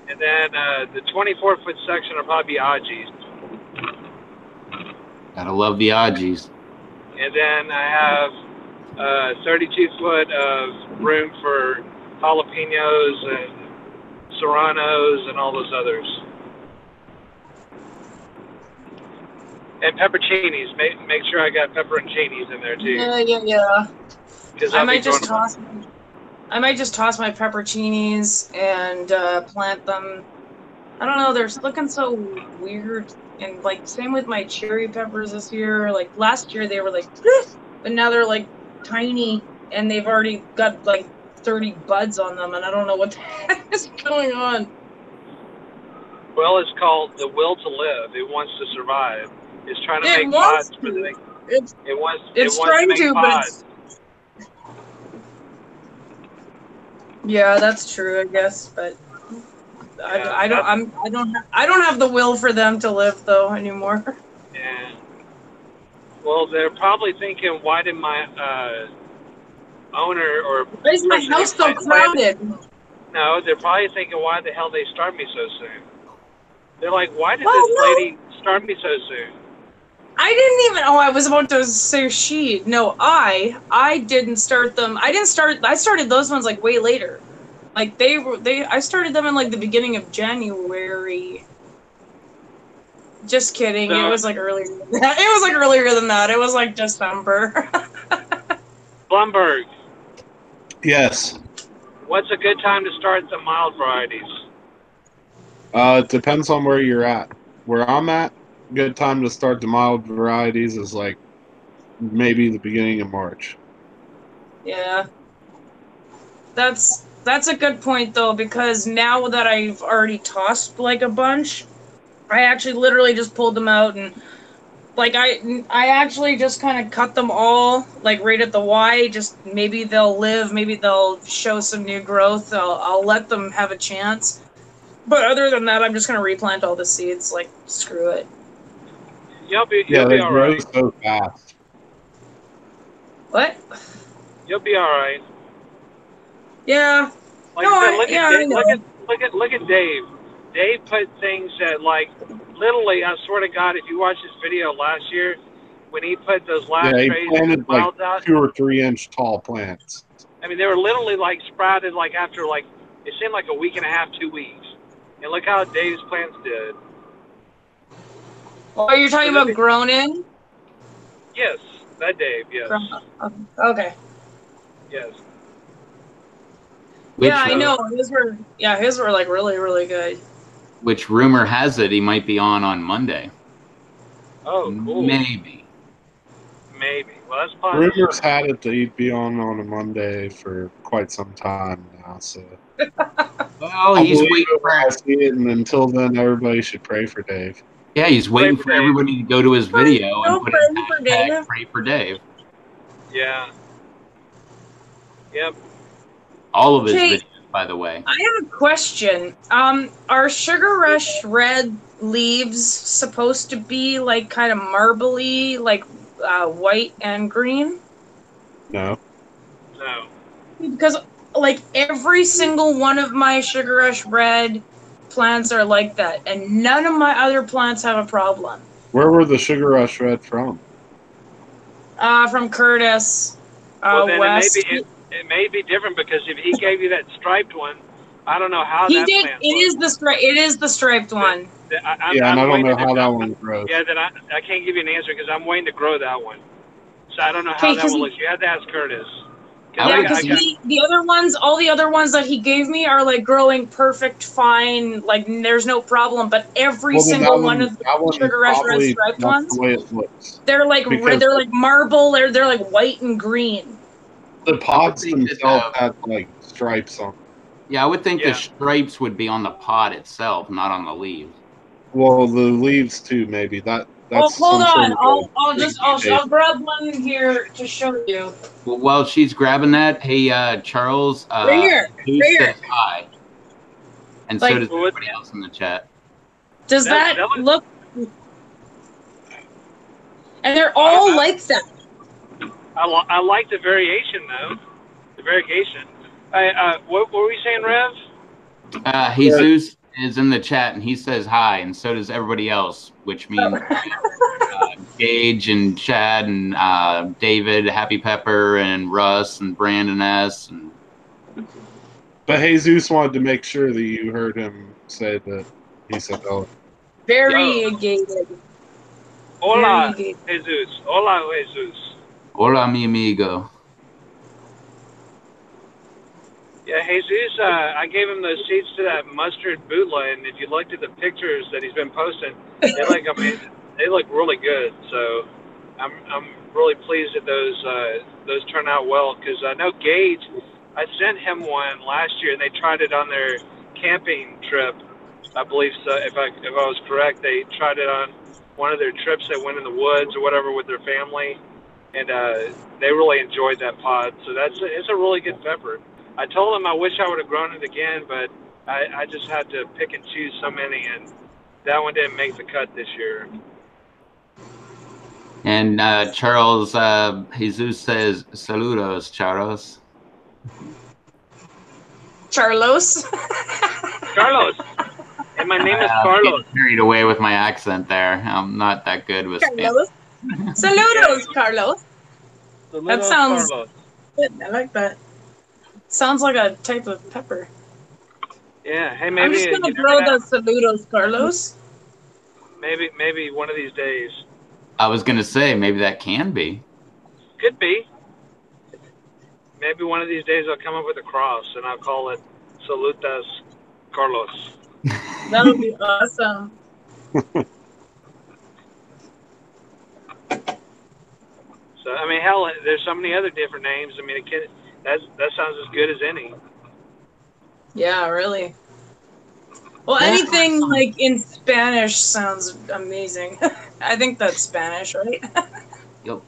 Speaker 4: And then the 24-foot section will probably be Aji's.
Speaker 1: Gotta love the Aji's.
Speaker 4: And then I have 32-foot of room for jalapenos and serranos and all those others. And pepperoncinis. Make sure I got pepperoncinis in there too.
Speaker 2: Yeah.
Speaker 4: Because
Speaker 2: I might just toss my pepperoncinis and plant them. I don't know, they're looking so weird. And like same with my cherry peppers this year. Like last year they were like, but now they're like tiny and they've already got like 30 buds on them, and I don't know what the heck is going on.
Speaker 4: Well, it's called the will to live. It wants to survive. It's trying to make
Speaker 2: wants
Speaker 4: pods.
Speaker 2: to.
Speaker 4: It wants
Speaker 2: trying
Speaker 4: to make pods.
Speaker 2: Yeah, that's true, I guess, but
Speaker 4: Yeah,
Speaker 2: I don't have the will for them to live though anymore.
Speaker 4: Yeah. Well, they're probably thinking, why did my owner or
Speaker 2: Why is my house so crowded?
Speaker 4: No, they're probably thinking, why the hell they start me so soon? They're like, why did this lady start me so soon?
Speaker 2: I didn't even. Oh, I was about to say she. No, I didn't start them. I started those ones like way later. Like I started them in like the beginning of January. Just kidding. It was like earlier than that. It was like earlier than that. It was like December.
Speaker 4: Blumberg.
Speaker 3: Yes.
Speaker 4: What's a good time to start the mild varieties?
Speaker 3: It depends on where you're at. Where I'm at, good time to start the mild varieties is like maybe the beginning of March.
Speaker 2: Yeah. That's a good point though, because now that I've already tossed like a bunch, I actually literally just pulled them out and like I actually just kind of cut them all like right at the Y. Just maybe they'll live, maybe they'll show some new growth. I'll let them have a chance. But other than that, I'm just gonna replant all the seeds. Like screw it.
Speaker 4: You'll be
Speaker 3: they
Speaker 4: all
Speaker 3: grow
Speaker 4: right.
Speaker 3: so fast.
Speaker 2: What?
Speaker 4: You'll be all right.
Speaker 2: Yeah.
Speaker 4: Like I said, look at Dave. Dave put things that like literally. I swear to God, if you watch his video last year, when he put those last
Speaker 3: Yeah, he
Speaker 4: trays
Speaker 3: planted
Speaker 4: of
Speaker 3: like
Speaker 4: milds out,
Speaker 3: 2 or 3 inch tall plants.
Speaker 4: I mean, they were literally like sprouted like after like it seemed like a week and a half, 2 weeks. And look how Dave's plants did.
Speaker 2: Oh, you're talking about grown in?
Speaker 4: Yes, that Dave. Yes.
Speaker 2: Okay.
Speaker 4: Yes.
Speaker 2: Yeah, I know. His were like really, really good.
Speaker 1: Which rumor has it he might be on Monday.
Speaker 4: Oh, cool.
Speaker 1: Maybe.
Speaker 4: Well, that's positive.
Speaker 3: Rumors had it that he'd be on a Monday for quite some time now, so.
Speaker 1: Well, he's waiting for
Speaker 3: I see it, and until then, everybody should pray for Dave.
Speaker 1: Yeah, he's waiting for everybody to go to his video and put in hashtag pray for Dave.
Speaker 4: Yeah. Yep.
Speaker 1: All of his videos, by the way.
Speaker 2: I have a question. Are Sugar Rush Red leaves supposed to be like kind of marbly, like white and green?
Speaker 3: No.
Speaker 2: Because like every single one of my Sugar Rush Red plants are like that, and none of my other plants have a problem.
Speaker 3: Where were the Sugar Rush Red from?
Speaker 2: From Curtis.
Speaker 4: Well, then
Speaker 2: West.
Speaker 4: it may be different because if he gave you that striped one, I don't know how
Speaker 2: he
Speaker 4: that
Speaker 2: did.
Speaker 4: plant
Speaker 2: It is the striped one.
Speaker 3: And I don't know how that one grows.
Speaker 4: Yeah, then I can't give you an answer because I'm waiting to grow that one. So I don't know how that one looks. You have to ask Curtis.
Speaker 2: Yeah, because the other ones, all the other ones that he gave me are like growing perfect, fine, like there's no problem. But every single one of the Sugar Rush Red striped ones,
Speaker 3: the way it looks.
Speaker 2: They're like red, they're like marble, they're like white and green.
Speaker 3: The pods themselves have like stripes on them.
Speaker 1: Yeah, I would think the stripes would be on the pod itself, not on the leaves.
Speaker 3: Well, the leaves too, maybe. That's
Speaker 2: hold on. I'll grab one here to show you.
Speaker 1: Well, while she's grabbing that, hey, Charles,
Speaker 2: right here.
Speaker 1: Says hi. And so does everybody else in the chat.
Speaker 2: Does that look? And they're all like that.
Speaker 4: I like the variation though. The variegation. What were we saying, Rev?
Speaker 1: Jesus is in the chat, and he says hi, and so does everybody else, which means Gage and Chad and David, Happy Pepper, and Russ and Brandon S. And
Speaker 3: But Jesus wanted to make sure that you heard him say that he said, "Oh,
Speaker 2: Very gated.
Speaker 4: Hola,
Speaker 2: Very gated.
Speaker 4: Jesus. Hola, Jesus.
Speaker 1: Hola, mi amigo.
Speaker 4: Yeah, Jesus, I gave him those seats to that mustard bootleg, and if you looked at the pictures that he's been posting, they look amazing. They look really good. So I'm really pleased that those turn out well, because I know Gage, I sent him one last year, and they tried it on their camping trip. I believe so. If I was correct, they tried it on one of their trips that went in the woods or whatever with their family, and they really enjoyed that pod. So it's a really good pepper. I told them I wish I would have grown it again, but I just had to pick and choose so many, and that one didn't make the cut this year.
Speaker 1: And Charles Jesus says, saludos, Charles.
Speaker 2: Charlos.
Speaker 4: Carlos. And my name is Carlos.
Speaker 1: Carried away with my accent there. I'm not that good with
Speaker 2: Carlos. Saludos, Carlos.
Speaker 4: Saludos,
Speaker 2: That sounds
Speaker 4: Carlos.
Speaker 2: good. I like that. Sounds like a type of pepper.
Speaker 4: Yeah. Hey,
Speaker 2: I'm
Speaker 4: maybe
Speaker 2: just gonna
Speaker 4: you never
Speaker 2: throw
Speaker 4: know.
Speaker 2: the saludos, Carlos.
Speaker 4: Maybe one of these days.
Speaker 1: I was gonna say maybe that can be.
Speaker 4: Could be. Maybe one of these days I'll come up with a cross and I'll call it Salutas Carlos.
Speaker 2: That would be awesome.
Speaker 4: So I mean, hell, there's so many other different names. I mean, that sounds as good as any.
Speaker 2: Yeah, really. Well, anything like in Spanish sounds amazing. I think that's Spanish, right?
Speaker 1: Yep.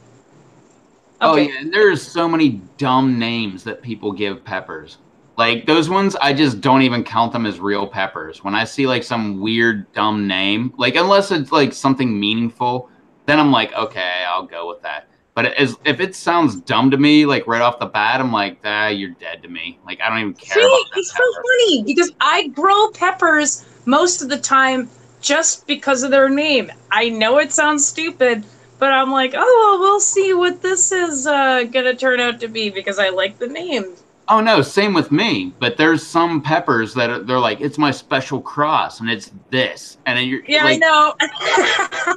Speaker 1: Oh
Speaker 2: Okay.
Speaker 1: yeah, and there's so many dumb names that people give peppers. Like those ones, I just don't even count them as real peppers. When I see like some weird dumb name, like unless it's like something meaningful, then I'm like, okay, I'll go with that. But if it sounds dumb to me, like right off the bat, I'm like, you're dead to me. Like I don't even care about
Speaker 2: See,
Speaker 1: that
Speaker 2: it's so
Speaker 1: pepper.
Speaker 2: funny because I grow peppers most of the time just because of their name. I know it sounds stupid, but I'm like, oh, well, we'll see what this is gonna turn out to be because I like the name.
Speaker 1: Oh no, same with me. But there's some peppers that they're like, it's my special cross, and it's this, and you're
Speaker 2: Yeah,
Speaker 1: like,
Speaker 2: I know.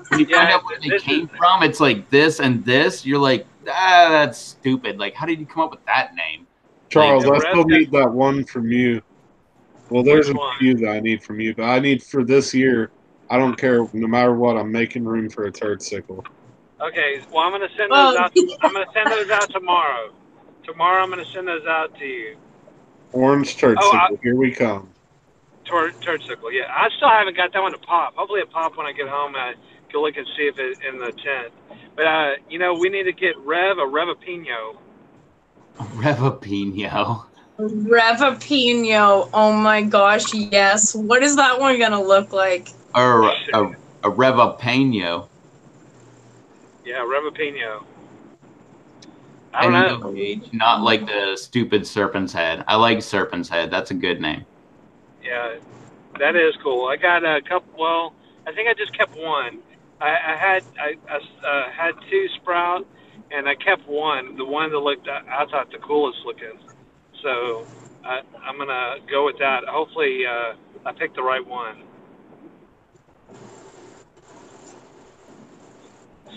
Speaker 1: when you find out where they came from, it's like this and this. You're like, that's stupid. Like, how did you come up with that name?
Speaker 3: Charles,
Speaker 1: Like,
Speaker 3: I still need that one from you." Well, there's a few that I need from you, but I need for this year. I don't care, no matter what. I'm making room for a turd sickle.
Speaker 4: Okay, well I'm gonna send those out. I'm gonna send those out tomorrow. Tomorrow I'm gonna send those out to you.
Speaker 3: Orange turd sickle, here we come.
Speaker 4: Turdsicle, yeah. I still haven't got that one to pop. Hopefully it pop when I get home. I can look and see if it's in the tent. But we need to get a Revapino.
Speaker 1: Revapino.
Speaker 2: Revapino. Oh my gosh, yes. What is that one gonna look like?
Speaker 1: Or a Revapino.
Speaker 4: Yeah, Revapino. I don't know.
Speaker 1: Not like the stupid Serpent's Head. I like Serpent's Head. That's a good name.
Speaker 4: Yeah, that is cool. I got a couple. Well, I think I just kept one. I had two sprout, and I kept one. The one that looked I thought the coolest looking. So I'm gonna go with that. Hopefully, I picked the right one.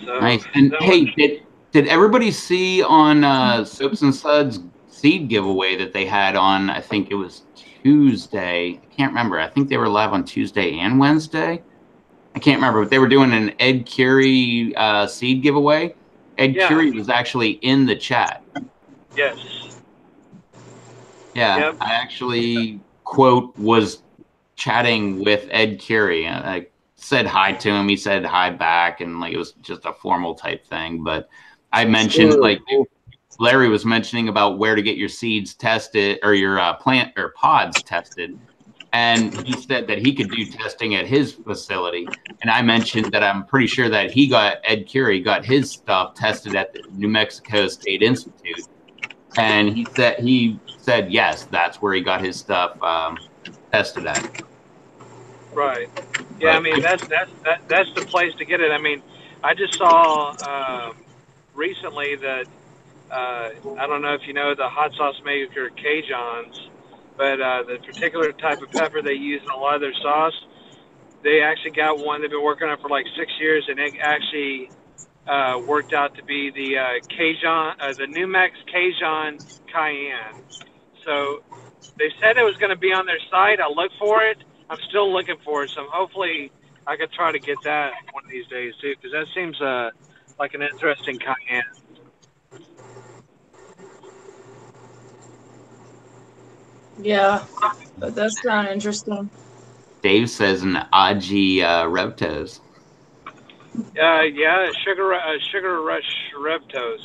Speaker 4: So,
Speaker 1: nice. And hey, did everybody see on Soaps and Suds seed giveaway that they had on? I think it was Tuesday. I can't remember. I think they were live on Tuesday and Wednesday. I can't remember, but they were doing an Ed Curie seed giveaway. Ed Curie was actually in the chat.
Speaker 4: Yes.
Speaker 1: Yeah, yep. I actually, quote, was chatting with Ed Curie. I said hi to him. He said hi back, and like it was just a formal type thing. But I mentioned like Larry was mentioning about where to get your seeds tested or your plant or pods tested. And he said that he could do testing at his facility. And I mentioned that I'm pretty sure that Ed Curie got his stuff tested at the New Mexico State Institute. And he said, yes, that's where he got his stuff tested at.
Speaker 4: Right. Yeah, I mean that's the place to get it. I mean, I just saw recently that I don't know if you know the hot sauce maker Cajuns, but the particular type of pepper they use in a lot of their sauce, they actually got one they've been working on for like 6 years, and it actually worked out to be the the New Mex Cajun Cayenne. So they said it was going to be on their site. I looked for it. I'm still looking for it. So hopefully I could try to get that one of these days too, because that seems like an interesting cayenne.
Speaker 2: Yeah, that does sound interesting.
Speaker 1: Dave says an Aji Revtos.
Speaker 4: Yeah, sugar rush Reptos.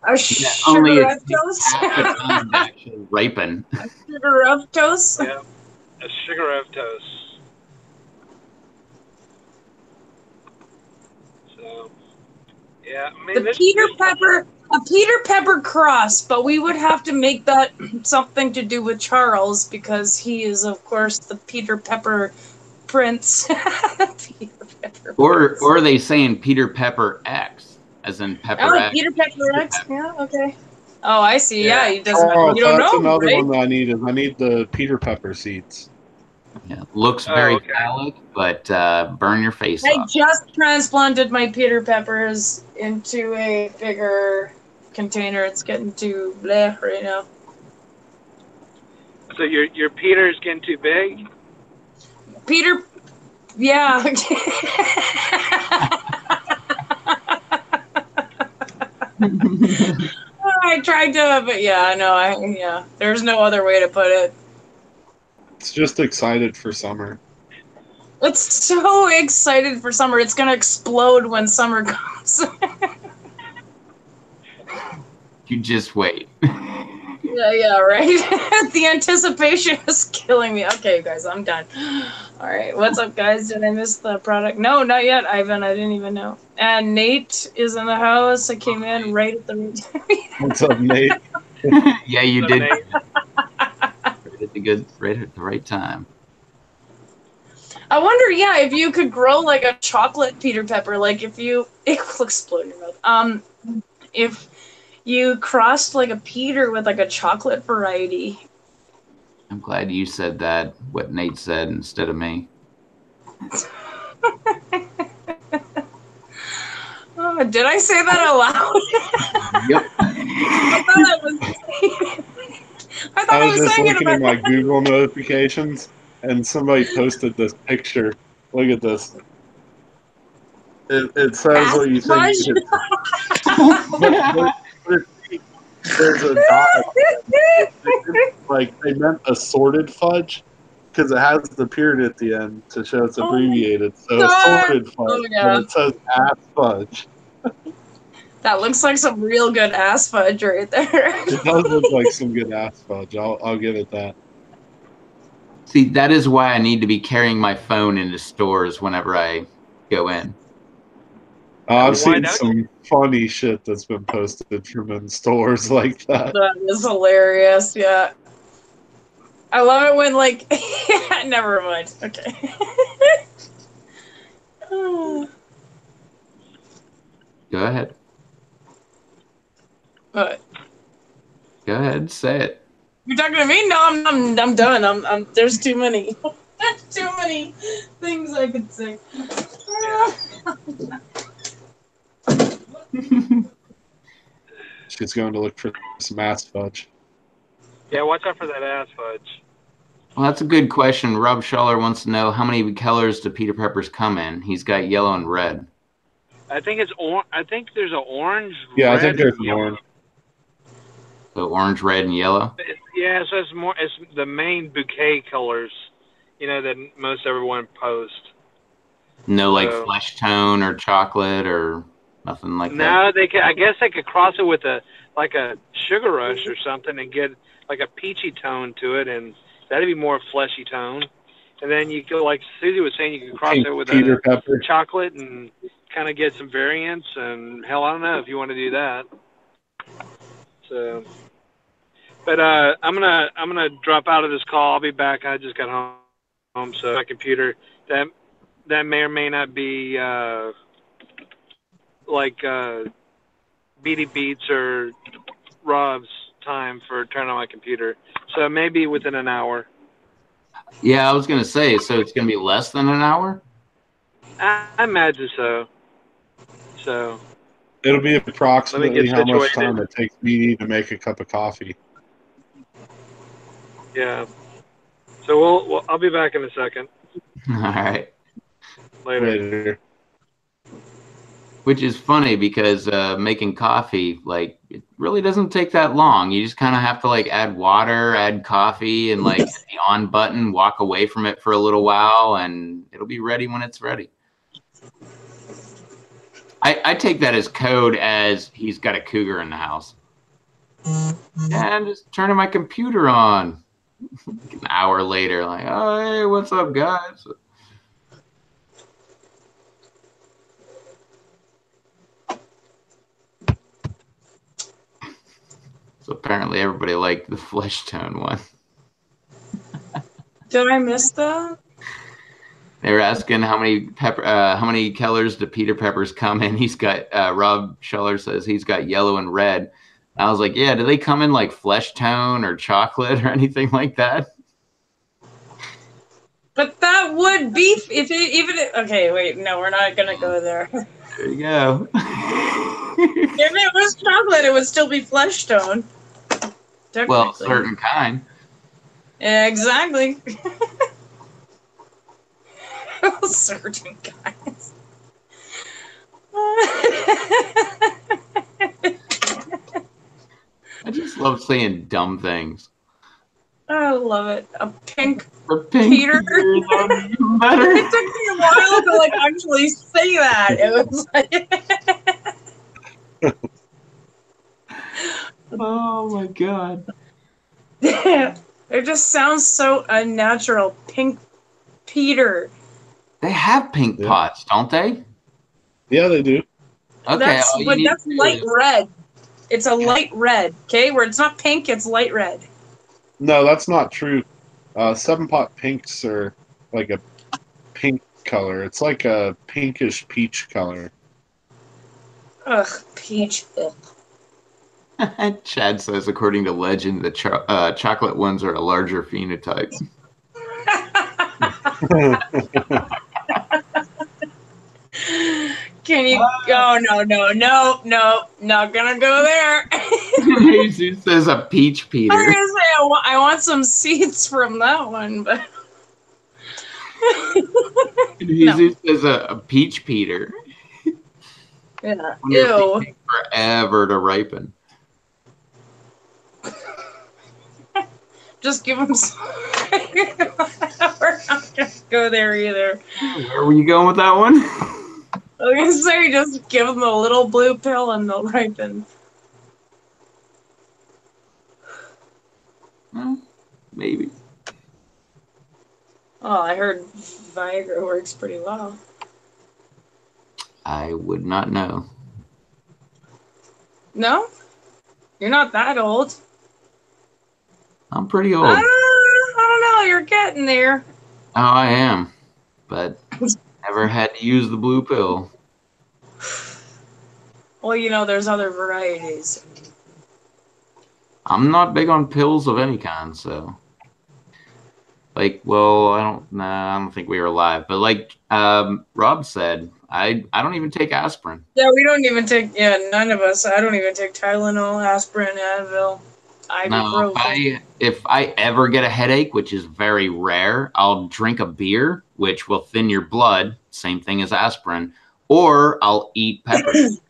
Speaker 2: A
Speaker 1: Yeah, only
Speaker 2: sugar
Speaker 1: it
Speaker 2: of
Speaker 1: takes
Speaker 2: toast.
Speaker 1: half the time to actually ripen.
Speaker 2: Sugar of toast.
Speaker 4: Yeah, a sugar Reptos. So yeah, I mean
Speaker 2: The Peter Pepper, a Peter Pepper cross, but we would have to make that something to do with Charles because he is, of course, the Peter Pepper prince. Peter Pepper
Speaker 1: Or
Speaker 2: prince.
Speaker 1: are they saying Peter Pepper X, as in Pepper
Speaker 2: Oh,
Speaker 1: X?
Speaker 2: Peter Pepper X. Yeah, okay. Oh, I see. Yeah,
Speaker 4: yeah.
Speaker 2: he doesn't.
Speaker 3: Oh,
Speaker 2: You don't
Speaker 3: that's
Speaker 2: know,
Speaker 3: another
Speaker 2: right?
Speaker 3: one that I need. Is I need the Peter Pepper seeds.
Speaker 1: Yeah, looks
Speaker 4: Oh,
Speaker 1: very
Speaker 4: okay.
Speaker 1: phallic, but burn your face
Speaker 2: I
Speaker 1: off.
Speaker 2: just transplanted my Peter Peppers into a bigger container. It's getting too bleh right now.
Speaker 4: So your Peter's getting too big.
Speaker 2: Peter, yeah. I tried to, but yeah, no, yeah. There's no other way to put it.
Speaker 3: It's just excited for summer.
Speaker 2: It's so excited for summer. It's gonna explode when summer comes.
Speaker 1: You just wait.
Speaker 2: Yeah, right. The anticipation is killing me. Okay, guys, I'm done. All right, what's up, guys? Did I miss the product? No, not yet, Ivan. I didn't even know. And Nate is in the house. I came in right at the right time.
Speaker 3: What's up, Nate?
Speaker 1: Yeah, you
Speaker 4: So,
Speaker 1: did
Speaker 4: Nate,
Speaker 1: right at the right time.
Speaker 2: I wonder, yeah, if you could grow like a chocolate Peter Pepper, like if you it will explode in your mouth. If you crossed like a Peter with like a chocolate variety.
Speaker 1: I'm glad you said that, what Nate said instead of me.
Speaker 2: Oh, did I say that out loud?
Speaker 1: Yep.
Speaker 2: I thought I was. I thought
Speaker 3: I
Speaker 2: I
Speaker 3: was
Speaker 2: was
Speaker 3: just
Speaker 2: saying it
Speaker 3: looking at
Speaker 2: about.
Speaker 3: my Google notifications, and somebody posted this picture. Look at this. It says
Speaker 2: Ass
Speaker 3: what you think
Speaker 2: fudge.
Speaker 3: you could. But there's a dot. Like they meant assorted fudge because it has the period at the end to show it's
Speaker 2: Oh my
Speaker 3: abbreviated. So
Speaker 2: god.
Speaker 3: assorted
Speaker 2: Oh
Speaker 3: fudge, but
Speaker 2: yeah.
Speaker 3: it says ass fudge.
Speaker 2: That looks like some real good ass fudge right there.
Speaker 3: It does look like some good ass fudge. I'll give it that.
Speaker 1: See, that is why I need to be carrying my phone into stores whenever I go in.
Speaker 3: I've
Speaker 4: why
Speaker 3: seen
Speaker 4: don't you?
Speaker 3: some funny shit that's been posted from in stores like that.
Speaker 2: That is hilarious. Yeah. I love it when like. Never mind. Okay.
Speaker 1: Go ahead.
Speaker 2: What?
Speaker 1: Go ahead, say it.
Speaker 2: You're talking to me? No, I'm done. There's too many. There's too many things I could say.
Speaker 3: She's going to look for some ass fudge.
Speaker 4: Yeah, watch out for that ass fudge.
Speaker 1: Well, that's a good question. Rob Schaller wants to know how many colors do Peter Peppers come in? He's got yellow and red.
Speaker 4: I think it's I think there's an orange,
Speaker 3: Yeah, I
Speaker 4: red,
Speaker 3: think there's
Speaker 4: and
Speaker 3: an
Speaker 4: yellow.
Speaker 3: orange.
Speaker 1: So orange, red, and yellow.
Speaker 4: Yeah, so it's more. It's the main bouquet colors, that most everyone posts.
Speaker 1: No, like
Speaker 4: So
Speaker 1: flesh tone or chocolate or nothing like that.
Speaker 4: no, they could. I guess they could cross it with a sugar rush or something and get like a peachy tone to it, and that'd be more fleshy tone. And then you could, like Susie was saying, you could cross
Speaker 3: Pink
Speaker 4: it with
Speaker 3: Peter
Speaker 4: a
Speaker 3: Pepper.
Speaker 4: chocolate and kind of get some variants. And hell, I don't know if you want to do that. So, but I'm gonna drop out of this call. I'll be back. I just got home. home, so my computer that may or may not be like BD Beats or Rob's time for turning on my computer. So maybe within an hour.
Speaker 1: Yeah, I was gonna say, so it's gonna be less than an hour?
Speaker 4: I imagine so. So
Speaker 3: It'll be
Speaker 4: let me get
Speaker 3: approximately how much
Speaker 4: situated.
Speaker 3: time it takes me to make a cup of coffee.
Speaker 4: Yeah. So I'll be back in a second.
Speaker 1: All right.
Speaker 4: Later.
Speaker 3: Later.
Speaker 1: Which is funny because making coffee, like, it really doesn't take that long. You just kind of have to like add water, add coffee, and like hit the on button, walk away from it for a little while, and it'll be ready when it's ready. I take that as code as he's got a cougar in the house. Yeah, I'm just turning my computer on. An hour later, like, oh, hey, what's up, guys? So apparently everybody liked the flesh tone one.
Speaker 2: Did I miss that?
Speaker 1: They were asking how many colors do Peter Peppers come in. He's got Rob Scheller says he's got yellow and red. I was like, yeah, do they come in like flesh tone or chocolate or anything like that?
Speaker 2: But that would be okay. Wait, no, we're not gonna go there.
Speaker 1: There you go.
Speaker 2: If it was chocolate, it would still be flesh tone.
Speaker 1: Well,
Speaker 2: Technically.
Speaker 1: certain kind.
Speaker 2: Yeah, exactly. Certain guys.
Speaker 1: I just love saying dumb things.
Speaker 2: I love it. A pink
Speaker 1: For pink
Speaker 2: Peter.
Speaker 1: Peter, that would be even better.
Speaker 2: It took me a while to like actually say that. It was like
Speaker 1: Oh my god.
Speaker 2: it just sounds so unnatural. Pink Peter.
Speaker 1: They have pink
Speaker 3: Yeah.
Speaker 1: pots, don't they?
Speaker 3: Yeah, they do.
Speaker 1: Okay, all you need
Speaker 2: That's
Speaker 1: to do
Speaker 2: light
Speaker 1: is
Speaker 2: red. It's a light red, okay? Where it's not pink, it's light red.
Speaker 3: No, that's not true. 7-pot pinks are like a pink color. It's like a pinkish peach color.
Speaker 2: Ugh, peach. Ugh.
Speaker 1: Chad says, according to legend, the chocolate ones are a larger phenotype.
Speaker 2: Can you? Oh no! Not gonna go there.
Speaker 1: Jesus says a peach
Speaker 2: I
Speaker 1: Peter.
Speaker 2: was gonna say I want some seeds from that one, but
Speaker 1: Jesus says a peach Peter.
Speaker 2: yeah.
Speaker 1: Wonder if they
Speaker 2: Ew.
Speaker 1: take forever to ripen.
Speaker 2: Just give them some. We're not gonna go there either.
Speaker 1: Where were you going with that one?
Speaker 2: I was gonna say just give them a little blue pill and they'll ripen.
Speaker 1: Maybe.
Speaker 2: Oh, I heard Viagra works pretty well.
Speaker 1: I would not know.
Speaker 2: No? You're not that old.
Speaker 1: I'm pretty old.
Speaker 2: I don't know. You're getting there.
Speaker 1: Oh, I am. But never had to use the blue pill.
Speaker 2: Well, you know, there's other varieties.
Speaker 1: I'm not big on pills of any kind, so. Like, well, I don't think we were live. But like Rob said, I don't even take aspirin.
Speaker 2: Yeah, we don't even take, none of us. I don't even take Tylenol, aspirin, Advil,
Speaker 1: No,
Speaker 2: ibuprofen.
Speaker 1: if I ever get a headache, which is very rare, I'll drink a beer, which will thin your blood, same thing as aspirin, or I'll eat peppers,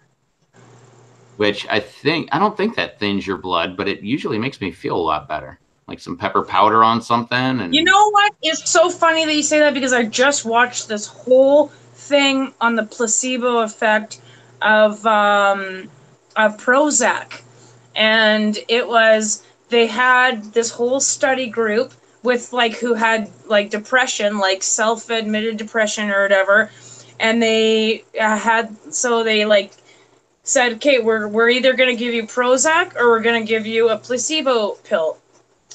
Speaker 1: which I don't think that thins your blood, but it usually makes me feel a lot better. Like some pepper powder on something. And
Speaker 2: You know what? It's so funny that you say that because I just watched this whole thing on the placebo effect of Prozac. And they had this whole study group with who had depression, like self-admitted depression or whatever. And they said, okay, we're either going to give you Prozac or we're going to give you a placebo pill.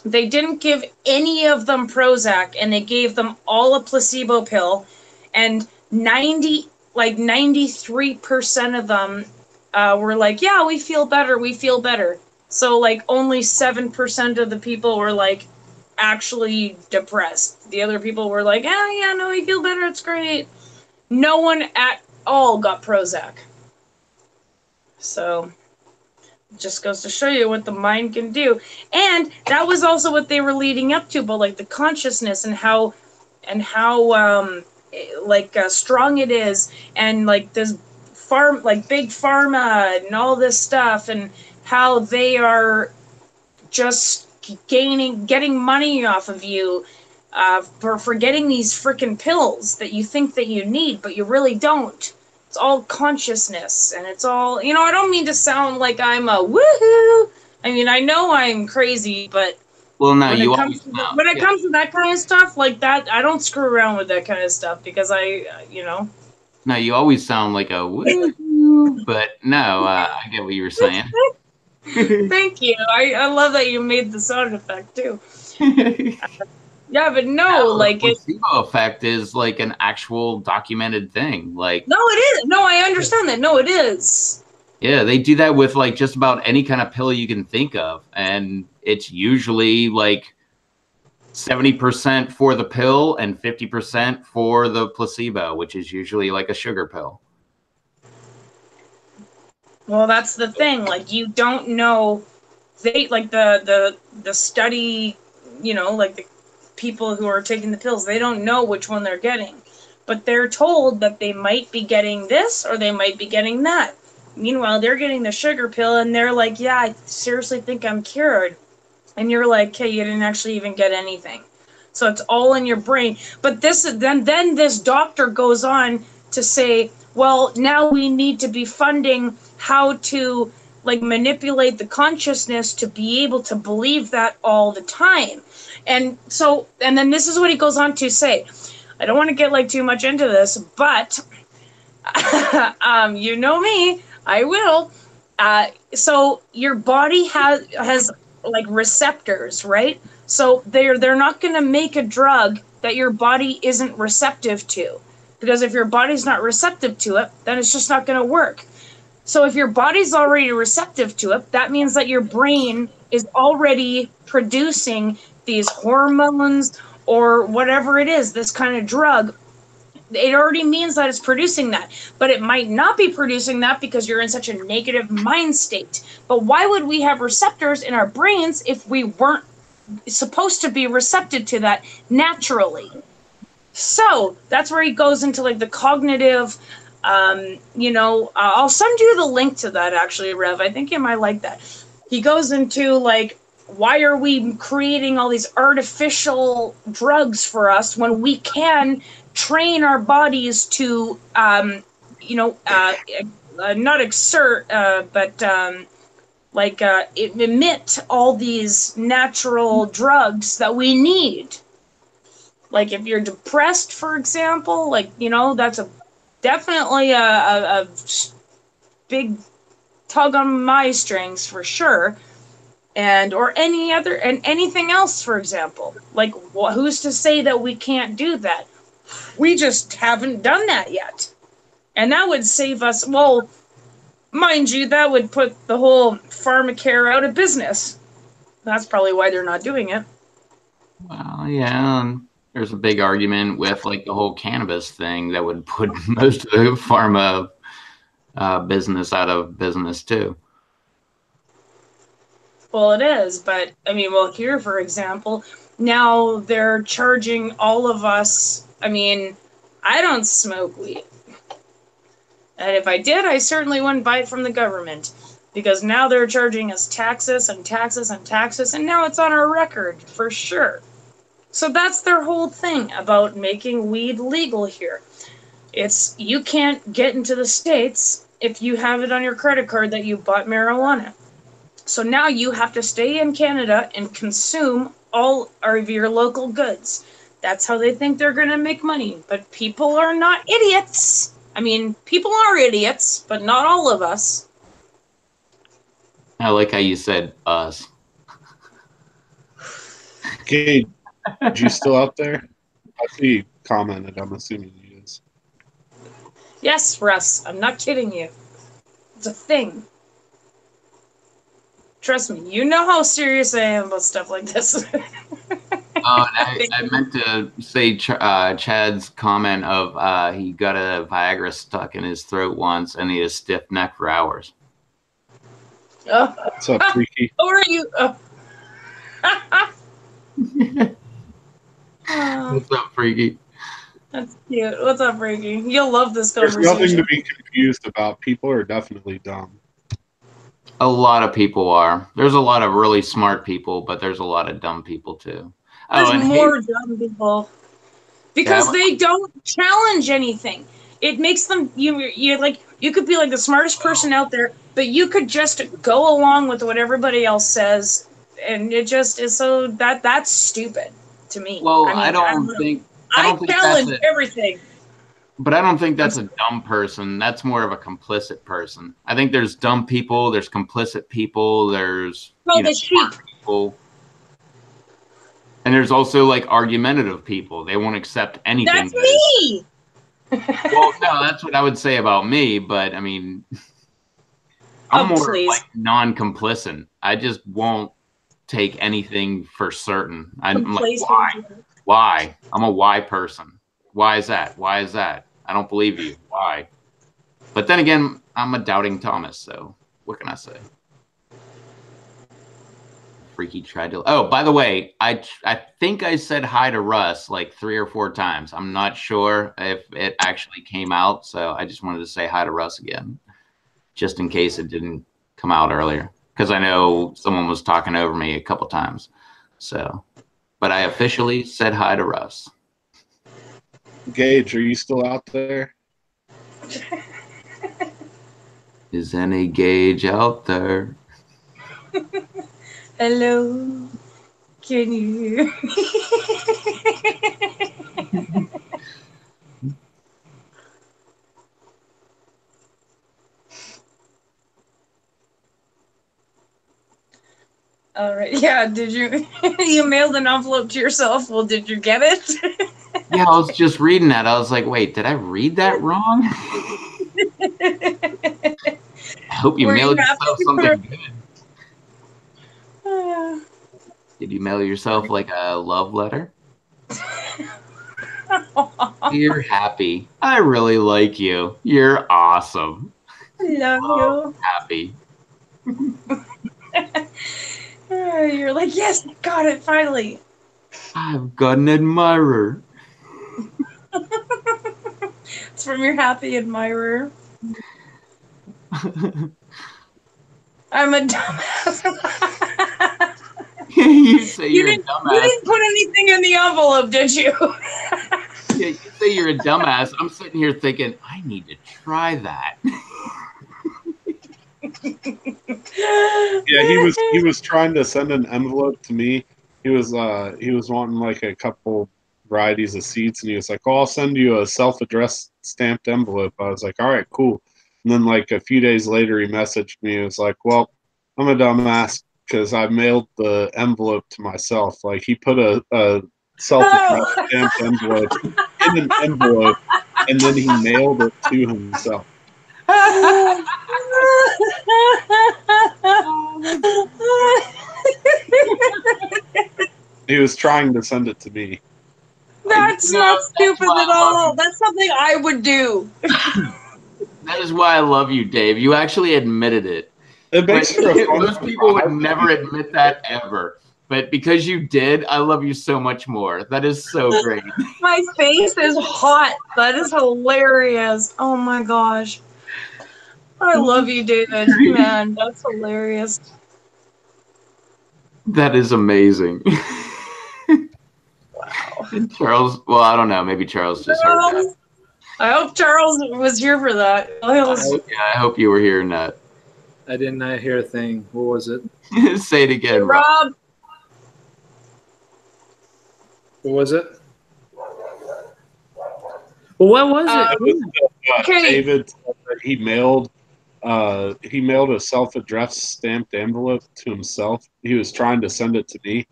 Speaker 2: They didn't give any of them Prozac, and they gave them all a placebo pill, and 93% of them were like, yeah, we feel better, we feel better. So like only 7% of the people were like actually depressed. The other people were like, yeah, no, we feel better, it's great. No one at all got Prozac. So just goes to show you what the mind can do. And that was also what they were leading up to, but like the consciousness and how strong it is, and like this big pharma and all this stuff, and how they are just getting money off of you for getting these freaking pills that you think that you need, but you really don't. It's all consciousness, and it's all, I don't mean to sound like I'm a woohoo. I mean, I know I'm crazy, but
Speaker 1: Well, no,
Speaker 2: when
Speaker 1: you
Speaker 2: it comes
Speaker 1: always
Speaker 2: to
Speaker 1: sound.
Speaker 2: when it comes to that kind of stuff like that, I don't screw around with that kind of stuff because
Speaker 1: No, you always sound like a woo, but no, I get what you were saying.
Speaker 2: Thank you. I love that you made the sound effect too. Yeah, but no,
Speaker 1: No, the
Speaker 2: like it.
Speaker 1: placebo effect is like an actual documented thing. Like,
Speaker 2: No, it is. No, I understand that. No, it is.
Speaker 1: yeah, they do that with like just about any kind of pill you can think of, and it's usually like 70% for the pill and 50% for the placebo, which is usually like a sugar pill.
Speaker 2: Well, that's the thing. Like you don't know. They like the study. Like the people who are taking the pills, they don't know which one they're getting, but they're told that they might be getting this or they might be getting that. Meanwhile, they're getting the sugar pill, and they're like, "Yeah, I seriously think I'm cured." And you're like, "Hey, you didn't actually even get anything." So it's all in your brain. But then this doctor goes on to say, "Well, now we need to be funding how to like manipulate the consciousness to be able to believe that all the time." And then this is what he goes on to say. I don't want to get like too much into this, but you know me, I will. So your body has like receptors, right? So they're not going to make a drug that your body isn't receptive to, because if your body's not receptive to it, then it's just not going to work. So if your body's already receptive to it, that means that your brain is already producing these hormones or whatever it is, this kind of drug. It already means that it's producing that, but it might not be producing that because you're in such a negative mind state. But why would we have receptors in our brains if we weren't supposed to be receptive to that naturally? So that's where he goes into like the cognitive. I'll send you the link to that actually, Rev. I think you might like that. He goes into like, why are we creating all these artificial drugs for us when we can train our bodies to, not exert, but emit all these natural drugs that we need. Like if you're depressed, for example, that's definitely a big tug on my strings for sure. And or anything else, for example. Like who's to say that we can't do that? We just haven't done that yet. And that would save us, well, mind you, that would put the whole pharmacare out of business. That's probably why they're not doing it.
Speaker 1: Well, yeah, there's a big argument with like the whole cannabis thing that would put most of the pharma business out of business too.
Speaker 2: Well, it is, but I mean, well, here, for example, now they're charging all of us. I mean, I don't smoke weed. And if I did, I certainly wouldn't buy it from the government. Because now they're charging us taxes and taxes and taxes, and now it's on our record, for sure. So that's their whole thing about making weed legal here. It's you can't get into the States if you have it on your credit card that you bought marijuana. So now you have to stay in Canada and consume all of your local goods. That's how they think they're going to make money. But people are not idiots. I mean, people are idiots, but not all of us.
Speaker 1: I like how you said us.
Speaker 3: Gage, you still out there? I see you commented. I'm assuming he is.
Speaker 2: Yes, Russ, I'm not kidding you. It's a thing. Trust me, you know how serious I am about stuff like this.
Speaker 1: Oh, and I meant to say Chad's comment of he got a Viagra stuck in his throat once and he had a stiff neck for hours.
Speaker 2: Oh.
Speaker 3: What's up, Freaky?
Speaker 2: How are you? Oh.
Speaker 1: What's up, Freaky?
Speaker 2: That's cute. What's up, Frankie? You'll love this
Speaker 3: There's
Speaker 2: conversation.
Speaker 3: nothing to be confused about. People are definitely dumb.
Speaker 1: A lot of people are. There's a lot of really smart people, but there's a lot of dumb people too.
Speaker 2: There's
Speaker 1: Oh, and
Speaker 2: more dumb people because
Speaker 1: Yeah,
Speaker 2: they don't challenge anything. It makes them you like you could be like the smartest person out there, but you could just go along with what everybody else says, and it just is so that's stupid to me.
Speaker 1: well,
Speaker 2: I mean,
Speaker 1: I
Speaker 2: I
Speaker 1: don't think that's
Speaker 2: challenge
Speaker 1: it.
Speaker 2: everything.
Speaker 1: But I don't think that's a dumb person. That's more of a complicit person. I think there's dumb people, there's complicit people, there's
Speaker 2: The sheep.
Speaker 1: smart people. And there's also like argumentative people. They won't accept anything.
Speaker 2: That's me.
Speaker 1: Well, no, that's what I would say about me, but I mean I'm more
Speaker 2: please.
Speaker 1: like non-complicit. I just won't take anything for certain. I'm like, why? Why? I'm a why person. Why is that? Why is that? I don't believe you. Why? But then again, I'm a doubting Thomas, so what can I say? Freaky tried to. Oh, by the way, I think I said hi to Russ like 3 or 4 times. I'm not sure if it actually came out, so I just wanted to say hi to Russ again, just in case it didn't come out earlier, because I know someone was talking over me a couple times. So, but I officially said hi to Russ.
Speaker 3: Gage, are you still out there?
Speaker 1: Is any Gage out there?
Speaker 2: Hello. Can you hear me? All right. Yeah. Did you you mailed an envelope to yourself? Well, did you get it?
Speaker 1: Yeah, I was just reading that. I was like, wait, did I read that wrong? I hope you mailed yourself something good. Did you mail yourself like a love letter? Dear Happy, I really like you. You're awesome.
Speaker 2: Love
Speaker 1: Happy.
Speaker 2: You're like, yes, got it finally.
Speaker 1: I've got an admirer.
Speaker 2: It's from your happy admirer. I'm a dumbass.
Speaker 1: You say you're a dumbass.
Speaker 2: You didn't put anything in the envelope, did you?
Speaker 1: Yeah, you say you're a dumbass. I'm sitting here thinking, I need to try that.
Speaker 3: Yeah, he was trying to send an envelope to me. He was wanting like a couple varieties of seeds, and he was like, "Oh, I'll send you a self-addressed stamped envelope." I was like, "All right, cool." And then like a few days later, he messaged me. He was like, "Well, I'm a dumbass because I mailed the envelope to myself." Like he put a self-addressed stamped envelope in an envelope, and then he mailed it to himself. He was trying to send it to me.
Speaker 2: That's not stupid at all. That's something I would do.
Speaker 1: That is why I love you, Dave. You actually admitted it.
Speaker 3: It makes
Speaker 1: most people would never admit that ever. But because you did, I love you so much more. That is so great.
Speaker 2: My face is hot. That is hilarious. Oh my gosh. I love you, David. Man, that's hilarious.
Speaker 1: That is amazing.
Speaker 2: Wow.
Speaker 1: And Charles, well, I don't know. Maybe Charles just heard that.
Speaker 2: I hope Charles was here for that.
Speaker 1: I hope you were hearing that.
Speaker 5: I did not hear a thing. What was it?
Speaker 1: Say it again,
Speaker 2: Hey, Rob.
Speaker 5: What was it? Well, what was it?
Speaker 2: Okay.
Speaker 3: David said that he mailed a self-addressed stamped envelope to himself. He was trying to send it to me,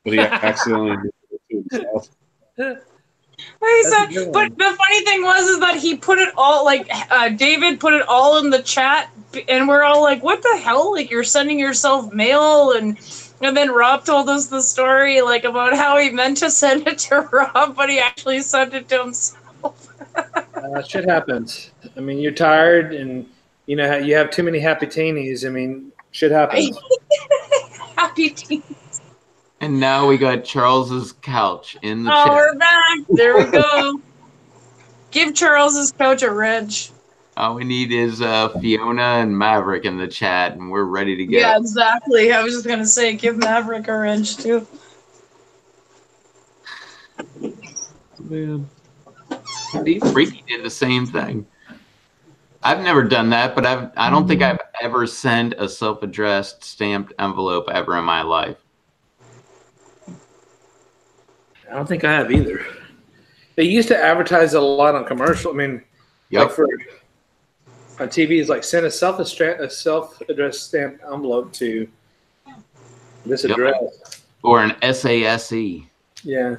Speaker 3: but he accidentally did it to himself.
Speaker 2: But the funny thing is that he put it all, like, David put it all in the chat, and we're all like, what the hell? Like, you're sending yourself mail, and then Rob told us the story, like, about how he meant to send it to Rob, but he actually sent it to himself.
Speaker 5: Shit happens. I mean, you're tired, and you know you have too many happy teenies. I mean, shit happens.
Speaker 2: Happy teen.
Speaker 1: And now we got Charles's couch in the
Speaker 2: Oh,
Speaker 1: chat.
Speaker 2: we're back. There we go. Give Charles's couch a wrench.
Speaker 1: All we need is Fiona and Maverick in the chat, and we're ready to go.
Speaker 2: Yeah, exactly. I was just gonna say, give Maverick a wrench too.
Speaker 1: Man. Freaky did the same thing. I've never done that, but I don't think I've ever sent a self-addressed stamped envelope ever in my life.
Speaker 5: I don't think I have either. They used to advertise it a lot on commercial. I mean,
Speaker 1: Yep.
Speaker 5: like on TV, is like send a self-addressed stamped envelope to this
Speaker 1: Yep.
Speaker 5: address.
Speaker 1: Or an SASE.
Speaker 5: Yeah.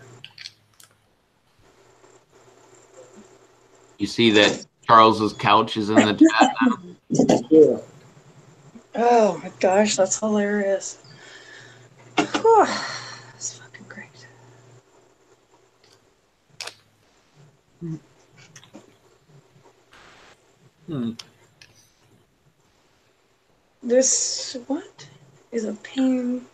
Speaker 1: You see that Charles's couch is in the chat now?
Speaker 5: Yeah.
Speaker 2: Oh my gosh, that's hilarious. Whew. That's fucking great. This, what? Is a pain.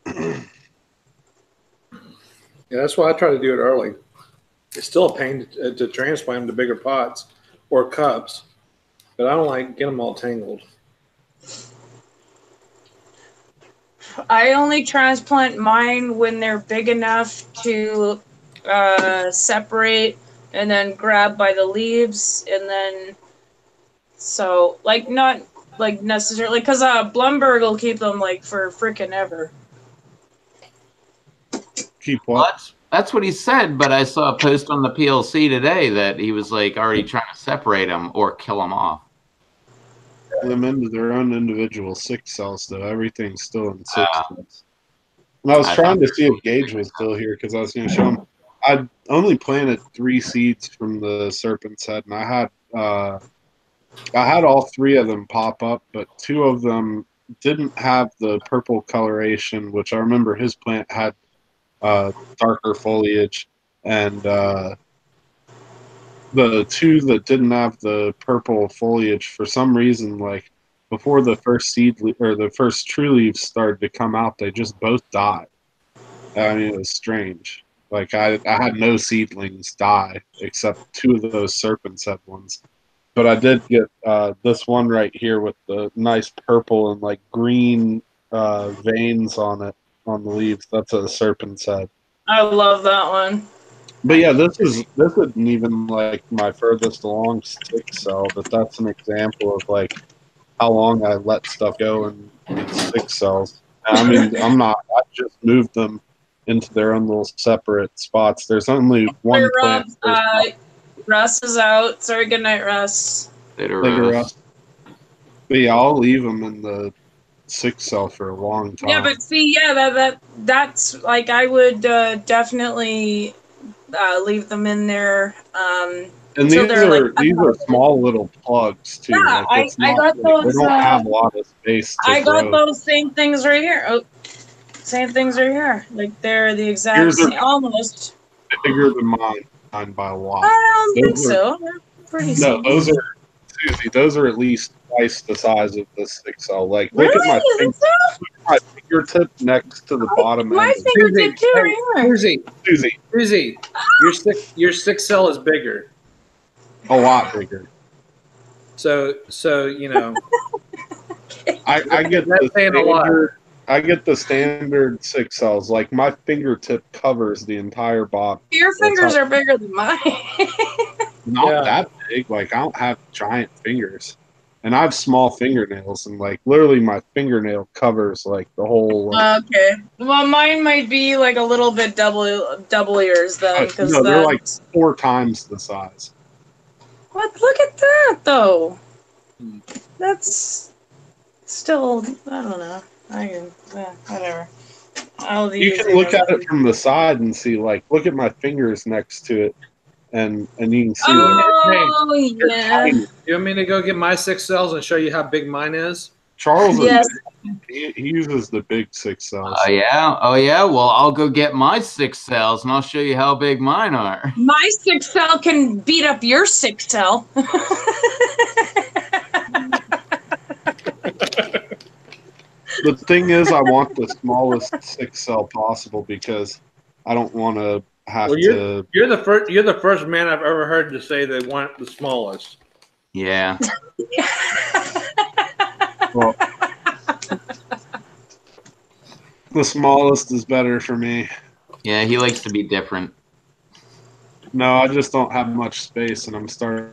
Speaker 5: Yeah, that's why I try to do it early. It's still a pain to transplant them to bigger pots or cups, but I don't like get them all tangled.
Speaker 2: I only transplant mine when they're big enough to separate and then grab by the leaves, and then so like not like necessarily because Blumberg will keep them like for frickin' ever.
Speaker 3: Keep
Speaker 1: Well,
Speaker 3: what?
Speaker 1: that's what he said, but I saw a post on the PLC today that he was like already trying to separate them or kill them off.
Speaker 3: Them into their own individual 6 cells, though. Everything's still in 6 cells. And I was trying to see if Gage was still here because I was going to show him. I only planted 3 seeds from the serpent's head, and I had all 3 of them pop up, but 2 of them didn't have the purple coloration, which I remember his plant had darker foliage, and the 2 that didn't have the purple foliage, for some reason, like before the first or the first true leaves started to come out, they just both died. I mean, it was strange. Like I had no seedlings die except 2 of those serpent's head ones. But I did get this one right here with the nice purple and like green veins on it on the leaves. That's a serpent's head.
Speaker 2: I love that one.
Speaker 3: But yeah, this isn't even like my furthest along 6 cell, but that's an example of like how long I let stuff go in 6 cells. I mean, I just moved them into their own little separate spots. There's only one plant.
Speaker 2: Russ is out. Sorry, good night, Russ.
Speaker 1: Later,
Speaker 3: Russ. But yeah, I'll leave them in the 6 cell for a long time.
Speaker 2: Yeah, but see, yeah, that's like I would definitely leave them in there.
Speaker 3: And these are small little plugs too.
Speaker 2: Yeah,
Speaker 3: like
Speaker 2: I got those.
Speaker 3: They don't have a lot of space to
Speaker 2: I got
Speaker 3: grow.
Speaker 2: those same things right here. Oh, same things right here. Like they're the exact same, almost.
Speaker 3: Bigger than mine by a lot.
Speaker 2: I don't think so. They're pretty small.
Speaker 3: No, those are, Susie, those are at least twice the size of the 6L. Like,
Speaker 2: really?
Speaker 3: Look at my fingertip next to the bottom
Speaker 2: my
Speaker 3: end.
Speaker 2: fingertip too, right here.
Speaker 5: Susie, your 6L is bigger.
Speaker 3: A lot bigger.
Speaker 5: So you know.
Speaker 3: I get the standard. I get the standard 6Ls. Like my fingertip covers the entire bottom.
Speaker 2: Your fingers are bigger than mine.
Speaker 3: Not that big. Like I don't have giant fingers, and I have small fingernails, and like literally my fingernail covers like the whole.
Speaker 2: Okay. Well, mine might be like a little bit double yours then, because
Speaker 3: no, they're like 4 times the size.
Speaker 2: What? Look at that though. That's still, I don't know. Whatever. I'll be
Speaker 3: You
Speaker 2: using
Speaker 3: can look
Speaker 2: them.
Speaker 3: at it from the side and see, like, look at my fingers next to it, and you can see like
Speaker 2: Oh
Speaker 3: they're
Speaker 2: yeah.
Speaker 3: tiny.
Speaker 5: You want me to go get my 6Ls and show you how big mine is?
Speaker 3: Charles
Speaker 2: Yes.
Speaker 3: he uses the big 6Ls.
Speaker 1: Oh yeah. Oh yeah. Well, I'll go get my 6 cells, and I'll show you how big mine are.
Speaker 2: My 6 cell can beat up your 6 cell.
Speaker 3: The thing is, I want the smallest 6L possible because I don't want to have
Speaker 5: Well,
Speaker 3: to.
Speaker 5: you're the first man I've ever heard to say they want the smallest.
Speaker 1: Yeah.
Speaker 3: Well, the smallest is better for me.
Speaker 1: Yeah. He likes to be different.
Speaker 3: No, I just don't have much space, and I'm starting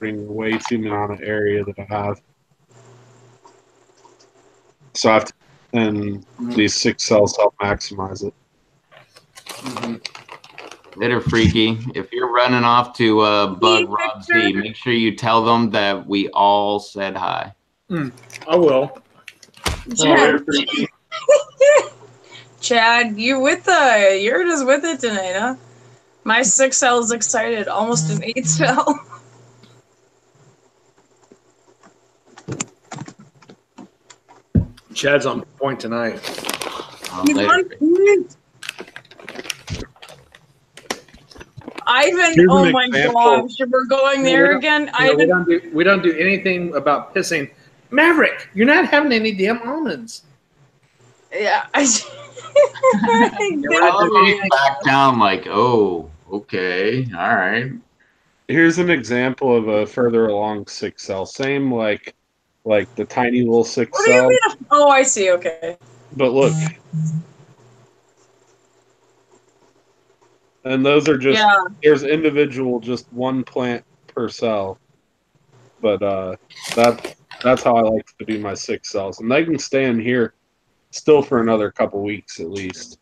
Speaker 3: way too much amount of area that I have. So I have to, and these 6Ls help maximize it.
Speaker 1: Later, Freaky. If you're running off to Bug Rob Z,
Speaker 2: Victor.
Speaker 1: make sure you tell them that we all said hi.
Speaker 5: I will.
Speaker 2: Chad, Chad, you're just with it tonight, huh? My 6 cell is excited, almost an 8 cell.
Speaker 5: Chad's on point tonight.
Speaker 2: He's
Speaker 1: Later.
Speaker 2: on point. Ivan,
Speaker 3: Here's
Speaker 2: oh
Speaker 3: an
Speaker 2: my
Speaker 3: example.
Speaker 2: gosh, we're going there again. Ivan,
Speaker 5: We don't do anything about pissing. Maverick, you're not having any damn almonds.
Speaker 2: yeah.
Speaker 1: I love how you back down like, oh, okay, all right.
Speaker 3: Here's an example of a further along 6L. Same like the tiny little
Speaker 2: What do you
Speaker 3: 6L.
Speaker 2: mean? Oh, I see. Okay.
Speaker 3: But look. And those are just, there's individual, just one plant per cell. But that's how I like to do my 6Ls. And they can stay in here still for another couple weeks at least.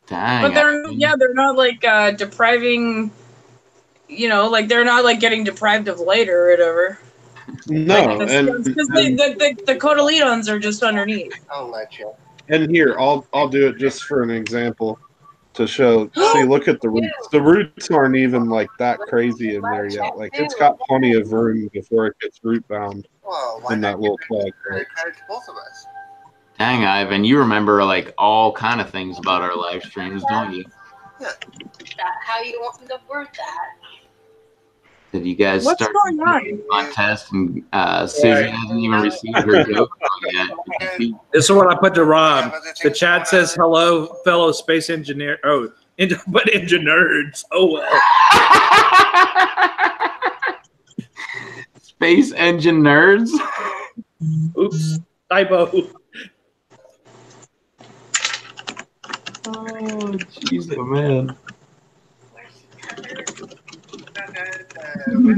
Speaker 1: Dang.
Speaker 2: But they're not like depriving, like they're not like getting deprived of light or whatever.
Speaker 3: No,
Speaker 2: Like,
Speaker 3: and
Speaker 2: the cotyledons are just underneath.
Speaker 6: I'll let you.
Speaker 3: And here, I'll do it just for an example to show. See, look at the roots. The roots aren't even like that crazy in there yet. Like it's got plenty of room before it gets root bound in that little plug. Right?
Speaker 6: Both of us.
Speaker 1: Dang, Ivan, you remember like all kind of things about our live streams, don't you?
Speaker 6: How you want me to word that?
Speaker 1: Did you guys
Speaker 2: What's
Speaker 1: start
Speaker 2: going on?
Speaker 1: the contest and Susie hasn't even received her joke yet?
Speaker 5: This is what I put to Rob. The chat says, hello, fellow space engineer. Oh, but engineers. Oh, well.
Speaker 1: Space engine nerds?
Speaker 5: Oops. Typo.
Speaker 1: Oh, jeez, oh, man.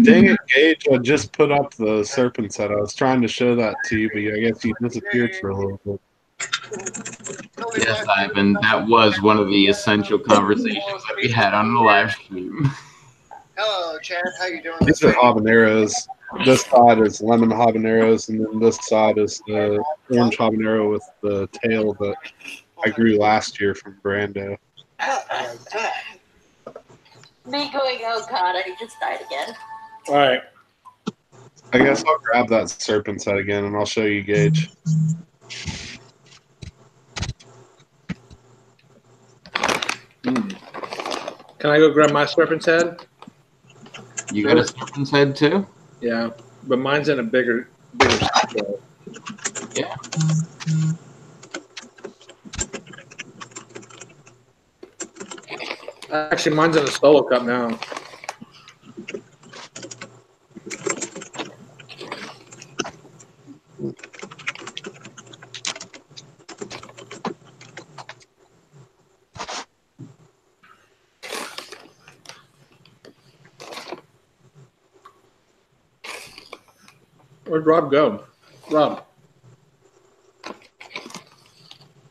Speaker 3: Dang it, Gage! I just put up the serpent's head. I was trying to show that to you, but I guess you disappeared for a little bit.
Speaker 1: Yes, Ivan, that was one of the essential conversations that we had on the live stream.
Speaker 6: Hello, Chad. How you doing?
Speaker 3: These are habaneros. This side is lemon habaneros, and then this side is the orange habanero with the tail that I grew last year from Brando.
Speaker 7: Me going, oh god, I just died again.
Speaker 5: All right.
Speaker 3: I guess I'll grab that serpent's head again, and I'll show you Gage.
Speaker 5: Can I go grab my serpent's head?
Speaker 1: You got a serpent's head too?
Speaker 5: Yeah, but mine's in a bigger scale.
Speaker 1: Yeah.
Speaker 5: Actually, mine's in a solo cup now. Where'd Rob go? Rob.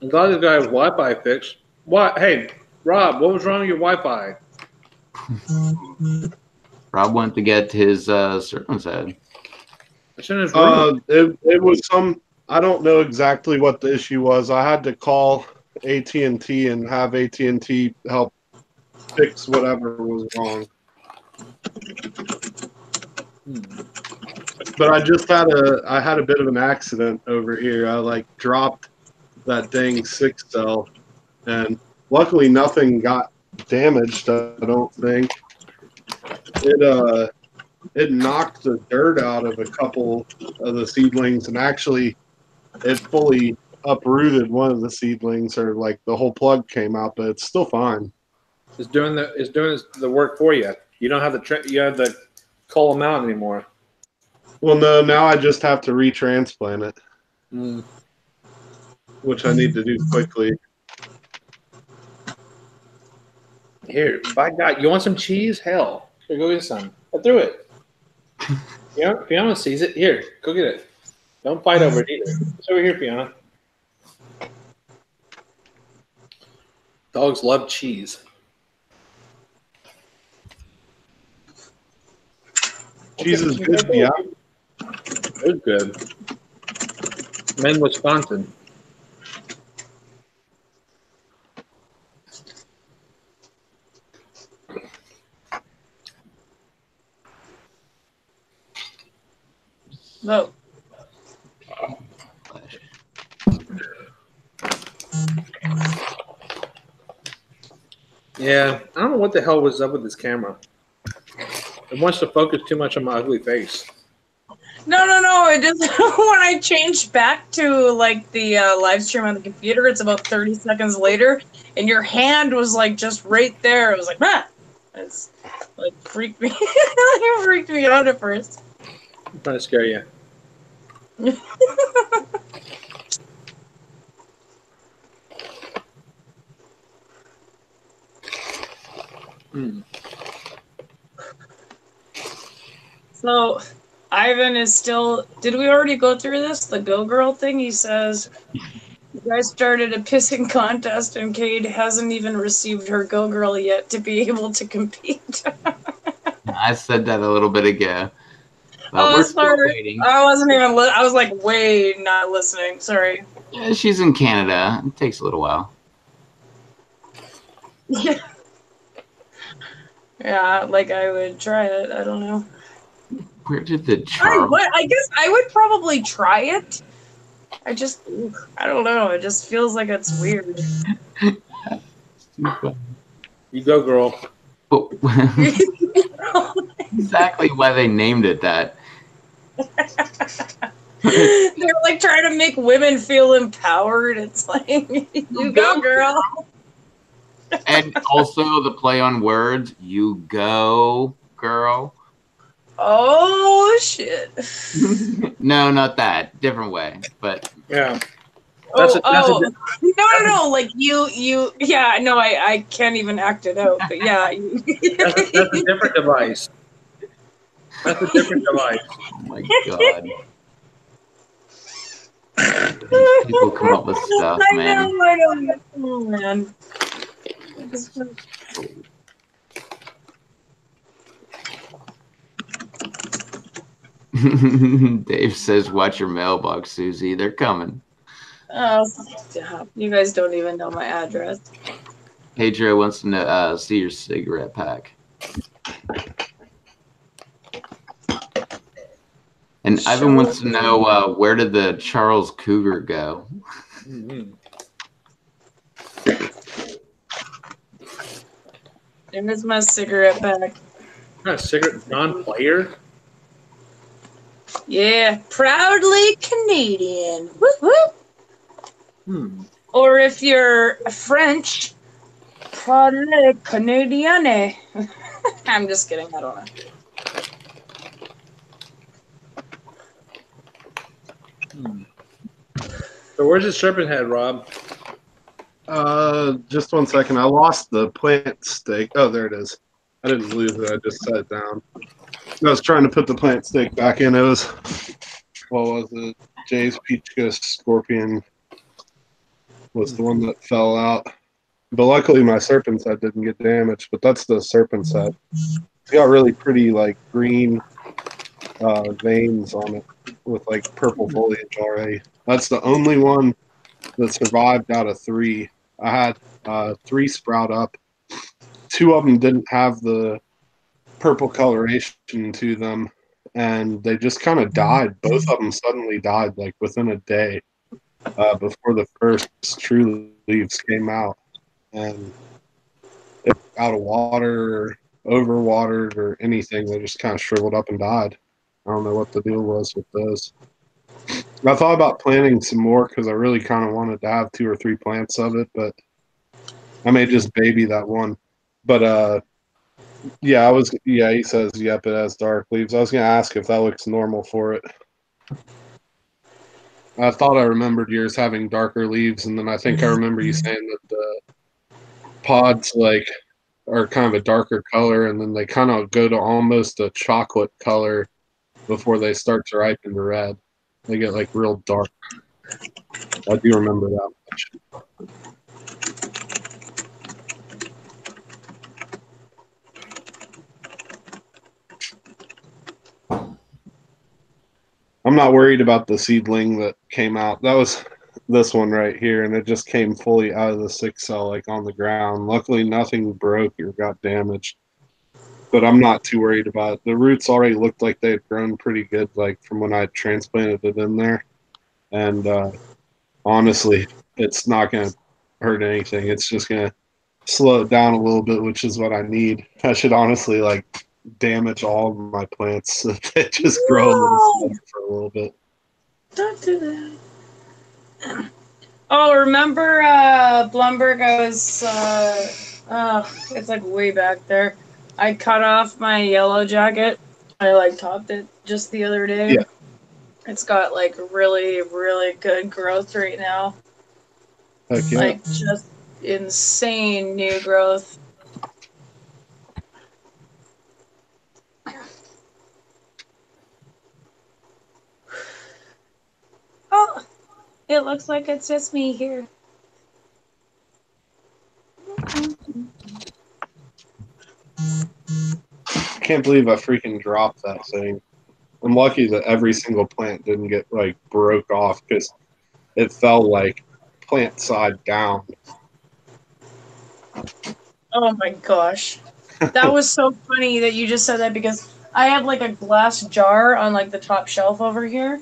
Speaker 5: I'm glad this guy has Wi-Fi fixed. What? Hey, Rob, what was wrong with your Wi-Fi?
Speaker 1: Rob went to get his serpent's head.
Speaker 5: It's in his room.
Speaker 3: It was I don't know exactly what the issue was. I had to call AT&T and have AT&T help fix whatever was wrong. But I had a bit of an accident over here. I like dropped that dang 6 cell, and luckily nothing got damaged. I don't think it knocked the dirt out of a couple of the seedlings, and actually it fully uprooted one of the seedlings, or like the whole plug came out, but it's still fine.
Speaker 5: It's doing the work for you. You don't have to call them out anymore.
Speaker 3: Well, no, now I just have to retransplant it, which I need to do quickly.
Speaker 5: Here, by God, you want some cheese? Hell, here, go get some. I threw it. Fiona sees it. Here, go get it. Don't fight over it either. It's over here, Fiona. Dogs love cheese.
Speaker 3: Cheese is good, yeah.
Speaker 5: It's good. I'm in Wisconsin.
Speaker 2: No.
Speaker 5: Yeah, I don't know what the hell was up with this camera. It wants to focus too much on my ugly face.
Speaker 2: No. It just when I changed back to like the live stream on the computer, it's about 30 seconds later, and your hand was like just right there. It was like, ah! It's like freaked me. It freaked me out at first.
Speaker 5: I'm trying to scare you.
Speaker 2: So, Ivan is still. Did we already go through this? The Go Girl thing? He says, you guys started a pissing contest and Cade hasn't even received her Go Girl yet to be able to compete.
Speaker 1: I said that a little bit ago. But
Speaker 2: Oh,
Speaker 1: we're still
Speaker 2: sorry.
Speaker 1: waiting.
Speaker 2: I wasn't even. I was like way not listening. Sorry.
Speaker 1: Yeah, she's in Canada. It takes a little while.
Speaker 2: Yeah. Yeah, like I would try it. I don't know.
Speaker 1: Where did the Charles?
Speaker 2: I guess I would probably try it. I don't know. It just feels like it's weird.
Speaker 5: You go, girl.
Speaker 1: Exactly why they named it that.
Speaker 2: They're like trying to make women feel empowered. It's like, you go, girl.
Speaker 1: And also the play on words, you go, girl.
Speaker 2: Oh, shit.
Speaker 1: No, not that. Different way. But
Speaker 5: yeah.
Speaker 2: No. Like yeah, no, I can't even act it out. But yeah.
Speaker 5: That's a different device. That's a different device.
Speaker 1: Oh my God. People come up with stuff, man.
Speaker 2: I know. Oh, man.
Speaker 1: Dave says, watch your mailbox, Susie. They're coming.
Speaker 2: Oh, stop. You guys don't even know my address.
Speaker 1: Pedro wants to see your cigarette pack. And Ivan wants to know where did the Charles Cougar go?
Speaker 2: There's my cigarette pack.
Speaker 5: Not a cigarette non-player?
Speaker 2: Yeah, proudly Canadian. Woo. Or if you're French, proudly Canadienne. I'm just kidding. I don't know.
Speaker 5: So where's the serpent head, Rob?
Speaker 3: Just 1 second. I lost the plant stake. Oh, there it is. I didn't lose it. I just set it down. I was trying to put the plant stake back in. It was, what was it? Jay's Peach Ghost Scorpion was the one that fell out. But luckily my serpent set didn't get damaged. But that's the serpent set. It's got really pretty, like, green veins on it with like purple foliage already. That's the only one that survived out of 3. I had 3 sprout up. 2 of them didn't have the purple coloration to them, and they just kind of died. Both of them suddenly died like within a day before the first true leaves came out, and it, out of water or overwatered or anything, they just kind of shriveled up and died. I don't know what the deal was with those. I thought about planting some more because I really kind of wanted to have 2 or 3 plants of it, but I may just baby that one. But yeah, he says, yep, it has dark leaves. I was gonna ask if that looks normal for it. I thought I remembered yours having darker leaves, and then I think I remember you saying that the pods like are kind of a darker color, and then they kind of go to almost a chocolate color before they start to ripen to red. They get like real dark. I do remember that much. I'm not worried about the seedling that came out. That was this one right here, and it just came fully out of the 6 cell, like on the ground. Luckily, nothing broke or got damaged. But I'm not too worried about it. The roots already looked like they'd grown pretty good, like from when I transplanted it in there. And honestly, it's not going to hurt anything. It's just going to slow it down a little bit, which is what I need. I should honestly like damage all of my plants so they just grow a little slower for a little bit.
Speaker 2: Don't do that. Oh, remember Blumberg? I was it's like way back there. I cut off my yellow jacket. I like topped it just the other day.
Speaker 3: Yeah.
Speaker 2: It's got like really, really good growth right now.
Speaker 3: Heck yeah.
Speaker 2: Like just insane new growth. Oh, it looks like it's just me here.
Speaker 3: I can't believe I freaking dropped that thing. I'm lucky that every single plant didn't get like broke off because it fell like plant side down.
Speaker 2: Oh my gosh. That was so funny that you just said that because I have like a glass jar on like the top shelf over here.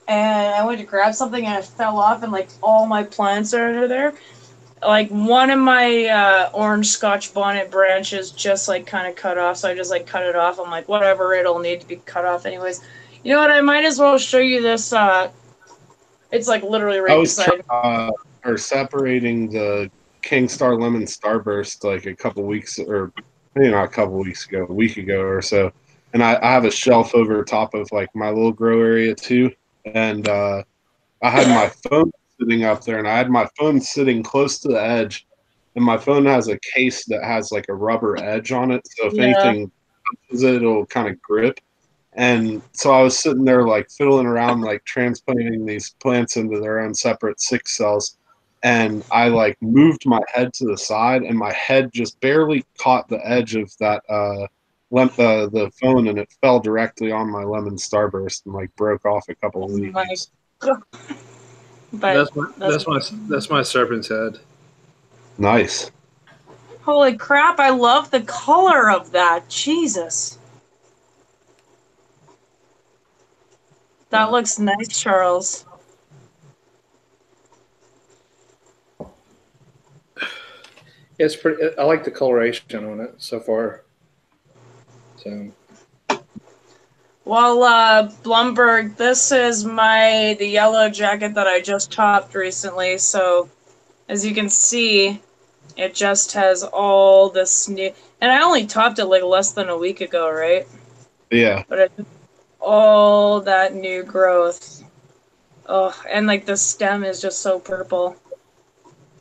Speaker 2: And I went to grab something and it fell off and like all my plants are under there. Like one of my orange scotch bonnet branches just like kind of cut off, so I just like cut it off. I'm like, whatever, it'll need to be cut off anyways. You know what? I might as well show you this. It's like literally
Speaker 3: I
Speaker 2: right
Speaker 3: was
Speaker 2: beside.
Speaker 3: or separating the King Star Lemon Starburst like a couple weeks or maybe not a couple weeks ago, a week ago or so. And I have a shelf over top of like my little grow area too. And I had my phone sitting up there, and I had my phone sitting close to the edge. And my phone has a case that has like a rubber edge on it, so if
Speaker 2: Yeah.
Speaker 3: anything touches it, it'll kind of grip. And so I was sitting there like fiddling around, like transplanting these plants into their own separate 6 cells. And I like moved my head to the side, and my head just barely caught the edge of that the phone, and it fell directly on my lemon starburst and like broke off a couple of
Speaker 2: Oh my
Speaker 3: leaves.
Speaker 2: god. But
Speaker 5: That's my serpent's head.
Speaker 3: Nice.
Speaker 2: holy crap! I love the color of that. Jesus. That looks nice, Charles.
Speaker 5: It's pretty. I like the coloration on it so far. So.
Speaker 2: Well, Blumberg, this is the yellow jacket that I just topped recently. So, as you can see, it just has all this new. And I only topped it like less than a week ago, right?
Speaker 3: Yeah.
Speaker 2: But it's all that new growth. Oh, and like the stem is just so purple.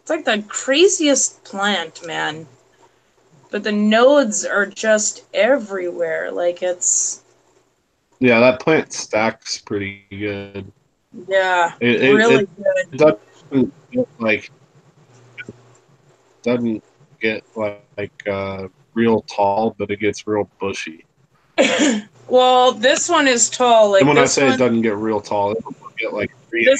Speaker 2: It's like the craziest plant, man. But the nodes are just everywhere. Like it's.
Speaker 3: Yeah, that plant stacks pretty good.
Speaker 2: Yeah,
Speaker 3: It
Speaker 2: really good.
Speaker 3: doesn't get real tall, but it gets real bushy.
Speaker 2: Well, this one is tall. Like
Speaker 3: And when I
Speaker 2: this
Speaker 3: say
Speaker 2: one,
Speaker 3: it doesn't get real tall, it'll get like 3.5
Speaker 2: this.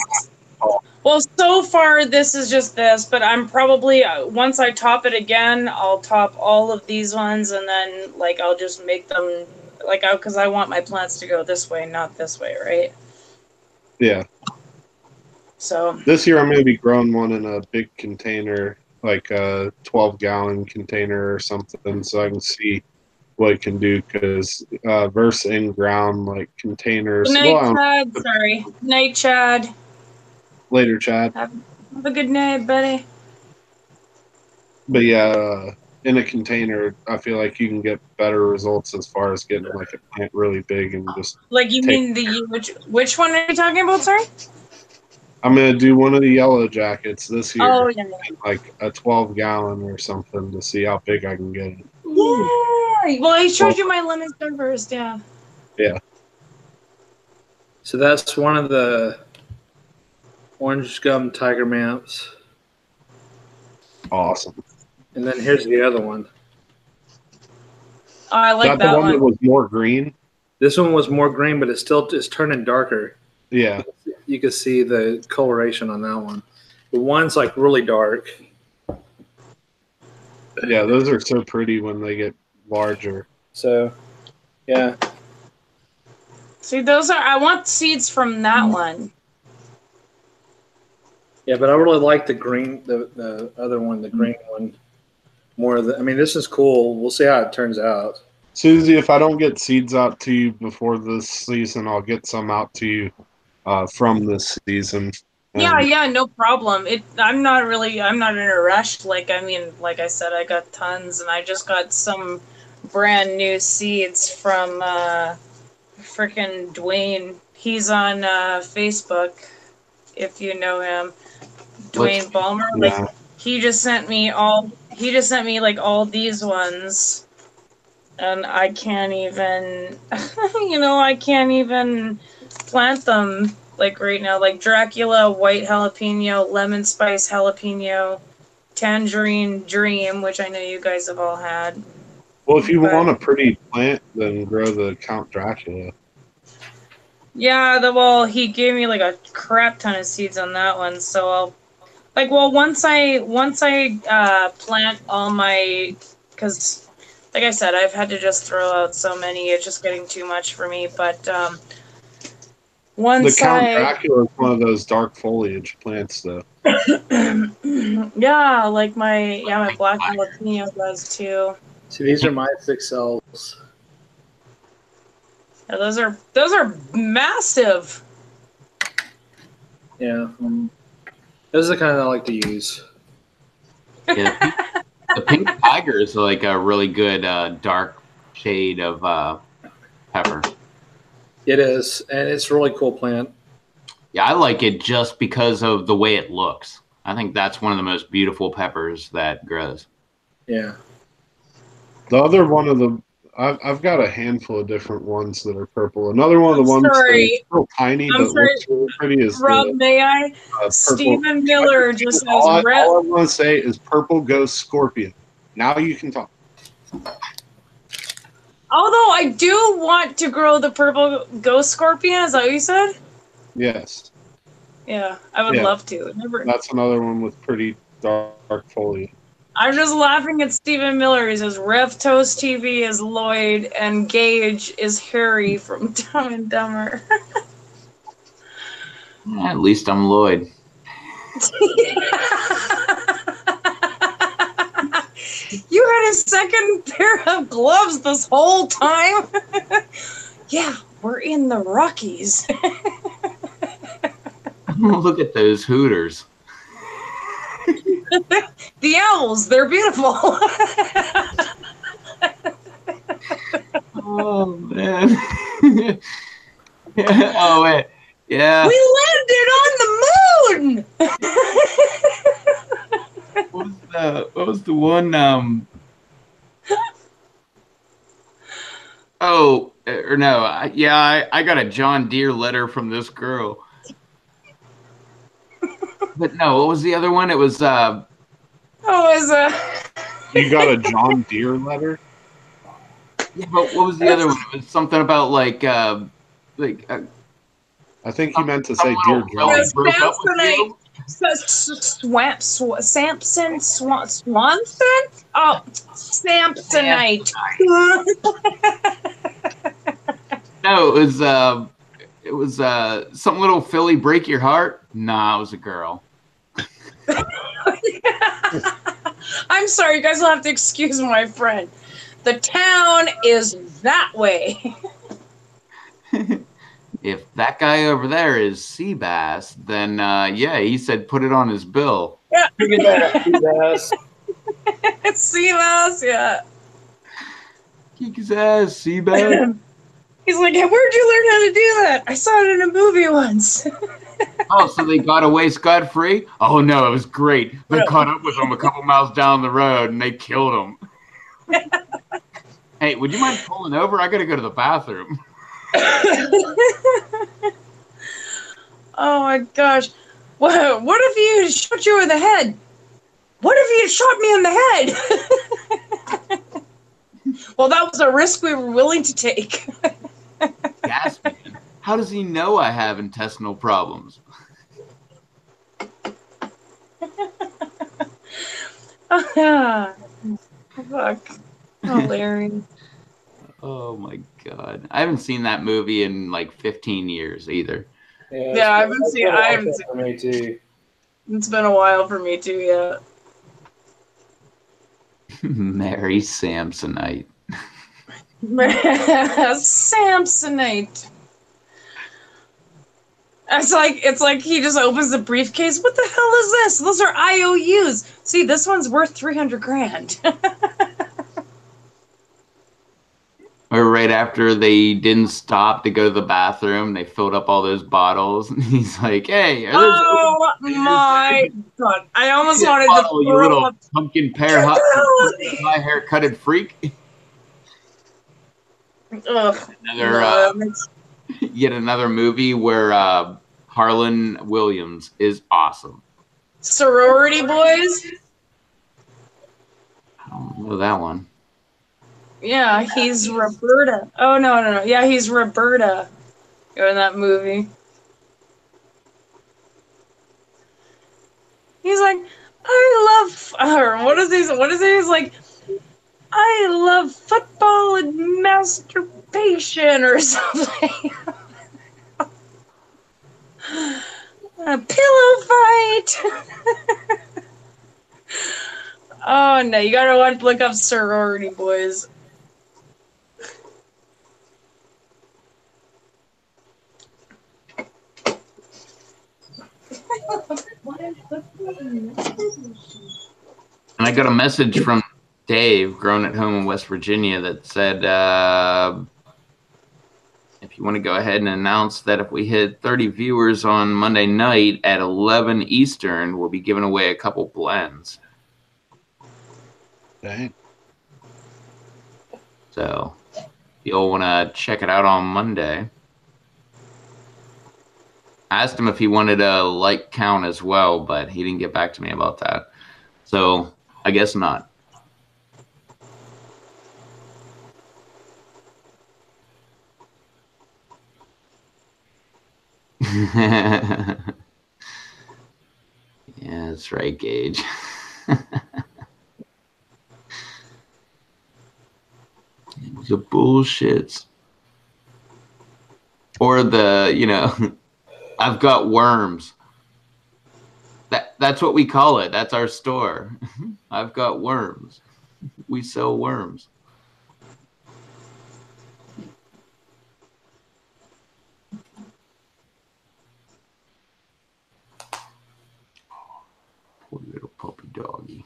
Speaker 3: tall.
Speaker 2: Well, so far this is just this, but I'm probably once I top it again, I'll top all of these ones, and then like I'll just make them like because I want my plants to go this way, not this way, right?
Speaker 3: Yeah.
Speaker 2: So
Speaker 3: This year I'm going to be growing one in a big container, like a 12-gallon container or something, so I can see what it can do. Because versus in ground like
Speaker 2: good
Speaker 3: containers. Well,
Speaker 2: night,
Speaker 3: I don't,
Speaker 2: Chad. Sorry, night, Chad.
Speaker 3: later, Chad.
Speaker 2: Have a good night, buddy.
Speaker 3: But yeah, in a container, I feel like you can get better results as far as getting like a plant really big and just
Speaker 2: Like you
Speaker 3: take.
Speaker 2: mean which one are you talking about? Sorry.
Speaker 3: I'm gonna do one of the yellow jackets this
Speaker 2: Oh
Speaker 3: year,
Speaker 2: yeah.
Speaker 3: like a 12-gallon or something, to see how big I can get it.
Speaker 2: Yeah. Well, I showed you my lemon star first. Yeah.
Speaker 3: Yeah.
Speaker 5: So that's one of the orange gum tiger mamps.
Speaker 3: Awesome.
Speaker 5: And then here's the other one.
Speaker 2: Oh, I
Speaker 3: Is
Speaker 2: like
Speaker 3: that the
Speaker 2: that
Speaker 3: one that
Speaker 2: one.
Speaker 3: was more green?
Speaker 5: This one was more green, but it's turning darker.
Speaker 3: Yeah.
Speaker 5: You can see the coloration on that one. The one's like really dark.
Speaker 3: Yeah, those are so pretty when they get larger.
Speaker 5: So, yeah.
Speaker 2: See, those are. I want seeds from that one.
Speaker 5: Yeah, but I really like the green, the other one, the green one, more. I mean, this is cool. We'll see how it turns out.
Speaker 3: Susie, if I don't get seeds out to you before this season, I'll get some out to you from this season.
Speaker 2: Yeah,
Speaker 3: And
Speaker 2: yeah, no problem. I'm not in a rush. Like, I mean, like I said, I got tons, and I just got some brand new seeds from frickin' Dwayne. He's on Facebook, if you know him.
Speaker 1: What's
Speaker 2: Dwayne Ballmer. Like,
Speaker 3: yeah,
Speaker 2: he just sent me like all these ones, and I can't even, I can't even plant them like right now. Like Dracula, white jalapeno, lemon spice jalapeno, tangerine dream, which I know you guys have all had.
Speaker 3: well, if you
Speaker 2: But
Speaker 3: want a pretty plant, then grow the Count Dracula.
Speaker 2: yeah, he gave me like a crap ton of seeds on that one, so I'll once I plant all my, because like I said, I've had to just throw out so many, it's just getting too much for me. But
Speaker 3: The
Speaker 2: once
Speaker 3: Count
Speaker 2: I
Speaker 3: Dracula is one of those dark foliage plants, though.
Speaker 2: yeah, like my black jalapeno does too.
Speaker 5: See, these are my 6Ls.
Speaker 2: Yeah, those are massive.
Speaker 5: Yeah. Those are the kind I like to use.
Speaker 1: Yeah, the pink tiger is like a really good dark shade of pepper.
Speaker 5: It is, and it's a really cool plant.
Speaker 1: Yeah, I like it just because of the way it looks. I think that's one of the most beautiful peppers that grows.
Speaker 5: Yeah.
Speaker 3: The other one of the I've got a handful of different ones that are purple. Another one of the
Speaker 2: I'm
Speaker 3: ones that's
Speaker 2: sorry.
Speaker 3: real tiny
Speaker 2: I'm
Speaker 3: but
Speaker 2: sorry.
Speaker 3: looks really pretty is
Speaker 2: Rob,
Speaker 3: the
Speaker 2: may I?
Speaker 3: purple.
Speaker 2: Stephen Miller just says red.
Speaker 3: All I want to say is purple ghost scorpion. Now you can talk.
Speaker 2: Although I do want to grow the purple ghost scorpion, is that what you said?
Speaker 3: Yes,
Speaker 2: Yeah, I would
Speaker 3: Yeah.
Speaker 2: love to.
Speaker 3: that's another one with pretty dark foliage.
Speaker 2: I'm just laughing at Stephen Miller. He says Rev Toast TV is Lloyd and Gage is Harry from Dumb and Dumber.
Speaker 1: At least I'm Lloyd.
Speaker 2: You had a second pair of gloves this whole time? Yeah, we're in the Rockies.
Speaker 1: Look at those Hooters.
Speaker 2: The owls, they're beautiful.
Speaker 1: Oh man. Yeah, oh wait. Yeah.
Speaker 2: We landed on the moon.
Speaker 1: What was the one oh or no, I got a John Deere letter from this girl. But no, what was the other one? It was
Speaker 2: Oh, is
Speaker 3: You got a John Deere letter?
Speaker 1: Yeah, but what was the other one? It was something about like
Speaker 3: I think he meant to
Speaker 1: some
Speaker 3: say Dear
Speaker 1: little
Speaker 2: Yeah,
Speaker 3: John.
Speaker 1: fella broke up with
Speaker 2: Samsonite.
Speaker 1: you.
Speaker 2: Samson Swanson? Oh, Samsonite.
Speaker 1: No, it was some little Philly break your heart. Nah, it was a girl.
Speaker 2: I'm sorry, you guys will have to excuse my friend. The town is that way.
Speaker 1: If that guy over there is Seabass, then yeah, he said put it on his bill.
Speaker 2: Yeah.
Speaker 5: Look at that. Yes.
Speaker 2: See us, yeah.
Speaker 1: Kick his ass, Seabass.
Speaker 2: He's like, hey, where'd you learn how to do that? I saw it in a movie once.
Speaker 1: Oh, so they got away scot-free? Oh no, it was great. They caught up with him a couple miles down the road and they killed him. Hey, would you mind pulling over? I gotta go to the bathroom.
Speaker 2: Oh my gosh. What if he shot you in the head? What if he had shot me in the head? Well, that was a risk we were willing to take.
Speaker 1: Gas man. How does he know I have intestinal problems?
Speaker 2: Fuck. Hilarious.
Speaker 1: Oh my god. I haven't seen that movie in like 15 years either.
Speaker 2: Yeah, I haven't seen. I haven't seen.
Speaker 5: For me too.
Speaker 2: It's been a while for me too. Yeah.
Speaker 1: Mary Samsonite.
Speaker 2: Samsonite. It's like he just opens the briefcase. What the hell is this? Those are IOUs. See, this one's worth 300 grand.
Speaker 1: Or right after they didn't stop to go to the bathroom, they filled up all those bottles. And he's like, hey, are those
Speaker 2: Oh my god. I almost
Speaker 1: that
Speaker 2: wanted to
Speaker 1: bottle, you
Speaker 2: throw
Speaker 1: little
Speaker 2: up.
Speaker 1: pumpkin pear
Speaker 2: Get
Speaker 1: hot
Speaker 2: the hell out of here.
Speaker 1: my hair cutted freak?
Speaker 2: Ugh.
Speaker 1: Another
Speaker 2: No, that makes-
Speaker 1: yet another movie where Harlan Williams is awesome.
Speaker 2: Sorority boys?
Speaker 1: I don't know that one.
Speaker 2: Yeah, he's Roberta. Oh no. Yeah, he's Roberta in that movie. He's like, I love her. What is he? He's like, I love football and masturbation or something. A pillow fight. Oh no, you gotta look up sorority boys.
Speaker 1: And I got a message from Dave, grown at home in West Virginia, that said, if you want to go ahead and announce that if we hit 30 viewers on Monday night at 11 Eastern, we'll be giving away a couple blends.
Speaker 3: Dang.
Speaker 1: So if you'll want to check it out on Monday. I asked him if he wanted a like count as well, but he didn't get back to me about that. So I guess not. Yeah, that's right, Gage. The bullshits. Or I've got worms. That's what we call it. That's our store. I've got worms. We sell worms. Poor little puppy doggy.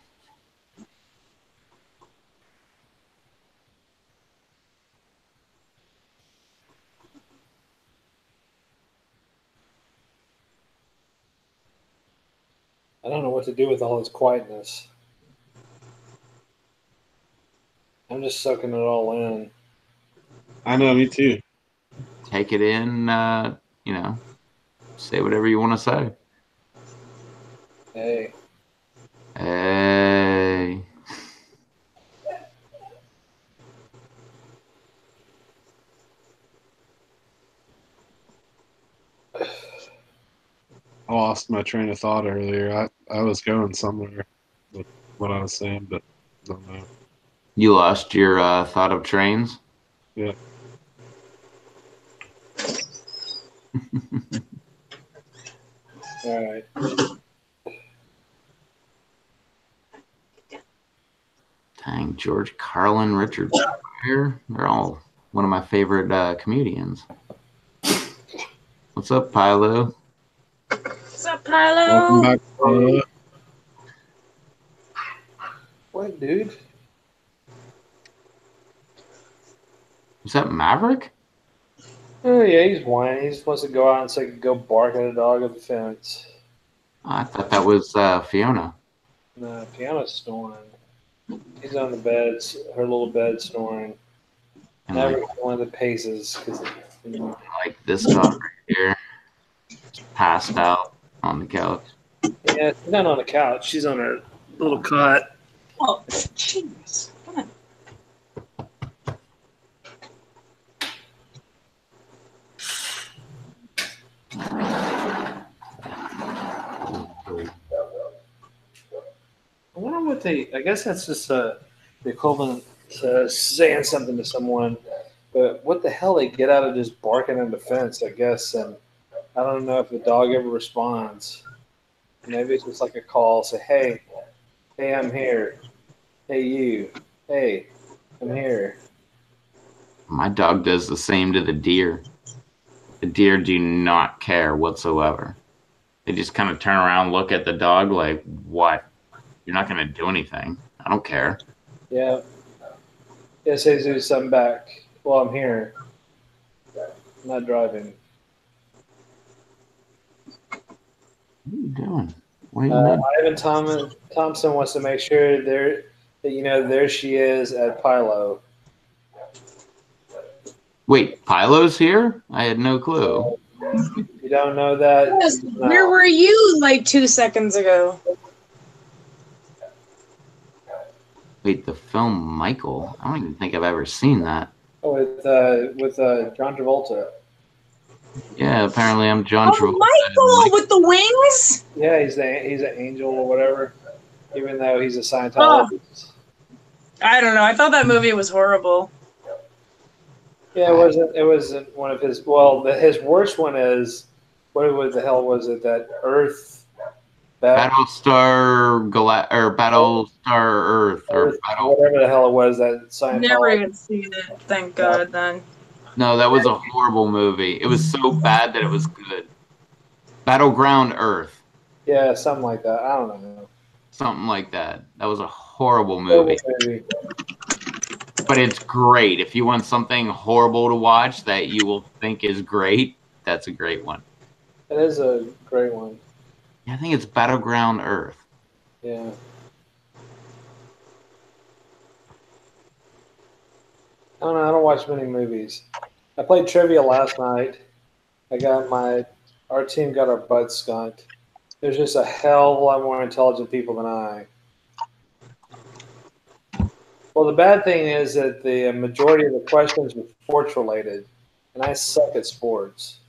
Speaker 5: I don't know what to do with all this quietness. I'm just soaking it all in.
Speaker 3: I know, me too.
Speaker 1: Take it in, say whatever you want to say.
Speaker 5: Hey.
Speaker 1: Hey.
Speaker 3: lost my train of thought earlier. I was going somewhere with what I was saying, but I don't know.
Speaker 1: You lost your thought of trains?
Speaker 3: Yeah.
Speaker 5: All right.
Speaker 1: Dang, George Carlin, Richard Pryor. They're all one of my favorite comedians. What's up, Pilo?
Speaker 2: What's up,
Speaker 3: Welcome
Speaker 2: Pilo?
Speaker 3: back.
Speaker 5: What, dude?
Speaker 1: Was that Maverick?
Speaker 5: Oh yeah, he's whining. He just wants to go out and say, go bark at a dog at the fence.
Speaker 1: Oh, I thought that was Fiona.
Speaker 5: No, Piano's snoring. She's on the bed, her little bed, snoring.
Speaker 1: And
Speaker 5: Never
Speaker 1: like,
Speaker 5: one of the paces because
Speaker 1: like this dog right here, just passed out on the couch.
Speaker 5: yeah, she's not on the couch. She's on her little cot.
Speaker 2: Oh, jeez. Come on.
Speaker 5: I wonder what they. I guess that's just the equivalent to saying something to someone. But what the hell they get out of just barking on the fence? I guess, and I don't know if the dog ever responds. Maybe it's just like a call. Say, hey, hey, I'm here. Hey, you. Hey, I'm here.
Speaker 1: My dog does the same to the deer. The deer do not care whatsoever. They just kind of turn around, look at the dog like, what? You're not going to do anything. I don't care.
Speaker 5: Yeah. Yeah, say do something back. Well, I'm here. I'm not driving.
Speaker 1: What are you doing? What are you doing?
Speaker 5: Ivan Thompson wants to make sure there that there she is at Pilo.
Speaker 1: Wait, Pilo's here? I had no clue.
Speaker 5: You don't know that?
Speaker 2: Yes,
Speaker 5: No.
Speaker 2: where were you like 2 seconds ago?
Speaker 1: Wait, the film Michael? I don't even think I've ever seen that.
Speaker 5: Oh, with John Travolta.
Speaker 1: Yeah, apparently I'm John
Speaker 2: Oh,
Speaker 1: Travolta.
Speaker 2: Michael with the wings?
Speaker 5: Yeah, he's an angel or whatever. Even though he's a
Speaker 2: Oh,
Speaker 5: Scientologist.
Speaker 2: I don't know. I thought that movie was horrible.
Speaker 5: Yeah, it wasn't one of his. Well, his worst one is what the hell was it? That Earth.
Speaker 1: Battlestar Earth or
Speaker 5: Earth,
Speaker 1: Battle.
Speaker 5: whatever the hell it was that
Speaker 2: Never
Speaker 5: Scientology.
Speaker 2: even seen it. Thank God. Then.
Speaker 1: No, that was a horrible movie. It was so bad that it was good. Battleground Earth.
Speaker 5: Yeah, something like that. I don't know.
Speaker 1: Something like that. That was a horrible movie. But it's great. If you want something horrible to watch that you will think is great, that's a great one.
Speaker 5: It is a great one.
Speaker 1: Yeah, I think it's Battleground Earth.
Speaker 5: Yeah. I don't know. I don't watch many movies. I played trivia last night. Our team got our butts skunked. There's just a hell of a lot more intelligent people than I. Well, the bad thing is that the majority of the questions were sports related, and I suck at sports.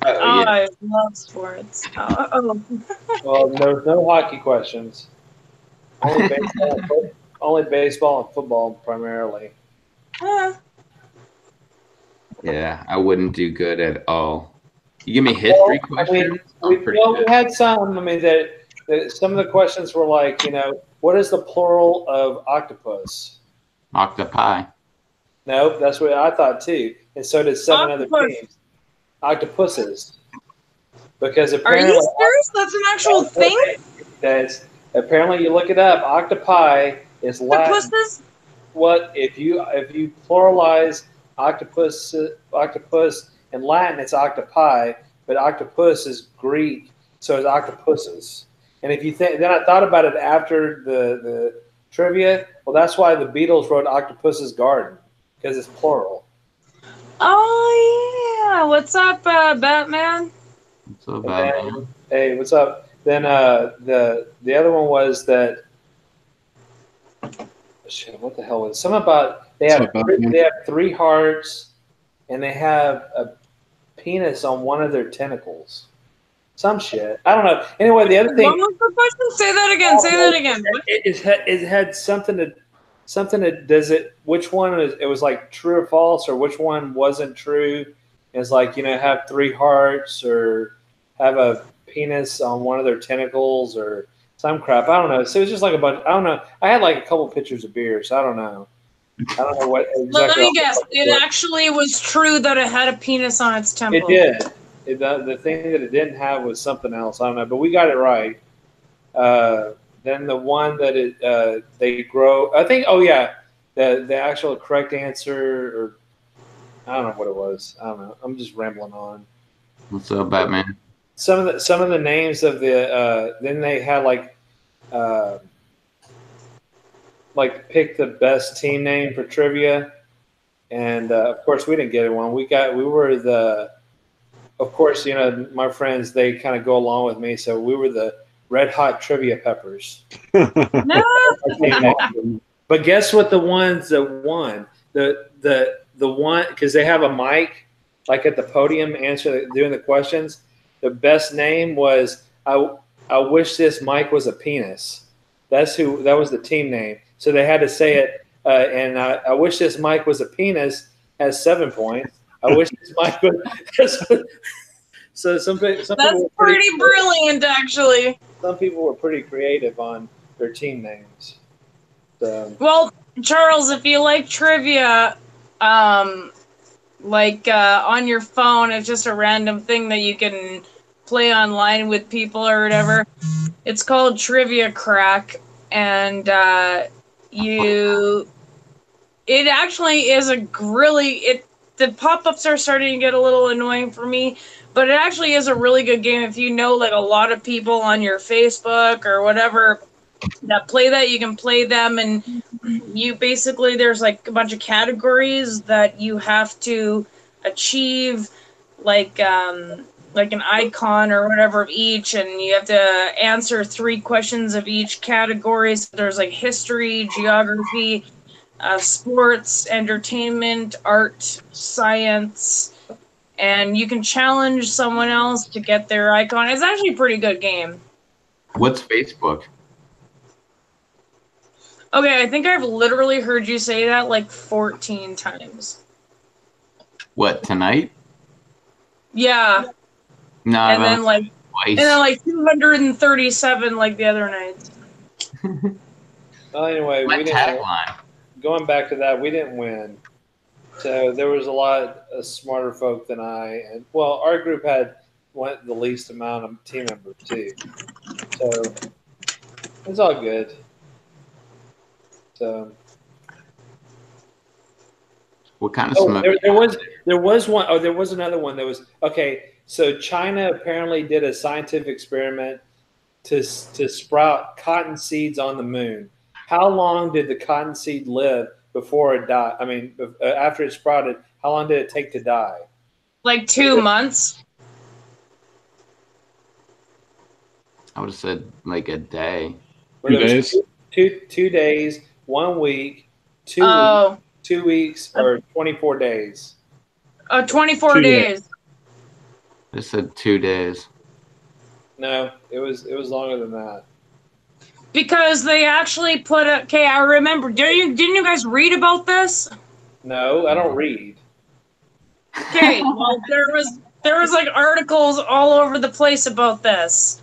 Speaker 2: Oh, I love sports.
Speaker 5: Well, there's no hockey questions. Only baseball and football primarily.
Speaker 1: Yeah, I wouldn't do good at all. You give me history questions?
Speaker 5: We had some. I mean, that some of the questions were like, what is the plural of octopus?
Speaker 1: Octopi.
Speaker 5: Nope, that's what I thought too. And so did seven other
Speaker 2: Octopus.
Speaker 5: teams. Octopuses. Because
Speaker 2: Are
Speaker 5: apparently,
Speaker 2: you serious? That's an actual thing?
Speaker 5: That's apparently you look it up. Octopi is Latin.
Speaker 2: Octopuses?
Speaker 5: What if you pluralize octopus in Latin? It's octopi, but octopus is Greek, so it's octopuses. And if you think, then I thought about it after the trivia. Well, that's why the Beatles wrote Octopus's Garden, because it's plural.
Speaker 2: Oh yeah. What's up, Batman?
Speaker 1: What's up, Batman?
Speaker 5: Hey, what's up? Then the other one was that. Shit, what the hell was it? Something about they have 3 hearts and they have a penis on one of their tentacles. some shit. I don't know. Anyway, the other thing.
Speaker 2: What was the question? Say that again. Say that again. What?
Speaker 5: It had something to does it which one is it was like true or false or which one wasn't true. It's like, have 3 hearts or have a penis on one of their tentacles or some crap. I don't know. So it was just like a bunch. I don't know. I had like a couple pictures of beer, so I don't know. I don't know what
Speaker 2: Let
Speaker 5: exactly.
Speaker 2: me guess. It actually was true that it had a penis on its temple.
Speaker 5: It did. The thing that it didn't have was something else. I don't know, but we got it right. Then the one that they grow. I think. Oh yeah, the actual correct answer, or I don't know what it was. I don't know. I'm just rambling on.
Speaker 1: What's up, Batman?
Speaker 5: Some of the names of the then they had like pick the best team name for trivia, and of course we didn't get one. We were the. Of course, my friends, they kind of go along with me, so we were the Red Hot Trivia Peppers.
Speaker 2: No.
Speaker 5: But guess what? The ones that won the one because they have a mic like at the podium doing the questions. The best name was I wish this mic was a penis. That was the team name. So they had to say it. And I wish this mic was a penis has 7 points. I wish this mic was. So
Speaker 2: That's pretty brilliant, actually.
Speaker 5: Some people were pretty creative on their team names. So.
Speaker 2: Well, Charles, if you like trivia, on your phone, it's just a random thing that you can play online with people or whatever. It's called Trivia Crack, and it actually is the pop-ups are starting to get a little annoying for me, but it actually is a really good game if you know like a lot of people on your Facebook or whatever that play that. You can play them, and you basically there's like a bunch of categories that you have to achieve, like an icon or whatever of each, and you have to answer 3 questions of each category. So there's like history, geography, sports, entertainment, art, science, and you can challenge someone else to get their icon. It's actually a pretty good game.
Speaker 1: What's Facebook?
Speaker 2: Okay, I think I've literally heard you say that like 14 times.
Speaker 1: What, tonight?
Speaker 2: Yeah.
Speaker 1: No,
Speaker 2: And then like
Speaker 1: twice.
Speaker 2: and then like 237 like the other nights.
Speaker 5: Well, anyway,
Speaker 1: My
Speaker 5: we didn't.
Speaker 1: tagline.
Speaker 5: Going back to that, we didn't win. So there was a lot of smarter folk than I, and well, our group went the least amount of team members too. So it's all good. So
Speaker 1: What kind of smoke?
Speaker 5: there was one. Oh, there was another one. That was okay. So China apparently did a scientific experiment to sprout cotton seeds on the moon. How long did the cotton seed live before it died? I mean, after it sprouted, how long did it take to die?
Speaker 2: Like 2 months.
Speaker 1: I would have said like a day.
Speaker 3: 2 days.
Speaker 5: 2 days, 1 week, 2 weeks, or 24 days.
Speaker 2: 24
Speaker 3: 2
Speaker 2: days.
Speaker 1: I said 2 days.
Speaker 5: No, it was longer than that.
Speaker 2: Because they actually put okay, I remember. Didn't you guys read about this?
Speaker 5: No, I don't read.
Speaker 2: Okay, well there was like articles all over the place about this.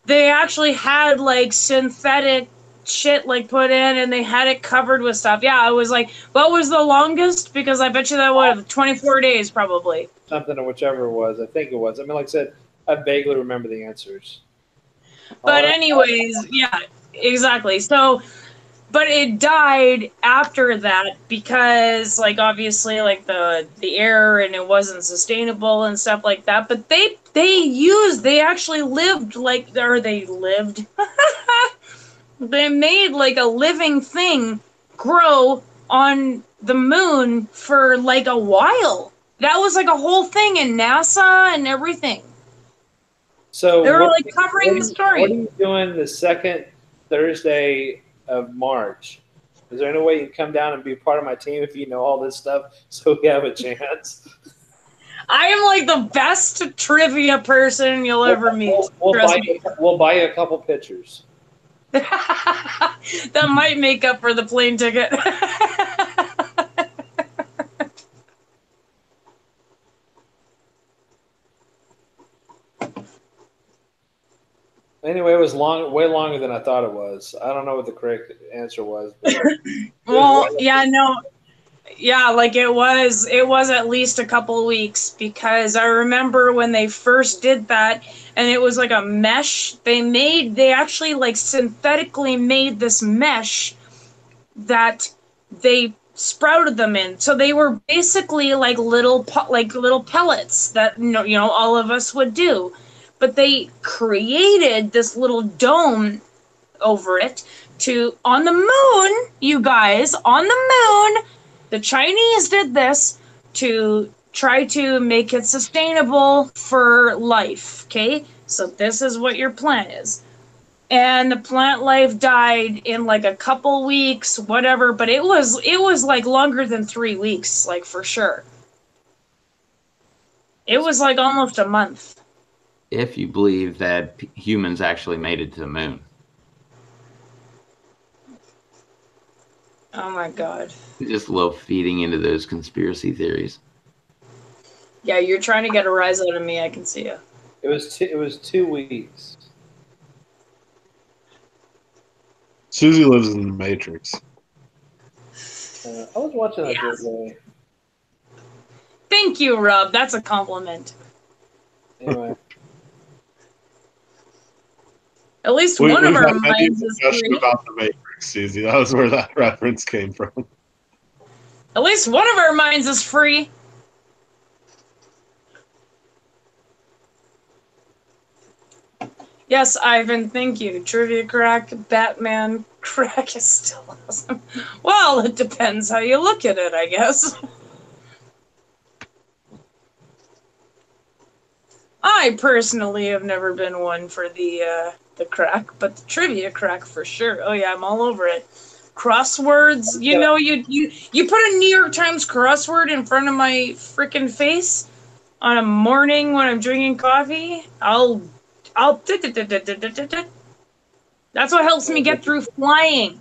Speaker 2: They actually had like synthetic shit like put in, and they had it covered with stuff. Yeah, I was like, what was the longest? Because I bet you that was 24 days probably.
Speaker 5: Something or whichever it was. I think it was. I mean, like I said, I vaguely remember the answers.
Speaker 2: But anyways, yeah, exactly. So, but it died after that because, like, obviously, like the air and it wasn't sustainable and stuff like that. But they actually lived they made like a living thing grow on the moon for like a while. That was like a whole thing in NASA and everything.
Speaker 5: So
Speaker 2: they were like covering the story.
Speaker 5: What are you doing the second Thursday of March? Is there any way you can come down and be part of my team if you know all this stuff so we have a chance?
Speaker 2: I am like the best trivia person you'll ever meet. Trust me.
Speaker 5: We'll buy you a couple pictures.
Speaker 2: That might make up for the plane ticket.
Speaker 5: Anyway, it was way longer than I thought it was. I don't know what the correct answer was. But
Speaker 2: Well, yeah, no. Yeah, like it was at least a couple weeks because I remember when they first did that and it was like a mesh. They actually like synthetically made this mesh that they sprouted them in. So they were basically like little pellets that all of us would do. But they created this little dome over it on the moon, you guys, on the moon. The Chinese did this to try to make it sustainable for life, okay? So this is what your plant is. And the plant life died in like a couple weeks, whatever, but it was like longer than 3 weeks, like for sure. It was like almost a month.
Speaker 1: If you believe that humans actually made it to the moon.
Speaker 2: Oh my god.
Speaker 1: I just love feeding into those conspiracy theories.
Speaker 2: Yeah, you're trying to get a rise out of me, I can see you.
Speaker 5: it was 2 weeks.
Speaker 3: Susie lives in the Matrix.
Speaker 5: I was watching that
Speaker 2: Yes.
Speaker 5: the other day.
Speaker 2: Thank you, Rob. That's a compliment.
Speaker 5: Anyway,
Speaker 2: At least
Speaker 3: We've
Speaker 2: one of our
Speaker 3: had many
Speaker 2: minds is
Speaker 3: discussion
Speaker 2: free.
Speaker 3: about the Matrix, Susie. That was where that reference came from.
Speaker 2: At least one of our minds is free. Yes, Ivan, thank you. Trivia crack, Batman crack is still awesome. Well, it depends how you look at it, I guess. I personally have never been one for the crack, but the trivia crack for sure. Oh yeah, I'm all over it. Crosswords, you put a New York Times crossword in front of my freaking face on a morning when I'm drinking coffee, I'll that's what helps me get through flying.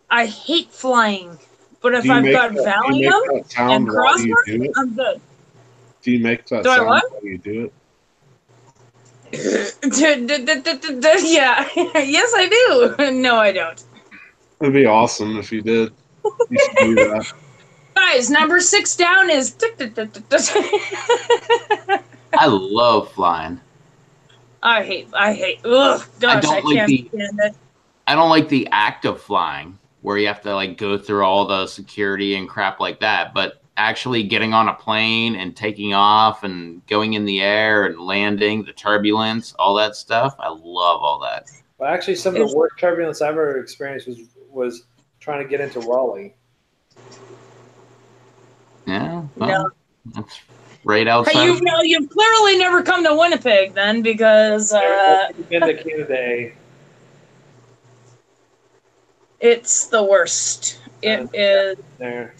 Speaker 2: I hate flying, but if I've got
Speaker 3: Do you make
Speaker 2: Valium
Speaker 3: that sound
Speaker 2: and
Speaker 3: while you
Speaker 2: crossword,
Speaker 3: do it?
Speaker 2: I'm good.
Speaker 3: Do you make that
Speaker 2: Do I
Speaker 3: sound
Speaker 2: what?
Speaker 3: while you do it?
Speaker 2: Yeah. Yes, I do. No, I don't.
Speaker 3: It'd be awesome if you did. You should do that.
Speaker 2: Guys, number 6 down is.
Speaker 1: I love flying.
Speaker 2: I hate. Ugh, gosh, I can't stand it.
Speaker 1: I don't like the act of flying where you have to like go through all the security and crap like that, but actually getting on a plane and taking off and going in the air and landing, the turbulence, all that stuff, I love all that.
Speaker 5: well, actually, some of the worst turbulence I've ever experienced was trying to get into Raleigh.
Speaker 1: Yeah, well, that's right outside.
Speaker 2: You've clearly never come to Winnipeg then, because
Speaker 5: I've been to Canada.
Speaker 2: It's the worst. It is.
Speaker 5: There.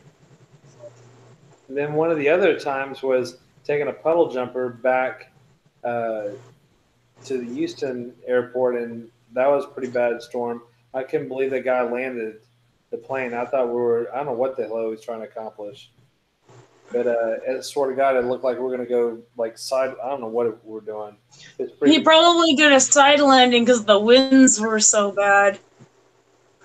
Speaker 5: And then one of the other times was taking a puddle jumper back to the Houston airport, and that was a pretty bad storm. I couldn't believe that guy landed the plane. I thought I don't know what the hell he was trying to accomplish. But I swear to God, it looked like we were going to go like side. I don't know what we're doing.
Speaker 2: He probably did a side landing because the winds were so bad.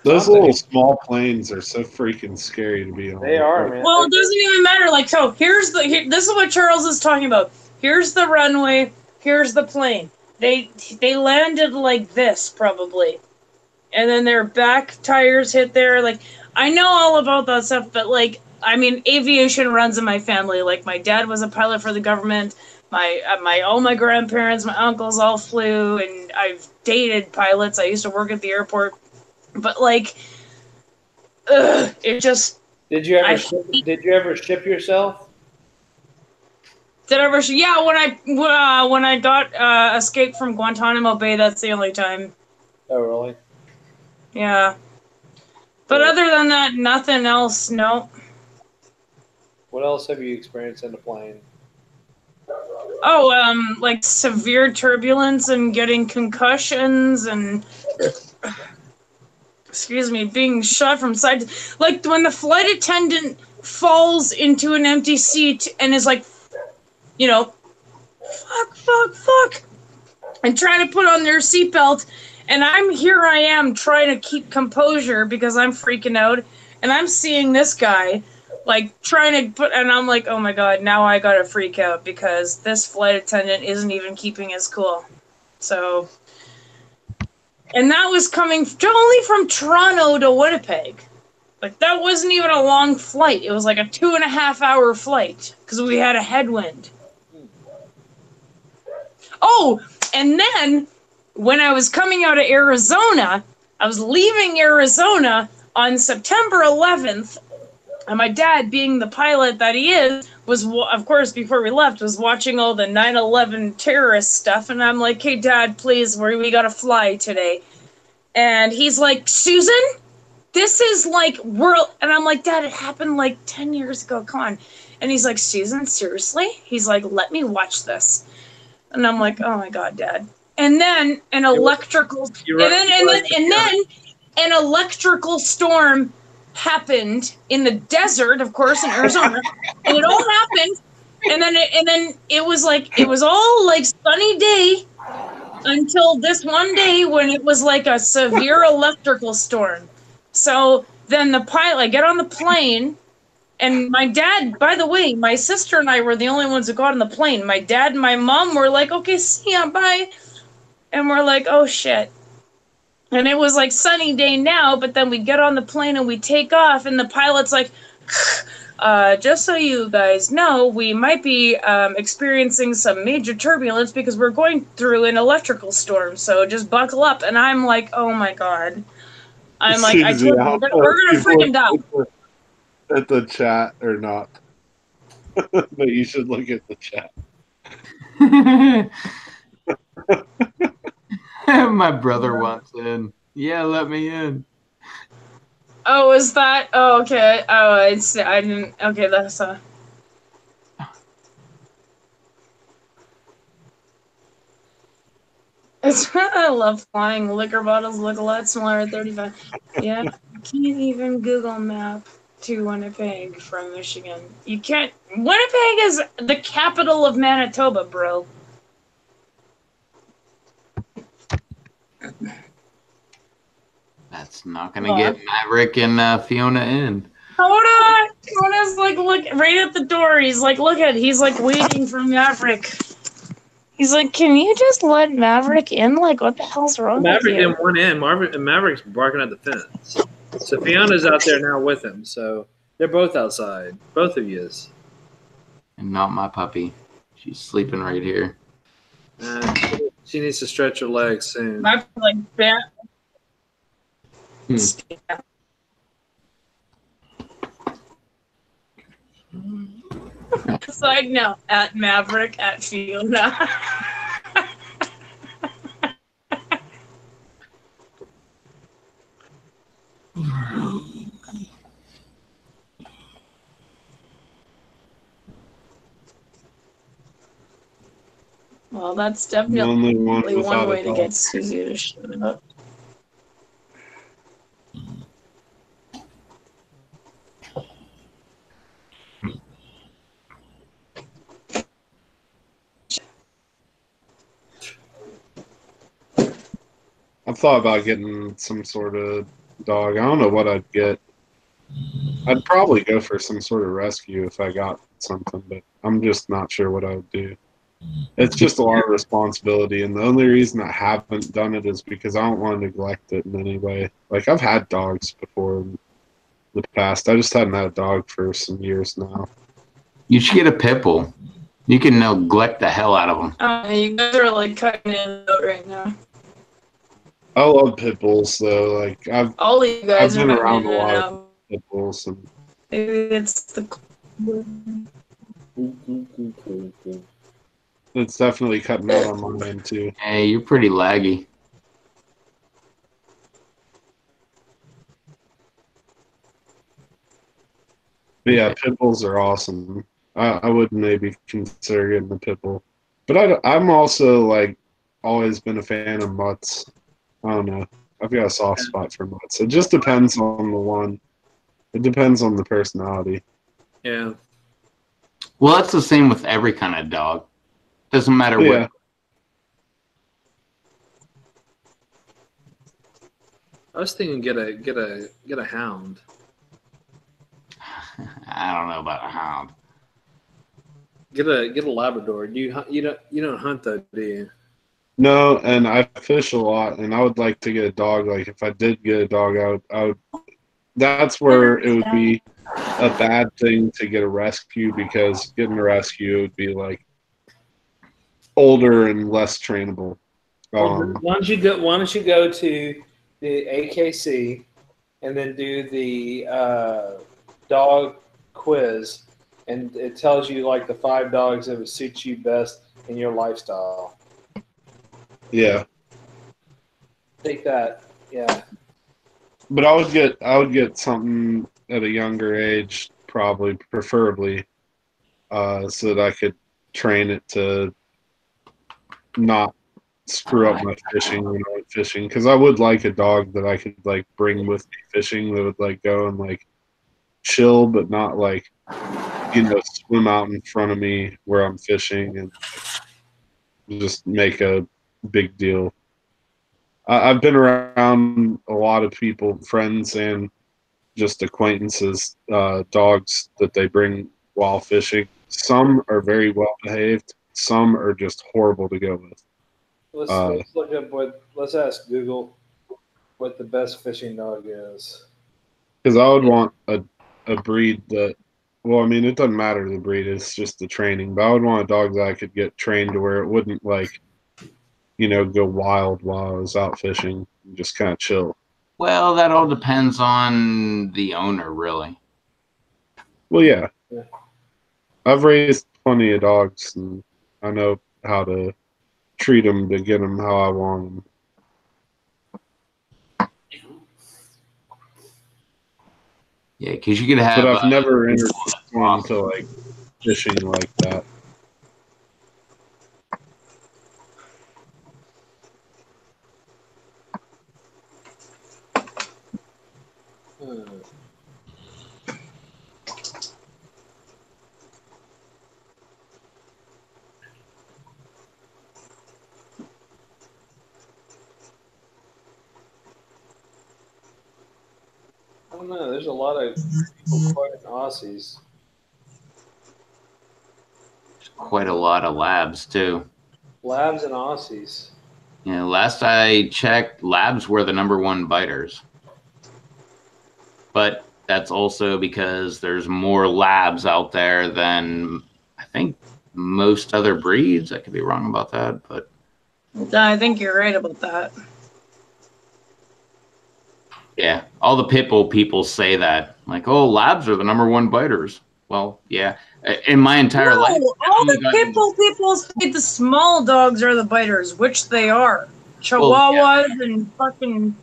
Speaker 3: Those little small planes are so freaking scary to be on.
Speaker 5: They are, man.
Speaker 2: Well, it doesn't even matter. Like, so this is what Charles is talking about. Here's the runway. Here's the plane. They landed like this probably, and then their back tires hit there. Like, I know all about that stuff, but like, I mean, aviation runs in my family. Like, my dad was a pilot for the government. All my grandparents, my uncles all flew, and I've dated pilots. I used to work at the airport. But like, it just.
Speaker 5: Did you ever ship yourself?
Speaker 2: Did I ever? Yeah, when I got escaped from Guantanamo Bay, that's the only time.
Speaker 5: Oh, really?
Speaker 2: Yeah. But other than that, nothing else. No.
Speaker 5: What else have you experienced in the plane?
Speaker 2: Oh, like severe turbulence and getting concussions and, excuse me, being shot from side to, like when the flight attendant falls into an empty seat and is like, you know, fuck, and trying to put on their seatbelt, and I am trying to keep composure because I'm freaking out, and I'm seeing this guy like trying to put, and I'm like, oh my god, now I gotta freak out because this flight attendant isn't even keeping his cool. So, and that was coming only from Toronto to Winnipeg. Like that wasn't even a long flight. It was like a 2.5 hour flight because we had a headwind. Oh, and then when I was coming out of Arizona, I was leaving Arizona on September 11th, and my dad, being the pilot that he is, was, of course, before we left, was watching all the 9/11 terrorist stuff, and I'm like, hey, Dad, please, we gotta fly today. And he's like, Susan, this is like world, and I'm like, Dad, it happened like 10 years ago, come on. And he's like, Susan, seriously? He's like, let me watch this. And I'm like, oh my god, Dad. And then an electrical and then an electrical storm happened in the desert, of course, in Arizona. And it all happened. And then it was like it was all like sunny day until this one day when it was like a severe electrical storm. So then the pilot get on the plane. And my dad, by the way, my sister and I were the only ones who got on the plane. My dad and my mom were like, okay, see ya, bye. And we're like, oh shit. And it was like sunny day now, but then we get on the plane and we take off, and the pilot's like, just so you guys know, we might be experiencing some major turbulence because we're going through an electrical storm, so just buckle up. And I'm like, oh my god. I'm like, I
Speaker 3: Susie,
Speaker 2: told you, we're gonna freaking die.
Speaker 3: at the chat or not. But you should look at the chat.
Speaker 1: My brother wants in. Yeah, let me in.
Speaker 2: Oh, is that? Oh, okay. Oh, I didn't. Okay, that's It's, I love flying. Liquor bottles look a lot smaller at 35. Yeah, can't even Google Map to Winnipeg from Michigan. You can't. Winnipeg is the capital of Manitoba, bro.
Speaker 1: That's not gonna get Maverick and Fiona in.
Speaker 2: Coda's like, look right at the door. He's like, look at. He's like waiting for Maverick. He's like, can you just let Maverick in? Like, what the hell's wrong with you?
Speaker 5: Maverick didn't want in. Maverick's barking at the fence. So Fiona's out there now with him. So they're both outside. Both of you is.
Speaker 1: And not my puppy. She's sleeping right here.
Speaker 5: She needs to stretch her legs soon.
Speaker 2: I feel like that. Side note, at Maverick, at Fiona. Well, that's definitely one way to get Susie to shut up.
Speaker 3: I've thought about getting some sort of dog. I don't know what I'd get. I'd probably go for some sort of rescue if I got something, but I'm just not sure what I would do. It's just a lot of responsibility, and the only reason I haven't done it is because I don't want to neglect it in any way. Like, I've had dogs before in the past. I just hadn't had a dog for some years now.
Speaker 1: You should get a pit bull. You can neglect the hell out of them.
Speaker 2: You guys are like cutting it out right now.
Speaker 3: I love pit bulls, though. Like,
Speaker 2: All you guys
Speaker 3: I've been
Speaker 2: are
Speaker 3: around a lot of pit bulls, and
Speaker 2: maybe it's the.
Speaker 3: it's definitely cutting out on my end too.
Speaker 1: Hey, you're pretty laggy.
Speaker 3: But yeah, pit bulls are awesome. I would maybe consider getting the pit bull. But I'm also like always been a fan of mutts. I don't know. I've got a soft spot for mutts. It just depends on the one. It depends on the personality.
Speaker 5: Yeah.
Speaker 1: Well, that's the same with every kind of dog. Doesn't matter
Speaker 3: Yeah.
Speaker 1: what.
Speaker 5: I was thinking get a hound.
Speaker 1: I don't know about a hound.
Speaker 5: Get a Labrador. You don't hunt though, do you?
Speaker 3: No, and I fish a lot, and I would like to get a dog. Like if I did get a dog, I would. That's where it would be a bad thing to get a rescue, because getting a rescue would be like older and less trainable.
Speaker 5: Well, why don't you go to the AKC and then do the dog quiz, and it tells you like the 5 dogs that would suit you best in your lifestyle.
Speaker 3: Yeah,
Speaker 5: Take that. Yeah.
Speaker 3: but I would get something at a younger age, probably, preferably, so that I could train it to not screw up my fishing when I went fishing. Because I would like a dog that I could like bring with me fishing, that would like go and like chill, but not like, swim out in front of me where I'm fishing and just make a big deal. I've been around a lot of people, friends and just acquaintances, dogs that they bring while fishing. Some are very well behaved. Some are just horrible to go with.
Speaker 5: Let's look up let's ask Google what the best fishing dog is.
Speaker 3: Because I would want a breed that, well, I mean, it doesn't matter the breed, it's just the training. But I would want a dog that I could get trained to where it wouldn't, like, go wild while I was out fishing and just kind of chill.
Speaker 1: Well, that all depends on the owner, really.
Speaker 3: Well, yeah.
Speaker 5: Yeah.
Speaker 3: I've raised plenty of dogs, and I know how to treat them to get them how I want them.
Speaker 1: Yeah, because you could have.
Speaker 3: But I've never introduced one to like fishing like that.
Speaker 5: I don't know. There's a lot of people quite Aussies.
Speaker 1: Quite a lot of labs too.
Speaker 5: Labs and Aussies.
Speaker 1: Last I checked, labs were the #1 biters. But that's also because there's more labs out there than I think most other breeds. I could be wrong about that, but
Speaker 2: I think you're right about that.
Speaker 1: yeah, all the pit bull people say that, like, oh, labs are the #1 biters. Well, yeah, in my entire life,
Speaker 2: all the pit bull people say the small dogs are the biters, which they are. Chihuahuas and fucking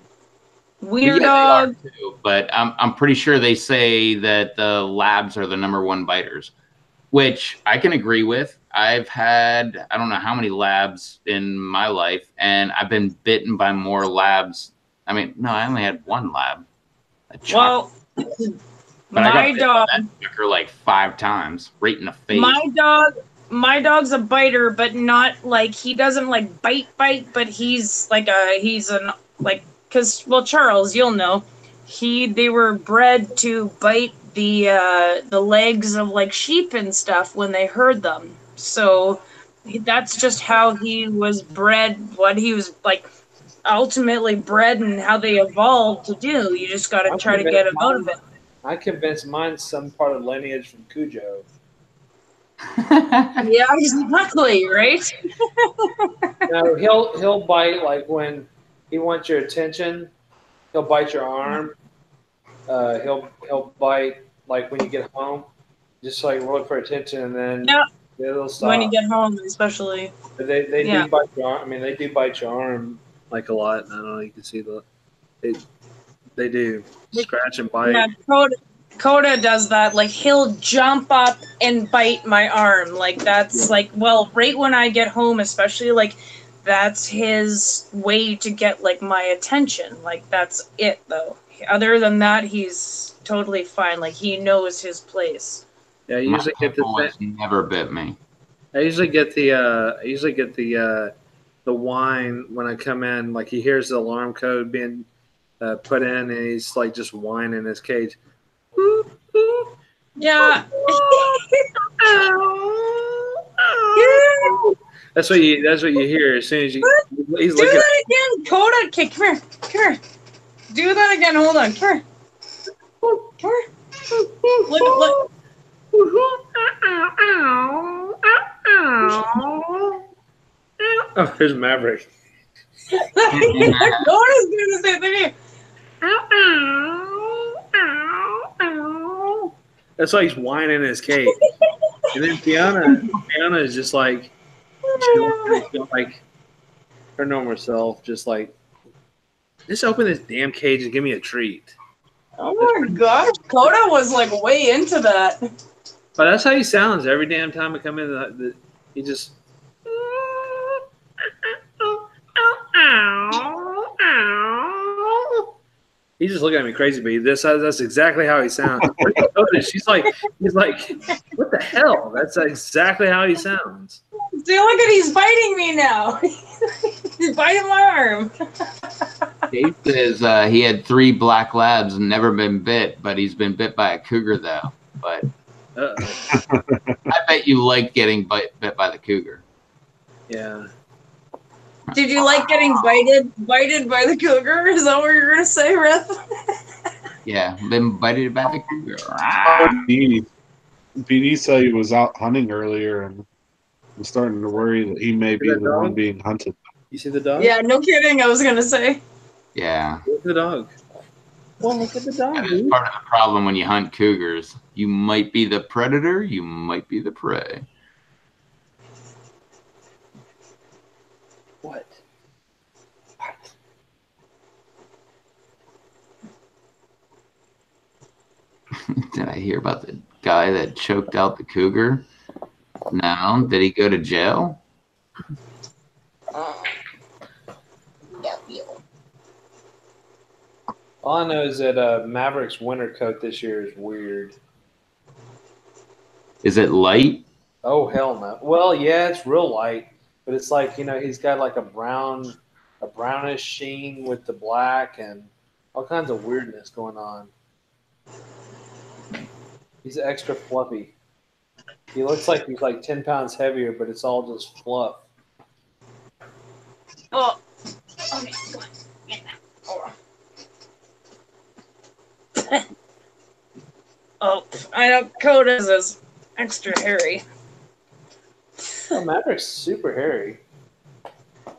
Speaker 2: wiener dogs.
Speaker 1: They are too, but I'm pretty sure they say that the labs are the #1 biters, which I can agree with. I've had, I don't know how many labs in my life, and I've been bitten by more labs. I mean, no, I only had one lab.
Speaker 2: Well, my dog,
Speaker 1: like 5 times, right in the face.
Speaker 2: My dog's a biter, but not like, he doesn't like bite, but he's like because, well, Charles, you'll know, they were bred to bite the legs of like sheep and stuff when they herd them. So that's just how he was bred, what he was like ultimately bred, and how they evolved to do. You just got to try to get him out of it.
Speaker 5: I convinced mine's some part of lineage from Cujo.
Speaker 2: Yeah, exactly, right?
Speaker 5: No, he'll bite like when he wants your attention. He'll bite your arm. He'll bite like when you get home, just like look for attention, and then it'll stop.
Speaker 2: When you get home, especially.
Speaker 5: But they do bite your arm. I mean, they do bite your arm like a lot. I don't know. You can see they do scratch and bite.
Speaker 2: Yeah, Coda does that. Like, he'll jump up and bite my arm. Like, that's like, well, right when I get home, especially, like, that's his way to get, like, my attention. Like, that's it, though. Other than that, he's totally fine. Like, he knows his place.
Speaker 5: Yeah, I
Speaker 1: My
Speaker 5: usually get
Speaker 1: pit bull has never bit me.
Speaker 5: I usually get the whine when I come in. Like he hears the alarm code being put in, and he's like just whining in his cage.
Speaker 2: Yeah.
Speaker 5: That's what you hear as soon as you. He's
Speaker 2: Do
Speaker 5: looking.
Speaker 2: that again, Coda. Okay, come here. Come here. Do that again. Hold on. Come here. Come here. Look.
Speaker 5: Oh, there's Maverick.
Speaker 2: Coda's doing the same thing.
Speaker 5: That's why he's whining in his cage. And then Fiona is just like, like her normal self, just like, just open this damn cage and give me a treat.
Speaker 2: Oh my gosh, Coda was like way into that.
Speaker 5: But that's how he sounds every damn time I come in. He just. He's just looking at me crazy, but that's exactly how he sounds. He's like, what the hell? That's exactly how he sounds.
Speaker 2: See, look at he's biting me now. He's biting my arm.
Speaker 1: Dave says he had 3 black labs and never been bit, but he's been bit by a cougar though. But I bet you like getting bit by the cougar.
Speaker 5: Yeah.
Speaker 2: Did you like getting bited by the cougar? Is that what you're gonna say, Riff?
Speaker 1: Yeah, been bited by the cougar.
Speaker 3: BD said he was out hunting earlier, and I'm starting to worry that he may be the one being hunted.
Speaker 5: You see the dog?
Speaker 2: Yeah, no kidding. I was gonna say.
Speaker 1: Yeah.
Speaker 5: Look at the dog. Well, look at the dog.
Speaker 1: That is part of the problem when you hunt cougars. You might be the predator, you might be the prey.
Speaker 5: What?
Speaker 1: Did I hear about the guy that choked out the cougar? No. Did he go to jail?
Speaker 5: All I know is that Maverick's winter coat this year is weird.
Speaker 1: Is it light?
Speaker 5: Oh hell no! Well, yeah, it's real light, but it's like he's got like a brownish sheen with the black and all kinds of weirdness going on. He's extra fluffy. He looks like he's like 10 pounds heavier, but it's all just fluff.
Speaker 2: Oh. Okay. Oh, I know Coda's is extra hairy.
Speaker 5: Oh, Maverick's super hairy.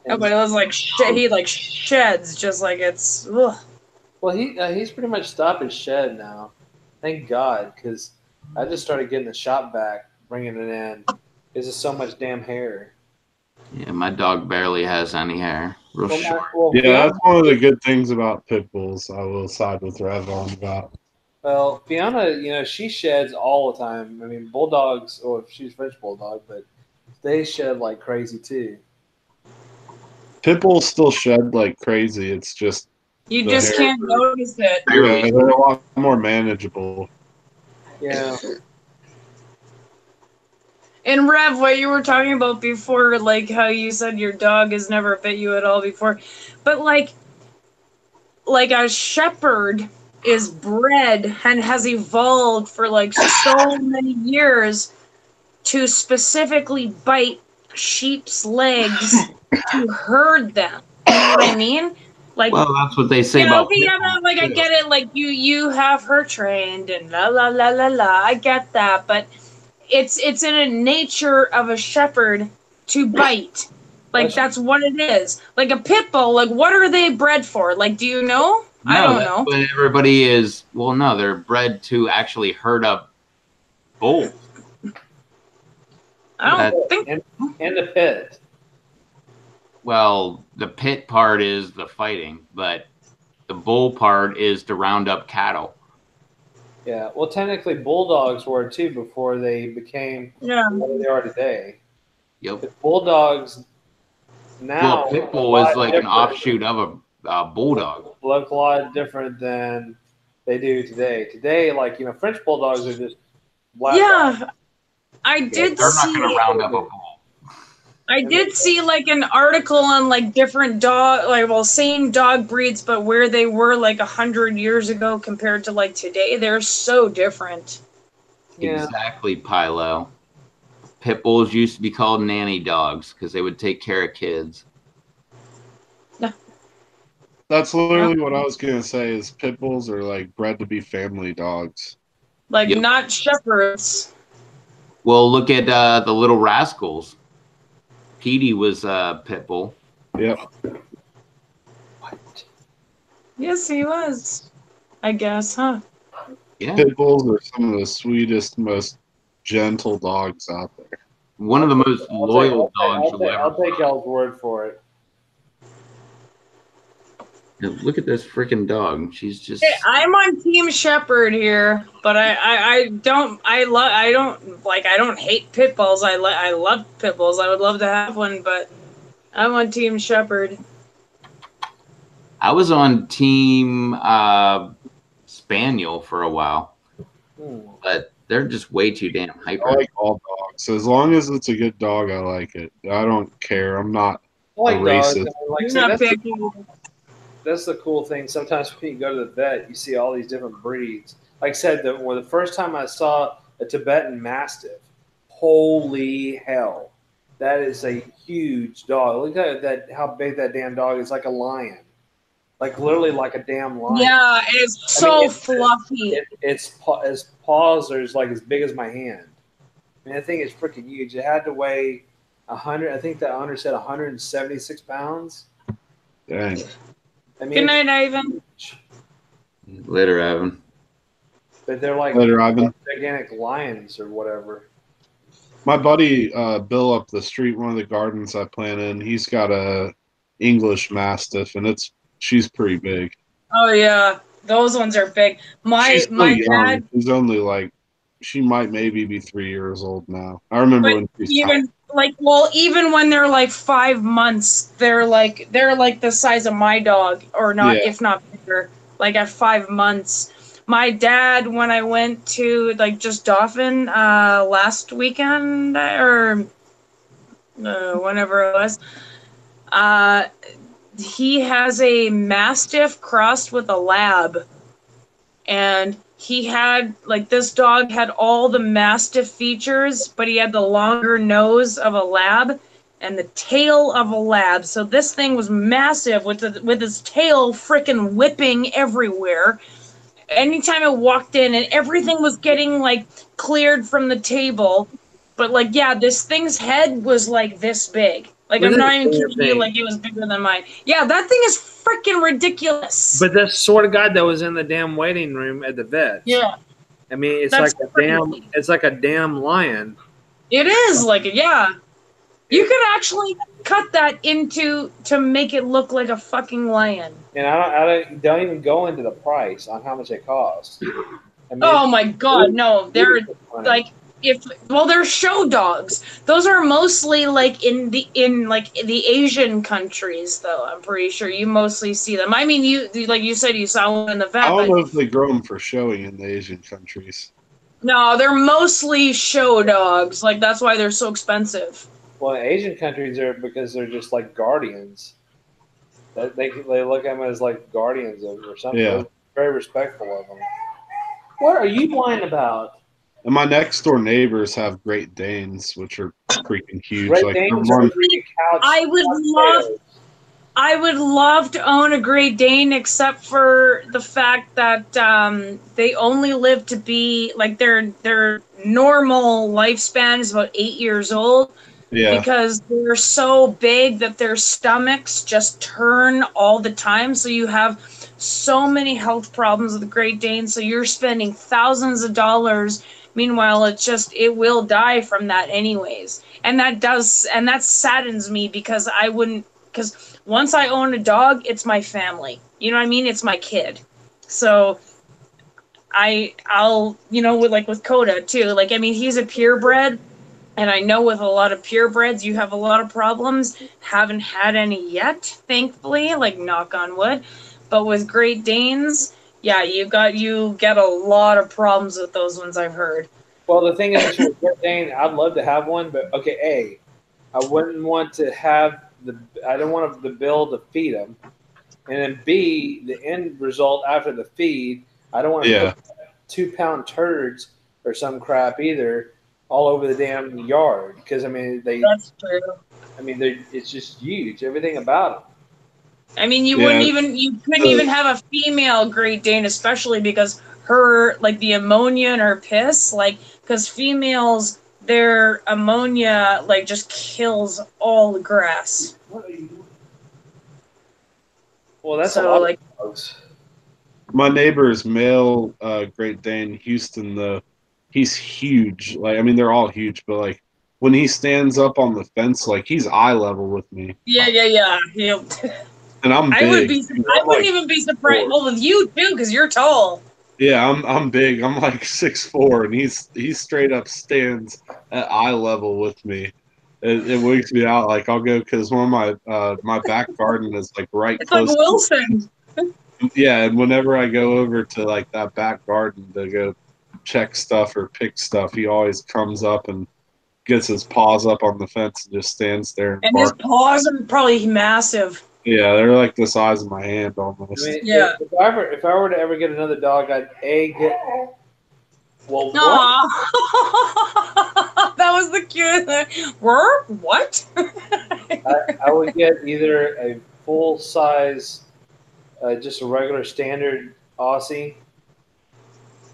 Speaker 2: Oh, but it was like he like sheds just like it's. Ugh.
Speaker 5: Well, he's pretty much stopped his shed now. Thank God, because I just started getting the shop back, bringing it in. There's just so much damn hair.
Speaker 1: Yeah, my dog barely has any hair. Real short.
Speaker 3: Yeah, that's one of the good things about pit bulls. I will side with Rev on about.
Speaker 5: Well, Fiona, she sheds all the time. I mean, bulldogs, or she's French bulldog, but they shed like crazy too.
Speaker 3: Pit bulls still shed like crazy. It's just
Speaker 2: you just can't notice it.
Speaker 3: Yeah, they're a lot more manageable.
Speaker 5: Yeah.
Speaker 2: And Rev, what you were talking about before, like how you said your dog has never bit you at all before, but like a shepherd is bred and has evolved for like so many years to specifically bite sheep's legs to herd them. You know what I mean? Like,
Speaker 1: well, that's what they say about.
Speaker 2: Okay, yeah, like I get it. Like you have her trained and la la la la la. I get that, but it's in a nature of a shepherd to bite. Like that's what it is. Like a pit bull. Like what are they bred for? Like, do you know?
Speaker 1: No,
Speaker 2: I don't know.
Speaker 1: But everybody is. Well, no, they're bred to actually herd up bulls.
Speaker 2: I don't think.
Speaker 5: And the pit.
Speaker 1: Well, the pit part is the fighting, but the bull part is to round up cattle.
Speaker 5: Yeah. Well, technically, bulldogs were too before they became
Speaker 2: Yeah.
Speaker 5: what they are today.
Speaker 1: Yep.
Speaker 5: The bulldogs
Speaker 1: Well,
Speaker 5: now
Speaker 1: a pit
Speaker 5: are a
Speaker 1: bull is
Speaker 5: lot
Speaker 1: like an
Speaker 5: different,
Speaker 1: offshoot of a bulldog.
Speaker 5: look a lot different than they do today. Today, like French bulldogs are just black.
Speaker 2: Yeah, I
Speaker 1: Yeah,
Speaker 2: did
Speaker 1: they're not going to
Speaker 2: see.
Speaker 1: round up a bull.
Speaker 2: I did see like an article on like different dog, like well, same dog breeds, but where they were like 100 years ago compared to like today, they're so different.
Speaker 5: Yeah.
Speaker 1: Exactly, Pilo. Pit bulls used to be called nanny dogs because they would take care of kids.
Speaker 3: That's literally what I was gonna say. Is pit bulls are like bred to be family dogs.
Speaker 2: Like
Speaker 1: Yep.
Speaker 2: not shepherds.
Speaker 1: Well, look at the Little Rascals. Petey was a pit bull.
Speaker 3: Yep.
Speaker 2: Yes, he was. I guess, huh?
Speaker 1: Yeah.
Speaker 3: Pit bulls are some of the sweetest, most gentle dogs out there.
Speaker 1: One of the most
Speaker 5: I'll take
Speaker 1: loyal dogs you'll ever
Speaker 5: I'll take
Speaker 1: find.
Speaker 5: y'all's word for it.
Speaker 1: Yeah, look at this freaking dog. She's just
Speaker 2: Hey, I'm on Team Shepherd here, but I don't I don't hate pit bulls. I love pit bulls. I would love to have one, but I'm on Team Shepherd.
Speaker 1: I was on team Spaniel for a while, but they're just way too damn
Speaker 3: I
Speaker 1: hyper.
Speaker 3: like all dogs. As long as it's a good dog, I like it. I don't care. I'm not
Speaker 5: I like
Speaker 3: a
Speaker 5: dogs.
Speaker 3: racist.
Speaker 5: Like I
Speaker 2: I'm
Speaker 5: said,
Speaker 2: not picky.
Speaker 5: that's the cool thing. Sometimes when you go to the vet, you see all these different breeds. Like I said, the first time I saw a Tibetan Mastiff, holy hell, that is a huge dog. Look at that, how big that damn dog is, like a lion, like literally like a damn lion.
Speaker 2: Yeah, it's so fluffy.
Speaker 5: Its paws are like as big as my hand. I mean, that thing is freaking huge. It had to weigh 100. I think that owner said 176 pounds.
Speaker 3: Dang.
Speaker 5: I mean,
Speaker 2: Good night, Ivan.
Speaker 1: Later, Evan.
Speaker 5: but they're like
Speaker 3: Later, Ivan.
Speaker 5: gigantic lions or whatever.
Speaker 3: My buddy Bill up the street, one of the gardens I plant in, he's got a English Mastiff, and she's pretty big.
Speaker 2: Oh yeah, those ones are big.
Speaker 3: She's still
Speaker 2: My
Speaker 3: young.
Speaker 2: dad,
Speaker 3: She's only like, she might maybe be 3 years old now. I remember
Speaker 2: but
Speaker 3: when she's
Speaker 2: even like well, even when they're like 5 months, they're like the size of my dog, or not,
Speaker 3: yeah,
Speaker 2: if not bigger. Like at 5 months. My dad, when I went to like just Dauphin last weekend or whenever it was, uh, he has a Mastiff crossed with a Lab, and he had like this dog had all the Mastiff features, but he had the longer nose of a Lab and the tail of a Lab. So this thing was massive with his tail freaking whipping everywhere. Anytime I walked in, and everything was getting like cleared from the table, but like yeah, this thing's head was like this big. Like
Speaker 5: Look
Speaker 2: I'm
Speaker 5: at
Speaker 2: not
Speaker 5: that
Speaker 2: even
Speaker 5: damn
Speaker 2: kidding you.
Speaker 5: thing.
Speaker 2: Like it was bigger than mine. Yeah, that thing is freaking ridiculous.
Speaker 5: But that sort of guy that was in the damn waiting room at the vet.
Speaker 2: Yeah,
Speaker 5: I mean, it's
Speaker 2: that's
Speaker 5: like
Speaker 2: crazy.
Speaker 5: it's like a damn lion.
Speaker 2: It is like yeah. You could actually cut that into to make it look like a fucking lion.
Speaker 5: And I don't even go into the price on how much it costs. I mean,
Speaker 2: Oh my god, no. They're
Speaker 5: funny.
Speaker 2: like they're show dogs. Those are mostly like in the Asian countries though. I'm pretty sure you mostly see them. I mean you like you said you saw one in the vet,
Speaker 3: I don't
Speaker 2: but
Speaker 3: know if they grow them for showing in the Asian countries.
Speaker 2: no, they're mostly show dogs. Like that's why they're so expensive.
Speaker 5: Well, Asian countries are because they're just like guardians. They look at them as like guardians or something.
Speaker 3: Yeah.
Speaker 5: They're very respectful of them. What are you whining about?
Speaker 3: And my next door neighbors have Great Danes, which are freaking huge.
Speaker 5: Great
Speaker 3: like
Speaker 5: Danes
Speaker 3: they're
Speaker 5: are
Speaker 3: one-
Speaker 5: freaking couch.
Speaker 2: I would love to own a Great Dane, except for the fact that they only live to be like their normal lifespan is about 8 years old.
Speaker 3: yeah,
Speaker 2: Because they're so big that their stomachs just turn all the time. So you have so many health problems with the Great Dane. So you're spending thousands of dollars. Meanwhile, it will die from that anyways. And that saddens me because because once I own a dog, it's my family. You know what I mean? It's my kid. So I'll with Coda too. Like, I mean, he's a purebred, and I know with a lot of purebreds you have a lot of problems. Haven't had any yet, thankfully. Like, knock on wood. But with Great Danes, yeah, you get a lot of problems with those ones. I've heard.
Speaker 5: Well, the thing is, with Great Dane, I'd love to have one, but okay, I wouldn't want to have I don't want the bill to feed them, and then B, the end result after the feed, I don't want to
Speaker 3: Yeah.
Speaker 5: put 2-pound turds or some crap either all over the damn yard because I mean
Speaker 2: That's true.
Speaker 5: it's just huge, everything about them.
Speaker 2: I mean, you
Speaker 3: Yeah.
Speaker 2: couldn't even have a female Great Dane, especially because her, like, the ammonia in her piss, like, because females, their ammonia, like, just kills all the grass.
Speaker 5: Well, that's a
Speaker 2: So,
Speaker 5: lot
Speaker 2: like,
Speaker 5: of dogs.
Speaker 3: My neighbor's male Great Dane, Houston, he's huge. Like, I mean, they're all huge, but like when he stands up on the fence, like he's eye level with me,
Speaker 2: yeah.
Speaker 3: and I'm
Speaker 2: I would
Speaker 3: big.
Speaker 2: be,
Speaker 3: You know,
Speaker 2: I
Speaker 3: I'm
Speaker 2: wouldn't
Speaker 3: like
Speaker 2: even be surprised.
Speaker 3: 4.
Speaker 2: Well, with you too, because you're tall.
Speaker 3: Yeah, I'm big. I'm like 6'4", and he straight up stands at eye level with me. It wigs me out. Like I'll go because one of my back garden is like right
Speaker 2: It's like
Speaker 3: close.
Speaker 2: Wilson.
Speaker 3: Yeah, and whenever I go over to like that back garden to go check stuff or pick stuff, he always comes up and gets his paws up on the fence and just stands there and
Speaker 2: And his
Speaker 3: barks.
Speaker 2: paws are probably massive.
Speaker 3: Yeah, they're like the size of my hand
Speaker 5: I
Speaker 3: almost.
Speaker 5: mean,
Speaker 2: Yeah.
Speaker 5: if I were to ever get another dog, I'd get. Well, what?
Speaker 2: Aww. That was the cutest. What?
Speaker 5: I would get either a full size, just a regular standard Aussie,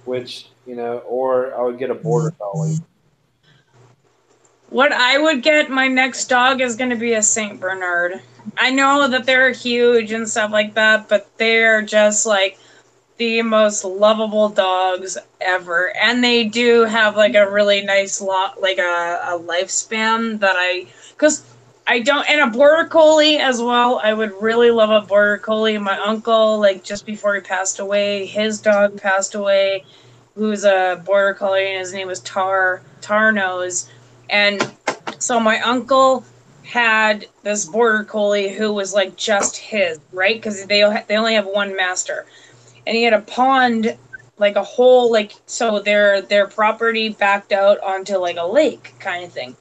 Speaker 5: which or I would get a border collie.
Speaker 2: What I would get my next dog is going to be a Saint Bernard. I know that they're huge and stuff like that, but they're just like the most lovable dogs ever, and they do have like a really nice like a lifespan because I don't, and a border collie as well. I would really love a border collie. My uncle, like, just before he passed away, his dog passed away, who's a border collie, and his name was Tarnose. And so my uncle had this border collie who was like just his, right? Because they only have one master, and he had a pond, like a whole, like, so their property backed out onto like a lake kind of thing.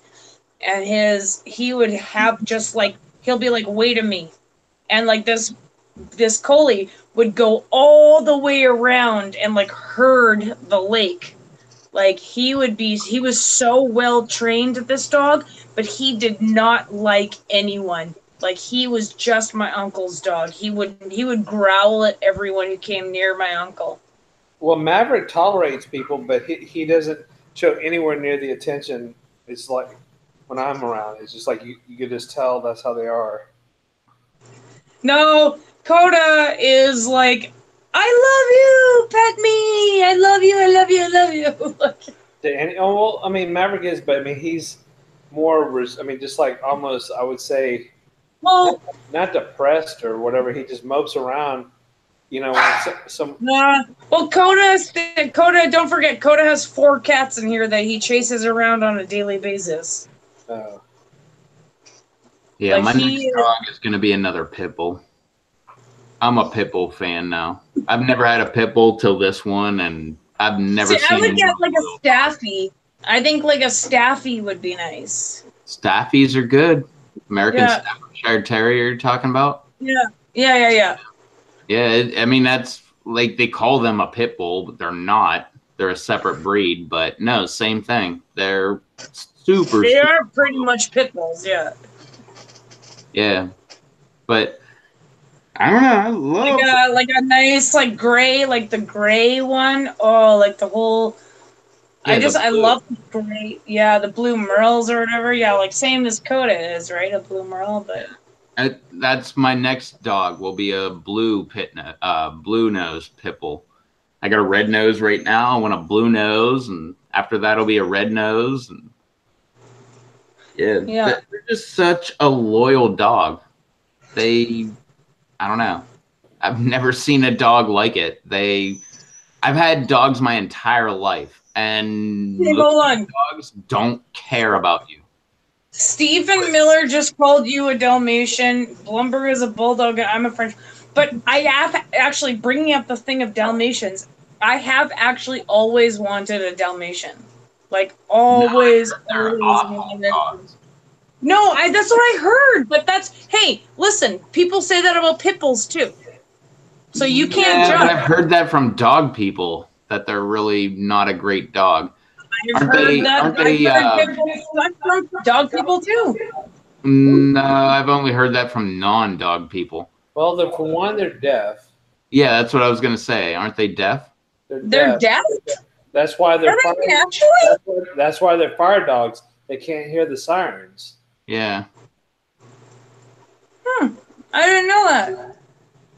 Speaker 2: And he would have just like, he'll be like, wait a me, and like this collie would go all the way around and like herd the lake. Like, he was so well trained, this dog, but he did not like anyone. Like, he was just my uncle's dog. He would growl at everyone who came near my uncle.
Speaker 5: Well, Maverick tolerates people, but he doesn't show anywhere near the attention. It's like when I'm around, it's just like you could just tell that's how they are.
Speaker 2: No, Coda is like, I love you, pet me. I love you. I love you. I love you.
Speaker 5: Well, I mean, Maverick is, but I mean, he's more. I mean, just like almost, I would say,
Speaker 2: Well,
Speaker 5: not depressed or whatever. He just mopes around. When some.
Speaker 2: well, Coda. Don't forget, Coda has 4 cats in here that he chases around on a daily basis.
Speaker 1: Yeah,
Speaker 2: Like,
Speaker 1: my next dog is going to be another pit bull. I'm a pit bull fan now. I've never had a pit bull till this one, and I've never seen.
Speaker 2: I would get like a Staffy. I think like a Staffy would be nice.
Speaker 1: Staffies are good. American Staffordshire Terrier you're talking about?
Speaker 2: Yeah.
Speaker 1: Yeah, I mean, that's like, they call them a pit bull, but they're not. They're a separate breed, but no, same thing. They're super.
Speaker 2: They are pretty much pit bulls, yeah.
Speaker 1: Yeah, but I don't know. I love
Speaker 2: like a nice like gray, like the gray one. Oh, like the whole.
Speaker 1: Yeah,
Speaker 2: I love the gray. Yeah, the blue merles or whatever. Yeah, like same as Coda is, right? A blue merle, but.
Speaker 1: That's my next dog. Will be a blue nose pit bull. I got a red nose right now. I want a blue nose, and after that, it'll be a red nose. And yeah, they're just such a loyal dog. I don't know. I've never seen a dog like it. I've had dogs my entire life, and
Speaker 2: Hey,
Speaker 1: most
Speaker 2: hold on.
Speaker 1: dogs don't care about you.
Speaker 2: Stephen Miller just called you a Dalmatian. Blumberg is a bulldog, and I'm a French. But I have actually, bringing up the thing of Dalmatians, I have actually always wanted a Dalmatian. Like, always,
Speaker 1: They're
Speaker 2: always
Speaker 1: awful
Speaker 2: wanted.
Speaker 1: dogs.
Speaker 2: No, that's what I heard. But hey, listen, people say that about pit bulls too. So you can't
Speaker 1: Yeah, but I've
Speaker 2: judge.
Speaker 1: heard that from dog people that they're really not a great dog.
Speaker 2: I've
Speaker 1: Aren't
Speaker 2: heard
Speaker 1: they?
Speaker 2: that.
Speaker 1: Aren't
Speaker 2: I've
Speaker 1: they?
Speaker 2: heard pit bulls suck from dog people too.
Speaker 1: No, I've only heard that from non-dog people.
Speaker 5: Well, for one, they're deaf.
Speaker 1: Yeah, that's what I was gonna say. Aren't they deaf?
Speaker 2: They're deaf?
Speaker 5: That's why they're
Speaker 2: Are they naturally?
Speaker 5: that's why they're fire dogs. They can't hear the sirens.
Speaker 1: Yeah.
Speaker 2: I didn't know that.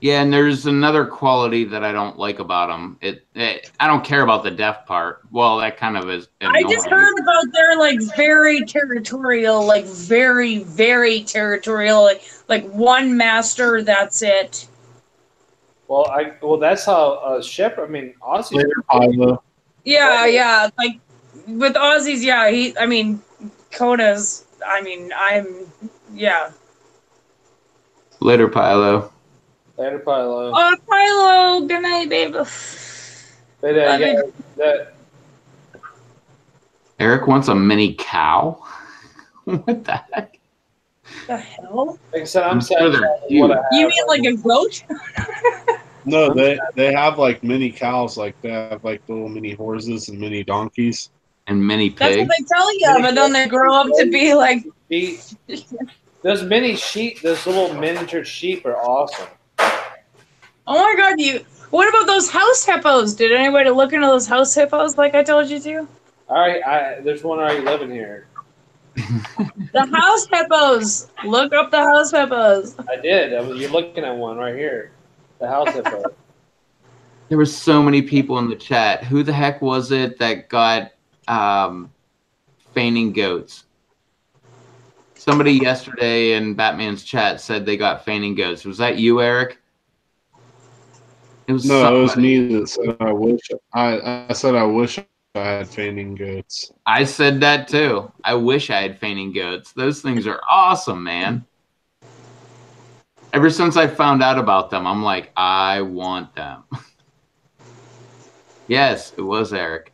Speaker 1: Yeah, and there's another quality that I don't like about them. I don't care about the deaf part. Well, that kind of is annoying.
Speaker 2: I just heard about their like very territorial, like very, very territorial, like one master, that's it.
Speaker 5: Well, that's how shepherd. I mean, Aussie.
Speaker 2: Yeah, like with Aussies, yeah. Kona's. Yeah.
Speaker 1: Later, Pilo.
Speaker 5: Later, Pilo.
Speaker 2: Oh, Pilo, good night, babe.
Speaker 5: That
Speaker 1: Eric wants a mini cow. What the heck?
Speaker 2: The hell?
Speaker 5: like I said, I'm
Speaker 1: sure they're
Speaker 5: sad.
Speaker 1: cute.
Speaker 2: You mean like a goat?
Speaker 3: No, they have like mini cows, like they have like little mini horses and mini donkeys.
Speaker 1: And mini
Speaker 2: That's
Speaker 1: pig.
Speaker 2: what they tell you, but then they grow up to be like.
Speaker 5: Those mini sheep, those little miniature sheep are awesome.
Speaker 2: Oh my god, what about those house hippos? Did anybody look into those house hippos like I told you to?
Speaker 5: All right, there's one already living here.
Speaker 2: The house hippos. Look up the house hippos.
Speaker 5: I did. You're looking at one right here. The house hippo.
Speaker 1: There were so many people in the chat. Who the heck was it that got fainting goats? Somebody yesterday in Batman's chat said they got fainting goats. Was that you, Eric? It was
Speaker 3: No,
Speaker 1: somebody.
Speaker 3: it was me that said I wish I said I wish I had fainting goats.
Speaker 1: I said that too. I wish I had fainting goats. Those things are awesome, man. Ever since I found out about them, I'm like, I want them. Yes, it was Eric.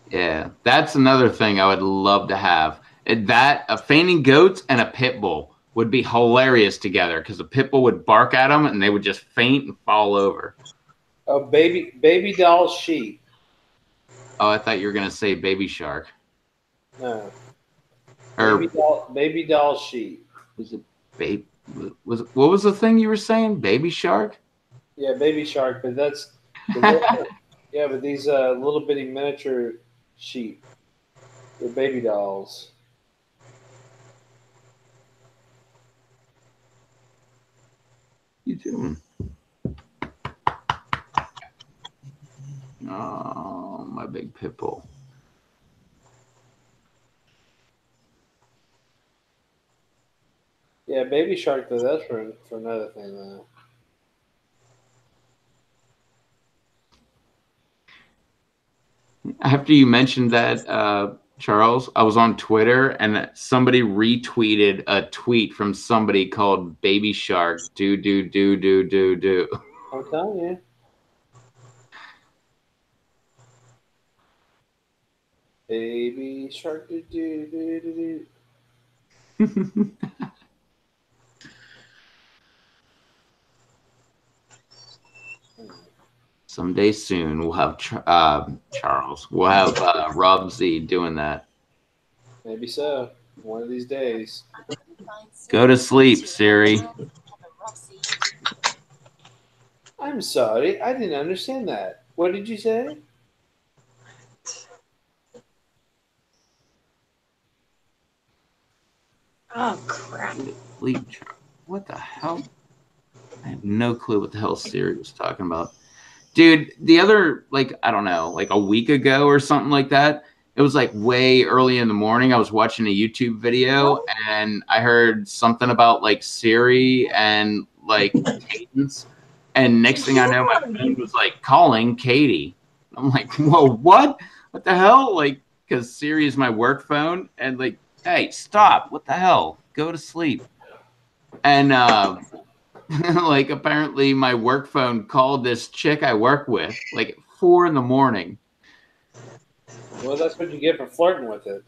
Speaker 1: Yeah, that's another thing I would love to have. A fainting goats and a pit bull would be hilarious together because the pit bull would bark at them and they would just faint and fall over.
Speaker 5: Oh, baby doll sheep.
Speaker 1: Oh, I thought you were gonna say baby shark.
Speaker 5: No.
Speaker 1: Or
Speaker 5: Baby doll sheep.
Speaker 1: was it baby? What was the thing you were saying? Baby shark?
Speaker 5: Yeah, baby shark, but that's yeah, but these little bitty miniature sheep. They're baby dolls.
Speaker 1: You doing? Oh, my big pit bull.
Speaker 5: Yeah, baby shark though. That's for another thing though.
Speaker 1: After you mentioned that, Charles, I was on Twitter and somebody retweeted a tweet from somebody called Baby Shark. Do.
Speaker 5: I'm telling you. Baby shark. Do.
Speaker 1: Someday soon we'll have Charles. We'll have Rob Z doing that.
Speaker 5: Maybe so. One of these days.
Speaker 1: Go to sleep, Siri.
Speaker 5: I'm sorry, I didn't understand that. What did you say?
Speaker 2: Oh crap!
Speaker 1: Sleep. What the hell? I have no clue what the hell Siri was talking about. Dude, the other, like, I don't know, like a week ago or something like that, it was like way early in the morning. I was watching a YouTube video and I heard something about like Siri and like cadence. And next thing I know, my phone was like calling Katie. I'm like, whoa, what? What the hell? Like, because Siri is my work phone, and like, hey, stop! What the hell? Go to sleep. And like, apparently, my work phone called this chick I work with like at 4 in the morning.
Speaker 5: Well, that's what you get for flirting with it.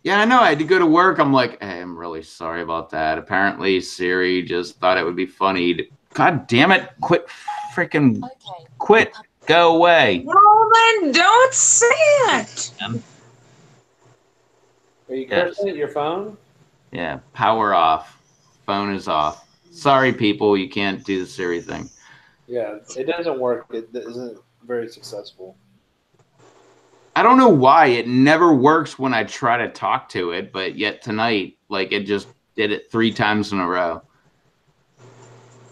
Speaker 1: Yeah, I know. I had to go to work. I'm like, hey, I'm really sorry about that. Apparently, Siri just thought it would be funny. God damn it! Quit, freaking, quit, go away.
Speaker 2: Well, then don't say it.
Speaker 5: Are you
Speaker 1: Yes.
Speaker 5: cursing at your phone?
Speaker 1: Yeah, power off. Phone is off. Sorry, people, you can't do the Siri thing.
Speaker 5: Yeah, it doesn't work. It isn't very successful.
Speaker 1: I don't know why it never works when I try to talk to it, but yet tonight, like, it just did it 3 times in a row.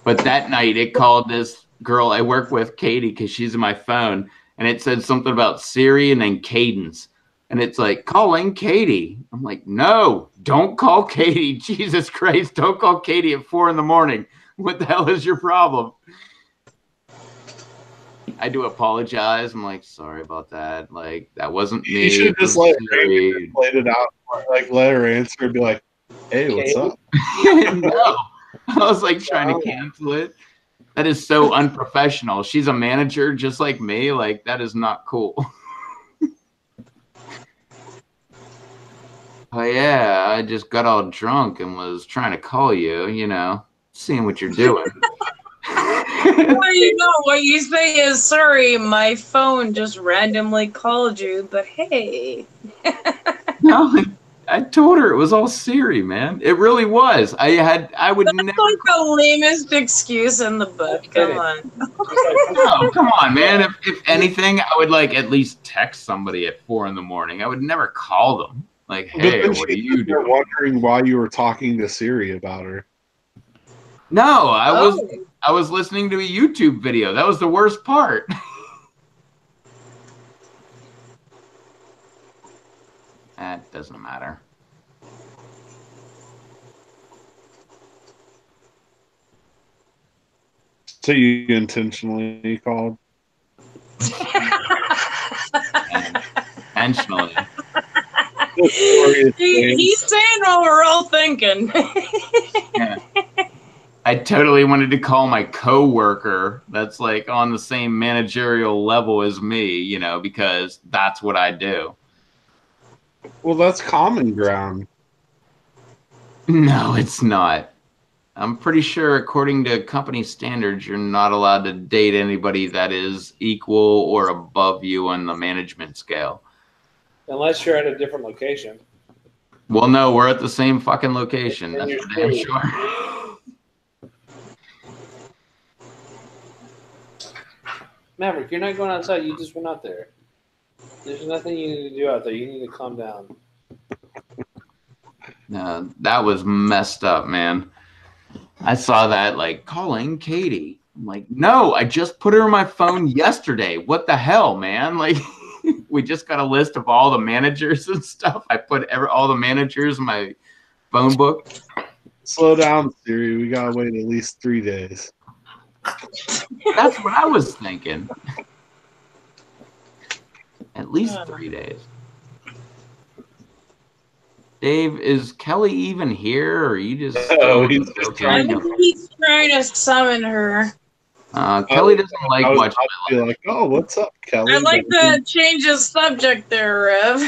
Speaker 1: But that night, it called this girl I work with, Katie, because she's in my phone, and it said something about Siri and then Cadence. And it's like, calling Katie. I'm like, no, don't call Katie. Jesus Christ, don't call Katie at 4 in the morning. What the hell is your problem? I do apologize. I'm like, sorry about that. Like, that wasn't me.
Speaker 3: You should just let her played it out. Like, let her answer and be like, hey, what's up?
Speaker 1: No. I was like trying to cancel it. That is so unprofessional. She's a manager just like me. Like, that is not cool. Oh, yeah, I just got all drunk and was trying to call you, you know, seeing what you're doing.
Speaker 2: Well, you know, what you say is, sorry, my phone just randomly called you, but hey.
Speaker 1: No, I told her it was all Siri, man. It really was. I would
Speaker 2: That's
Speaker 1: never.
Speaker 2: like the lamest excuse in the book. Come on.
Speaker 1: No, come on, man. If anything, I would like at least text somebody at 4 in the morning. I would never call them. Like, hey, what are you doing?
Speaker 3: Wondering why you were talking to Siri about her.
Speaker 1: No, I was listening to a YouTube video. That was the worst part. That doesn't matter.
Speaker 3: So you intentionally called?
Speaker 1: Intentionally.
Speaker 2: He's saying what we're all thinking.
Speaker 1: Yeah. I totally wanted to call my coworker that's like on the same managerial level as me, you know, because that's what I do.
Speaker 3: Well, that's common ground.
Speaker 1: No, it's not. I'm pretty sure, according to company standards, you're not allowed to date anybody that is equal or above you on the management scale.
Speaker 5: Unless you're at a different location.
Speaker 1: Well, no, we're at the same fucking location.
Speaker 5: And
Speaker 1: That's
Speaker 5: you're
Speaker 1: for damn
Speaker 5: screwed.
Speaker 1: sure.
Speaker 5: Maverick, you're not going outside. You just went out there. There's nothing you need to do out there. You need to calm down.
Speaker 1: No, that was messed up, man. I saw that, like, calling Katie. I'm like, no, I just put her on my phone yesterday. What the hell, man? Like, we just got a list of all the managers and stuff. I put all the managers in my phone book.
Speaker 3: Slow down, Siri. We gotta wait at least 3 days.
Speaker 1: That's what I was thinking. At least 3 days. Dave, is Kelly even here, or are you just still
Speaker 3: he's just trying to.
Speaker 2: He's trying to summon her.
Speaker 1: Kelly doesn't like
Speaker 3: I was
Speaker 1: watching
Speaker 3: about to be like, oh, what's up, Kelly?
Speaker 2: I'd like to change the subject there, Rev.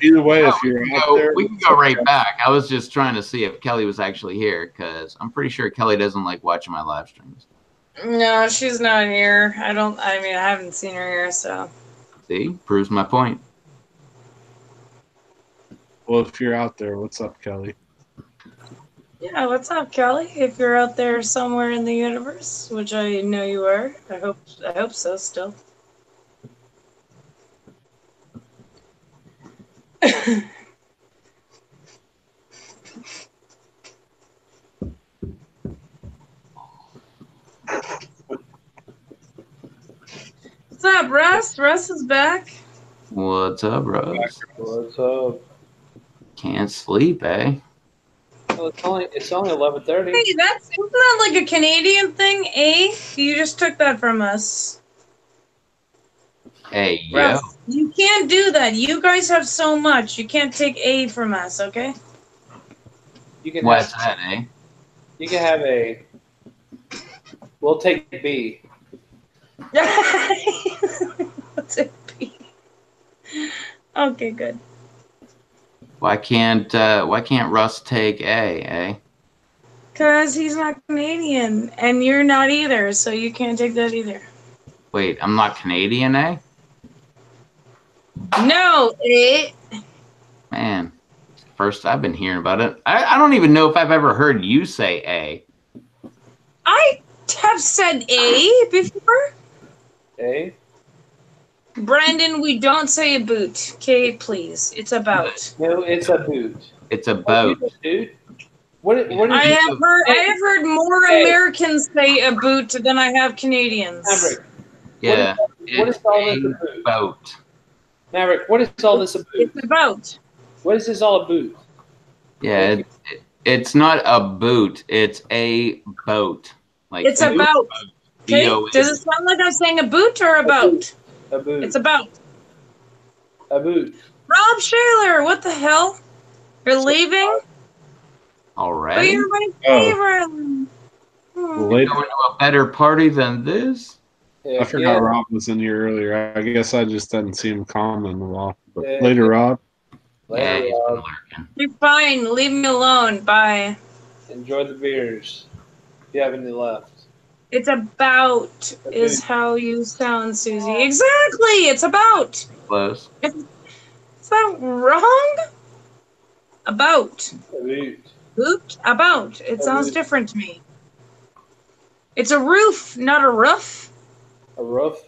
Speaker 3: Either way,
Speaker 1: No,
Speaker 3: if you're out there,
Speaker 1: we can go right back. I was just trying to see if Kelly was actually here, because I'm pretty sure Kelly doesn't like watching my live streams.
Speaker 2: No, she's not here. I haven't seen her here, so.
Speaker 1: See, proves my point.
Speaker 3: Well, if you're out there, what's up, Kelly?
Speaker 2: Yeah, what's up, Kelly? If you're out there somewhere in the universe, which I know you are, I hope so still. What's up, Russ? Russ is back.
Speaker 1: What's up, Rose?
Speaker 5: What's up?
Speaker 1: Can't sleep, eh?
Speaker 5: Well, it's only 11:30.
Speaker 2: Hey, isn't that like a Canadian thing? A? You just took that from us.
Speaker 1: Hey, yo.
Speaker 2: Russ, you can't do that. You guys have so much. You can't take A from us, okay?
Speaker 5: You can
Speaker 1: What's
Speaker 5: have
Speaker 1: that, eh?
Speaker 5: you can have a. We'll take B.
Speaker 2: What's it be? Okay, good.
Speaker 1: Why can't Russ take A, eh?
Speaker 2: Because he's not Canadian, and you're not either, so you can't take that either.
Speaker 1: Wait, I'm not Canadian, eh?
Speaker 2: No, A.
Speaker 1: Man, first I've been hearing about it. I don't even know if I've ever heard you say A.
Speaker 2: I have said A before.
Speaker 5: A.
Speaker 2: Brandon, we don't say a boot. Okay, please. It's about.
Speaker 5: No, it's a boot.
Speaker 1: It's a boat.
Speaker 5: Dude. What is
Speaker 2: I have heard more Americans say a boot than I have Canadians.
Speaker 5: Maverick?
Speaker 1: Yeah,
Speaker 5: What is
Speaker 1: it's
Speaker 5: all this
Speaker 1: a
Speaker 5: about?
Speaker 1: boat.
Speaker 5: Maverick, what is all this about?
Speaker 2: It's about.
Speaker 5: What is this all about?
Speaker 1: Yeah, it's not a boot. It's a boat. Like
Speaker 2: It's about. Okay?
Speaker 1: B-O-A.
Speaker 2: Does it sound like I'm saying a boot or about?
Speaker 5: A boot.
Speaker 2: It's about.
Speaker 5: A boot.
Speaker 2: Rob Shaler, what the hell? You're leaving? But
Speaker 1: Already?
Speaker 2: you're my favorite. Hmm.
Speaker 3: Later.
Speaker 1: Going to a better party than this?
Speaker 5: Yeah,
Speaker 3: I forgot Rob was in here earlier. I guess I just didn't see him comment in a while. But
Speaker 5: Yeah.
Speaker 3: later, Rob.
Speaker 1: Yeah,
Speaker 5: Later,
Speaker 1: he's been
Speaker 5: Rob.
Speaker 1: lurking.
Speaker 2: You're fine. Leave me alone. Bye.
Speaker 5: Enjoy the beers. If you have any left.
Speaker 2: It's about is how you sound, Susie. Exactly. It's about.
Speaker 1: Close.
Speaker 2: Is that wrong? About.
Speaker 5: A boot.
Speaker 2: Boot? About. It
Speaker 5: A
Speaker 2: sounds
Speaker 5: roof.
Speaker 2: different to me. It's a roof, not a roof.
Speaker 5: A roof.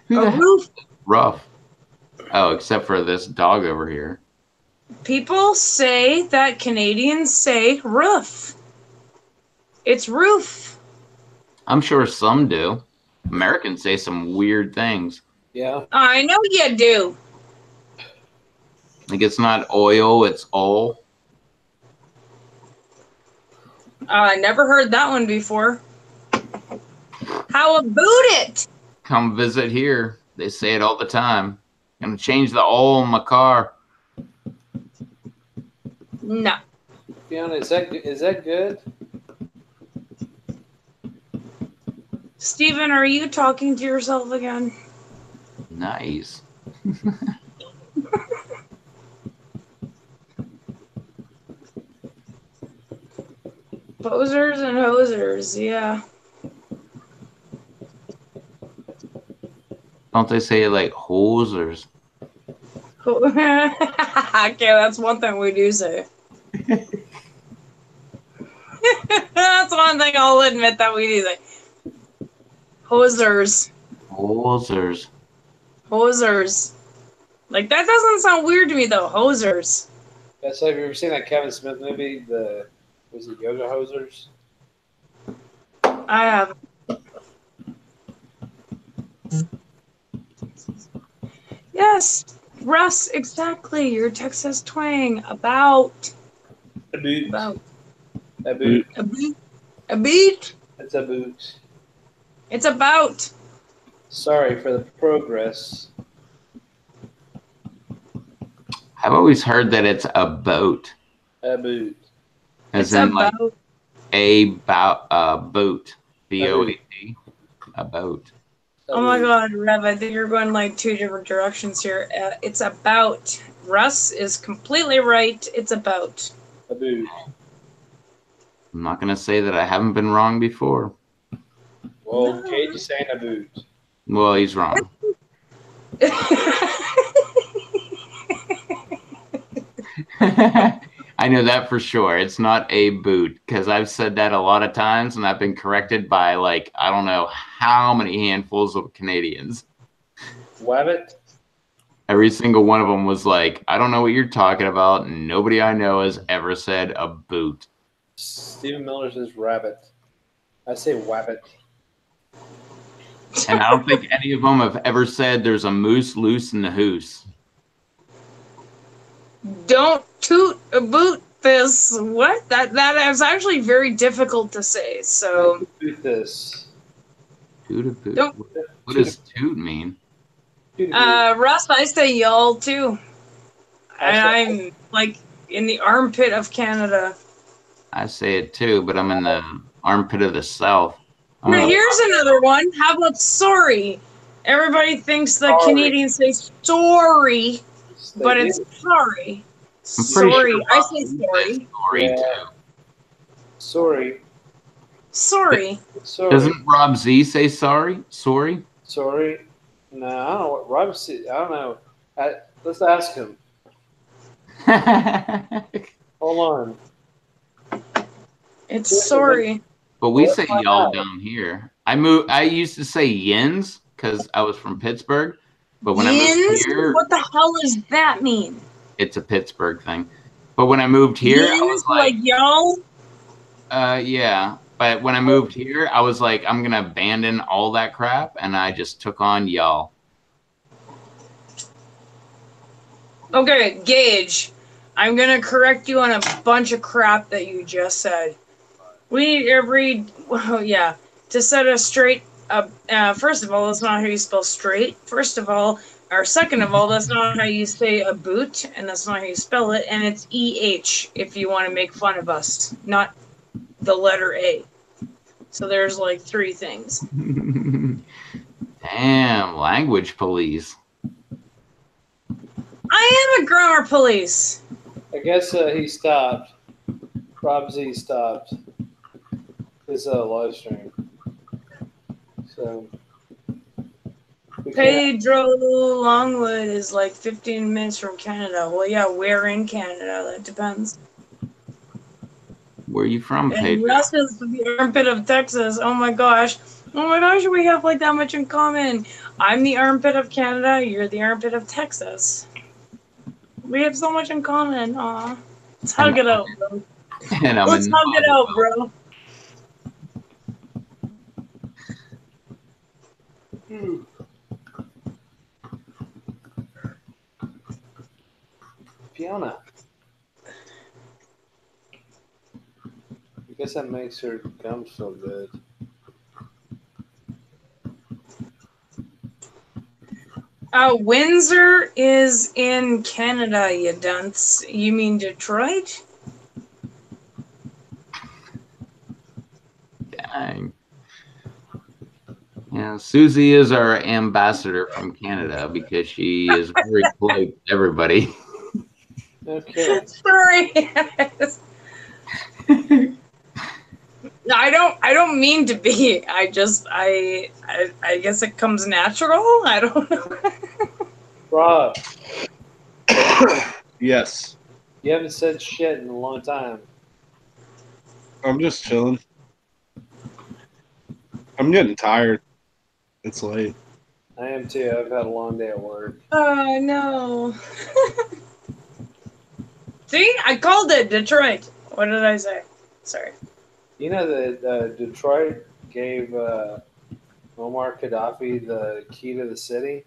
Speaker 1: Who
Speaker 2: A
Speaker 1: the hell
Speaker 2: roof.
Speaker 1: is rough? Oh, except for this dog over here.
Speaker 2: People say that Canadians say roof. It's roof.
Speaker 1: I'm sure some do. Americans say some weird things.
Speaker 5: Yeah.
Speaker 2: I know you do.
Speaker 1: Like it's not oil, it's oil.
Speaker 2: I never heard that one before. How about it?
Speaker 1: Come visit here. They say it all the time. Gonna change the oil in my car.
Speaker 2: No.
Speaker 5: Fiona, is that good?
Speaker 2: Steven, are you talking to yourself again?
Speaker 1: Nice.
Speaker 2: Posers and hosers, yeah.
Speaker 1: Don't they say it like hosers?
Speaker 2: Okay, that's one thing we do say. That's one thing I'll admit that we do say. Hosers.
Speaker 1: Hosers.
Speaker 2: Hosers. Like, that doesn't sound weird to me, though. Hosers.
Speaker 5: Yeah, so have you ever seen that Kevin Smith movie, was it Yoga Hosers?
Speaker 2: I have. Yes, Russ, exactly. Your Texas twang. About.
Speaker 5: A boot.
Speaker 2: About.
Speaker 5: A boot.
Speaker 2: A beat. A beat.
Speaker 5: It's a boot.
Speaker 2: It's about.
Speaker 5: Sorry for the progress.
Speaker 1: I've always heard that it's a boat.
Speaker 5: A boot.
Speaker 1: As
Speaker 2: It's
Speaker 1: in like
Speaker 2: about.
Speaker 1: boat. B-O-A-T. A boat.
Speaker 2: Oh my god, Rev, I think you're going like two different directions here. It's about. Russ is completely right. It's about.
Speaker 5: A boot.
Speaker 1: I'm not gonna say that I haven't been wrong before.
Speaker 5: Well, Cage is saying a boot.
Speaker 1: Well, he's wrong. I know that for sure. It's not a boot because I've said that a lot of times and I've been corrected by like, I don't know how many handfuls of Canadians.
Speaker 5: Wabbit.
Speaker 1: Every single one of them was like, I don't know what you're talking about. Nobody I know has ever said a boot.
Speaker 5: Stephen Miller says rabbit. I say wabbit.
Speaker 1: And I don't think any of them have ever said there's a moose loose in the hoose.
Speaker 2: Don't toot a boot this. What? That is actually very difficult to say. So
Speaker 5: This.
Speaker 1: Toot.
Speaker 2: don't.
Speaker 1: What does toot mean?
Speaker 2: Russ, I say y'all too. And
Speaker 5: I
Speaker 2: I'm like in the armpit of Canada.
Speaker 1: I say it too, but I'm in the armpit of the South. I'm
Speaker 2: Now
Speaker 1: gonna.
Speaker 2: here's another one. How about sorry? Everybody thinks that
Speaker 5: Sorry.
Speaker 2: Canadians say sorry,
Speaker 5: They
Speaker 2: but
Speaker 5: do.
Speaker 2: it's sorry.
Speaker 1: I'm pretty
Speaker 2: Sorry.
Speaker 1: sure
Speaker 2: I
Speaker 1: Rob
Speaker 2: say
Speaker 1: Z
Speaker 2: sorry.
Speaker 1: sorry
Speaker 5: Yeah.
Speaker 1: too.
Speaker 5: Sorry.
Speaker 2: Sorry.
Speaker 5: Sorry.
Speaker 1: Doesn't Rob Z say sorry? Sorry?
Speaker 5: Sorry. No, I don't know what Rob said. I don't know. Let's ask him. Hold on.
Speaker 2: It's
Speaker 5: Seriously,
Speaker 2: sorry.
Speaker 1: But we
Speaker 5: let's
Speaker 1: say
Speaker 5: find
Speaker 1: y'all
Speaker 5: out.
Speaker 1: down here. I used to say yins because I was from Pittsburgh. But when I moved
Speaker 2: Yins?
Speaker 1: here,
Speaker 2: What the hell does that mean?
Speaker 1: it's a Pittsburgh thing. But when I moved here, I was
Speaker 2: Yins? Like y'all?
Speaker 1: yeah. But when I moved here, I was like, I'm gonna abandon all that crap, and I just took on y'all.
Speaker 2: Okay, Gage. I'm gonna correct you on a bunch of crap that you just said. We need to set us straight. First of all, that's not how you spell straight. First of all, or second of all, that's not how you say a boot, and that's not how you spell it. And it's EH if you want to make fun of us, not the letter A. So there's like three things.
Speaker 1: Damn, language police.
Speaker 2: I am a grammar police.
Speaker 5: I guess he stopped. Rob Z stopped his live stream. So we can't.
Speaker 2: Pedro Longwood is like 15 minutes from Canada. Well, yeah, where in Canada? That depends.
Speaker 1: Where you from,
Speaker 2: And
Speaker 1: Pedro?
Speaker 2: Russ is the armpit of Texas. Oh my gosh. Oh my gosh, we have like that much in common. I'm the armpit of Canada. You're the armpit of Texas. We have so much in common. Aw. Let's hug it out, bro.
Speaker 1: And I'm
Speaker 2: Let's
Speaker 1: in
Speaker 2: hug it out, bro.
Speaker 5: Fiona. I guess that makes her gums feel good.
Speaker 2: Windsor is in Canada, you dunce. You mean Detroit?
Speaker 1: Dang. Yeah, Susie is our ambassador from Canada because she is very polite to everybody.
Speaker 5: Okay.
Speaker 2: Sorry. No, I don't mean to be. I guess it comes natural. I don't know.
Speaker 5: Rob,
Speaker 3: Yes.
Speaker 5: you haven't said shit in a long time.
Speaker 3: I'm just chilling. I'm getting tired. It's late.
Speaker 5: I am too. I've had a long day at work.
Speaker 2: Oh no. See, I called it Detroit. What did I say? Sorry.
Speaker 5: You know that Detroit gave Muammar Gaddafi the key to the city?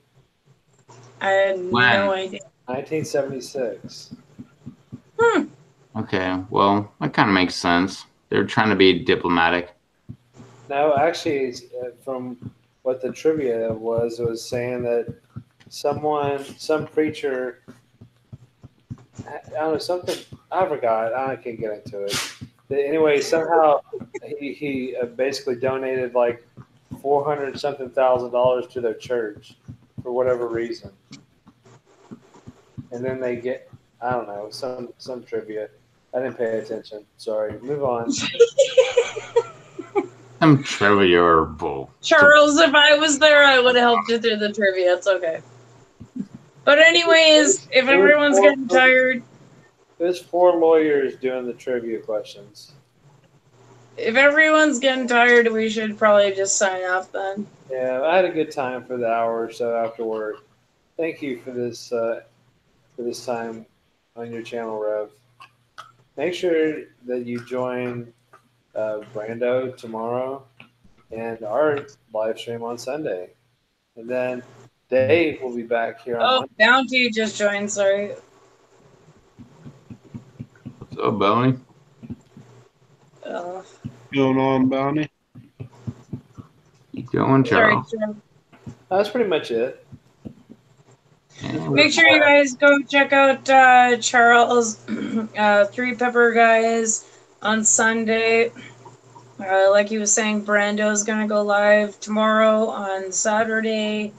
Speaker 2: I had
Speaker 1: When?
Speaker 2: no idea.
Speaker 5: 1976.
Speaker 1: Okay, well, that kind of makes sense. They're trying to be diplomatic.
Speaker 5: No, actually, it's, from what the trivia was, it was saying that some preacher, I don't know, something, I forgot, I can't get into it. But anyway, somehow he basically donated like 400 something thousand dollars to their church for whatever reason. And then they get, I don't know, some trivia. I didn't pay attention. Sorry. Move on.
Speaker 1: I'm trivial.
Speaker 2: Charles, if I was there, I would have helped you through the trivia. It's okay. But anyways, if everyone's getting tired,
Speaker 5: There's 4 lawyers doing the trivia questions.
Speaker 2: if everyone's getting tired, we should probably just sign off then.
Speaker 5: Yeah, I had a good time for the hour or so after work. Thank you for this time on your channel, Rev. Make sure that you join Brando tomorrow and our live stream on Sunday. And then Dave will be back here on
Speaker 2: Oh,
Speaker 5: Monday.
Speaker 2: Bounty just joined, sorry.
Speaker 1: So Oh, Boney.
Speaker 2: Uh,
Speaker 3: Going on, Bounty?
Speaker 1: Keep going,
Speaker 2: sorry,
Speaker 1: Charles.
Speaker 2: Jeff.
Speaker 5: That's pretty much it.
Speaker 1: Yeah,
Speaker 2: Make sure you guys go check out Charles, Three Pepper Guys on Sunday. Like he was saying, Brando's gonna go live tomorrow on Saturday.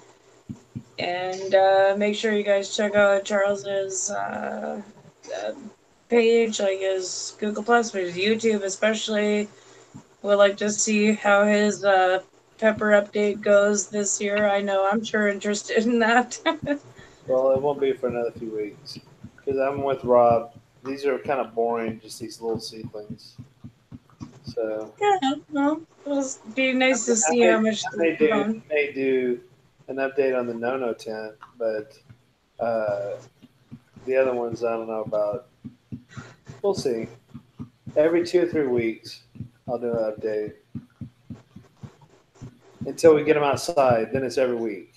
Speaker 2: And make sure you guys check out Charles's page, like his Google Plus, but his YouTube especially. Would like to see how his pepper update goes this year. I know I'm sure interested in that.
Speaker 5: Well, it won't be for another few weeks because I'm with Rob. These are kind of boring, just these little seedlings. So
Speaker 2: Yeah, well, it'll be nice to see how much they've grown.
Speaker 5: may do an update on the no tent, but the other ones I don't know about. We'll see. Every 2 or 3 weeks, I'll do an update until we get them outside. Then it's every week.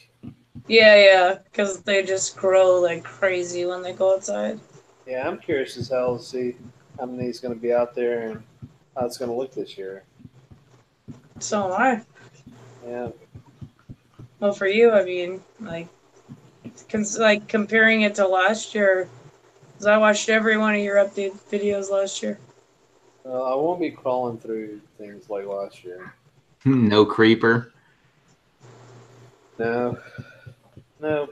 Speaker 2: Yeah, because they just grow like crazy when they go outside.
Speaker 5: Yeah, I'm curious as hell to see how many is going to be out there and how it's going to look this year.
Speaker 2: So am I.
Speaker 5: Yeah.
Speaker 2: Well, for you, I mean, like, like comparing it to last year, because I watched every one of your update videos last year.
Speaker 5: Well, I won't be crawling through things like last year.
Speaker 1: no creeper.
Speaker 5: No. No.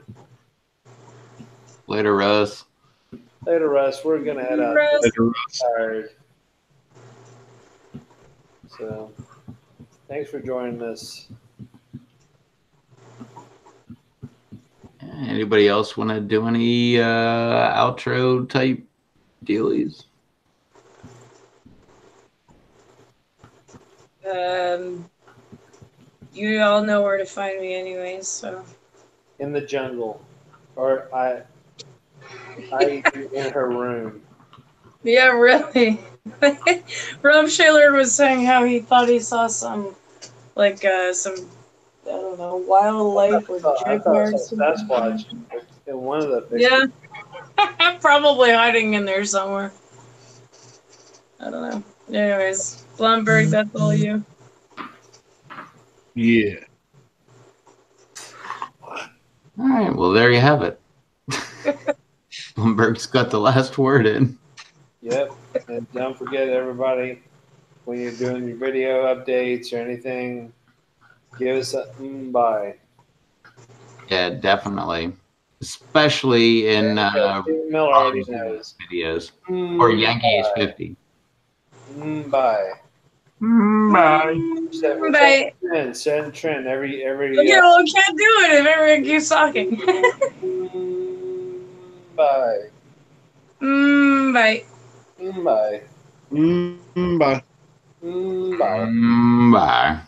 Speaker 1: Later, Russ.
Speaker 5: Later, Russ. We're going to head out.
Speaker 3: Later,
Speaker 5: Tired. So, thanks for joining us.
Speaker 1: Anybody else want to do any outro type dealies?
Speaker 2: You all know where to find me, anyways. So.
Speaker 5: In the jungle. Or in her room.
Speaker 2: Yeah, really. Rob Shaler was saying how he thought he saw some, like, some, I don't know, wildlife or
Speaker 5: I thought I
Speaker 2: jaguars.
Speaker 5: saw Sasquatch in one of the
Speaker 2: Yeah,
Speaker 5: pictures.
Speaker 2: probably hiding in there somewhere. I don't know. Anyways, Blumberg, that's all you.
Speaker 3: Yeah.
Speaker 1: All right. Well, there you have it. Bloomberg's got the last word in.
Speaker 5: Yep. And don't forget, everybody, when you're doing your video updates or anything, give us a bye.
Speaker 1: Yeah, definitely. Especially in
Speaker 5: Stephen Miller already
Speaker 1: Rob's
Speaker 5: knows.
Speaker 1: videos or Yankees
Speaker 5: Bye.
Speaker 1: 50.
Speaker 5: Bye.
Speaker 1: Bye.
Speaker 2: Bye.
Speaker 5: Set a trend every
Speaker 2: Okay, well, we can't do it if everyone keeps talking.
Speaker 5: bye.
Speaker 2: Bye.
Speaker 5: Bye.
Speaker 3: Bye.
Speaker 5: Bye.
Speaker 1: Bye.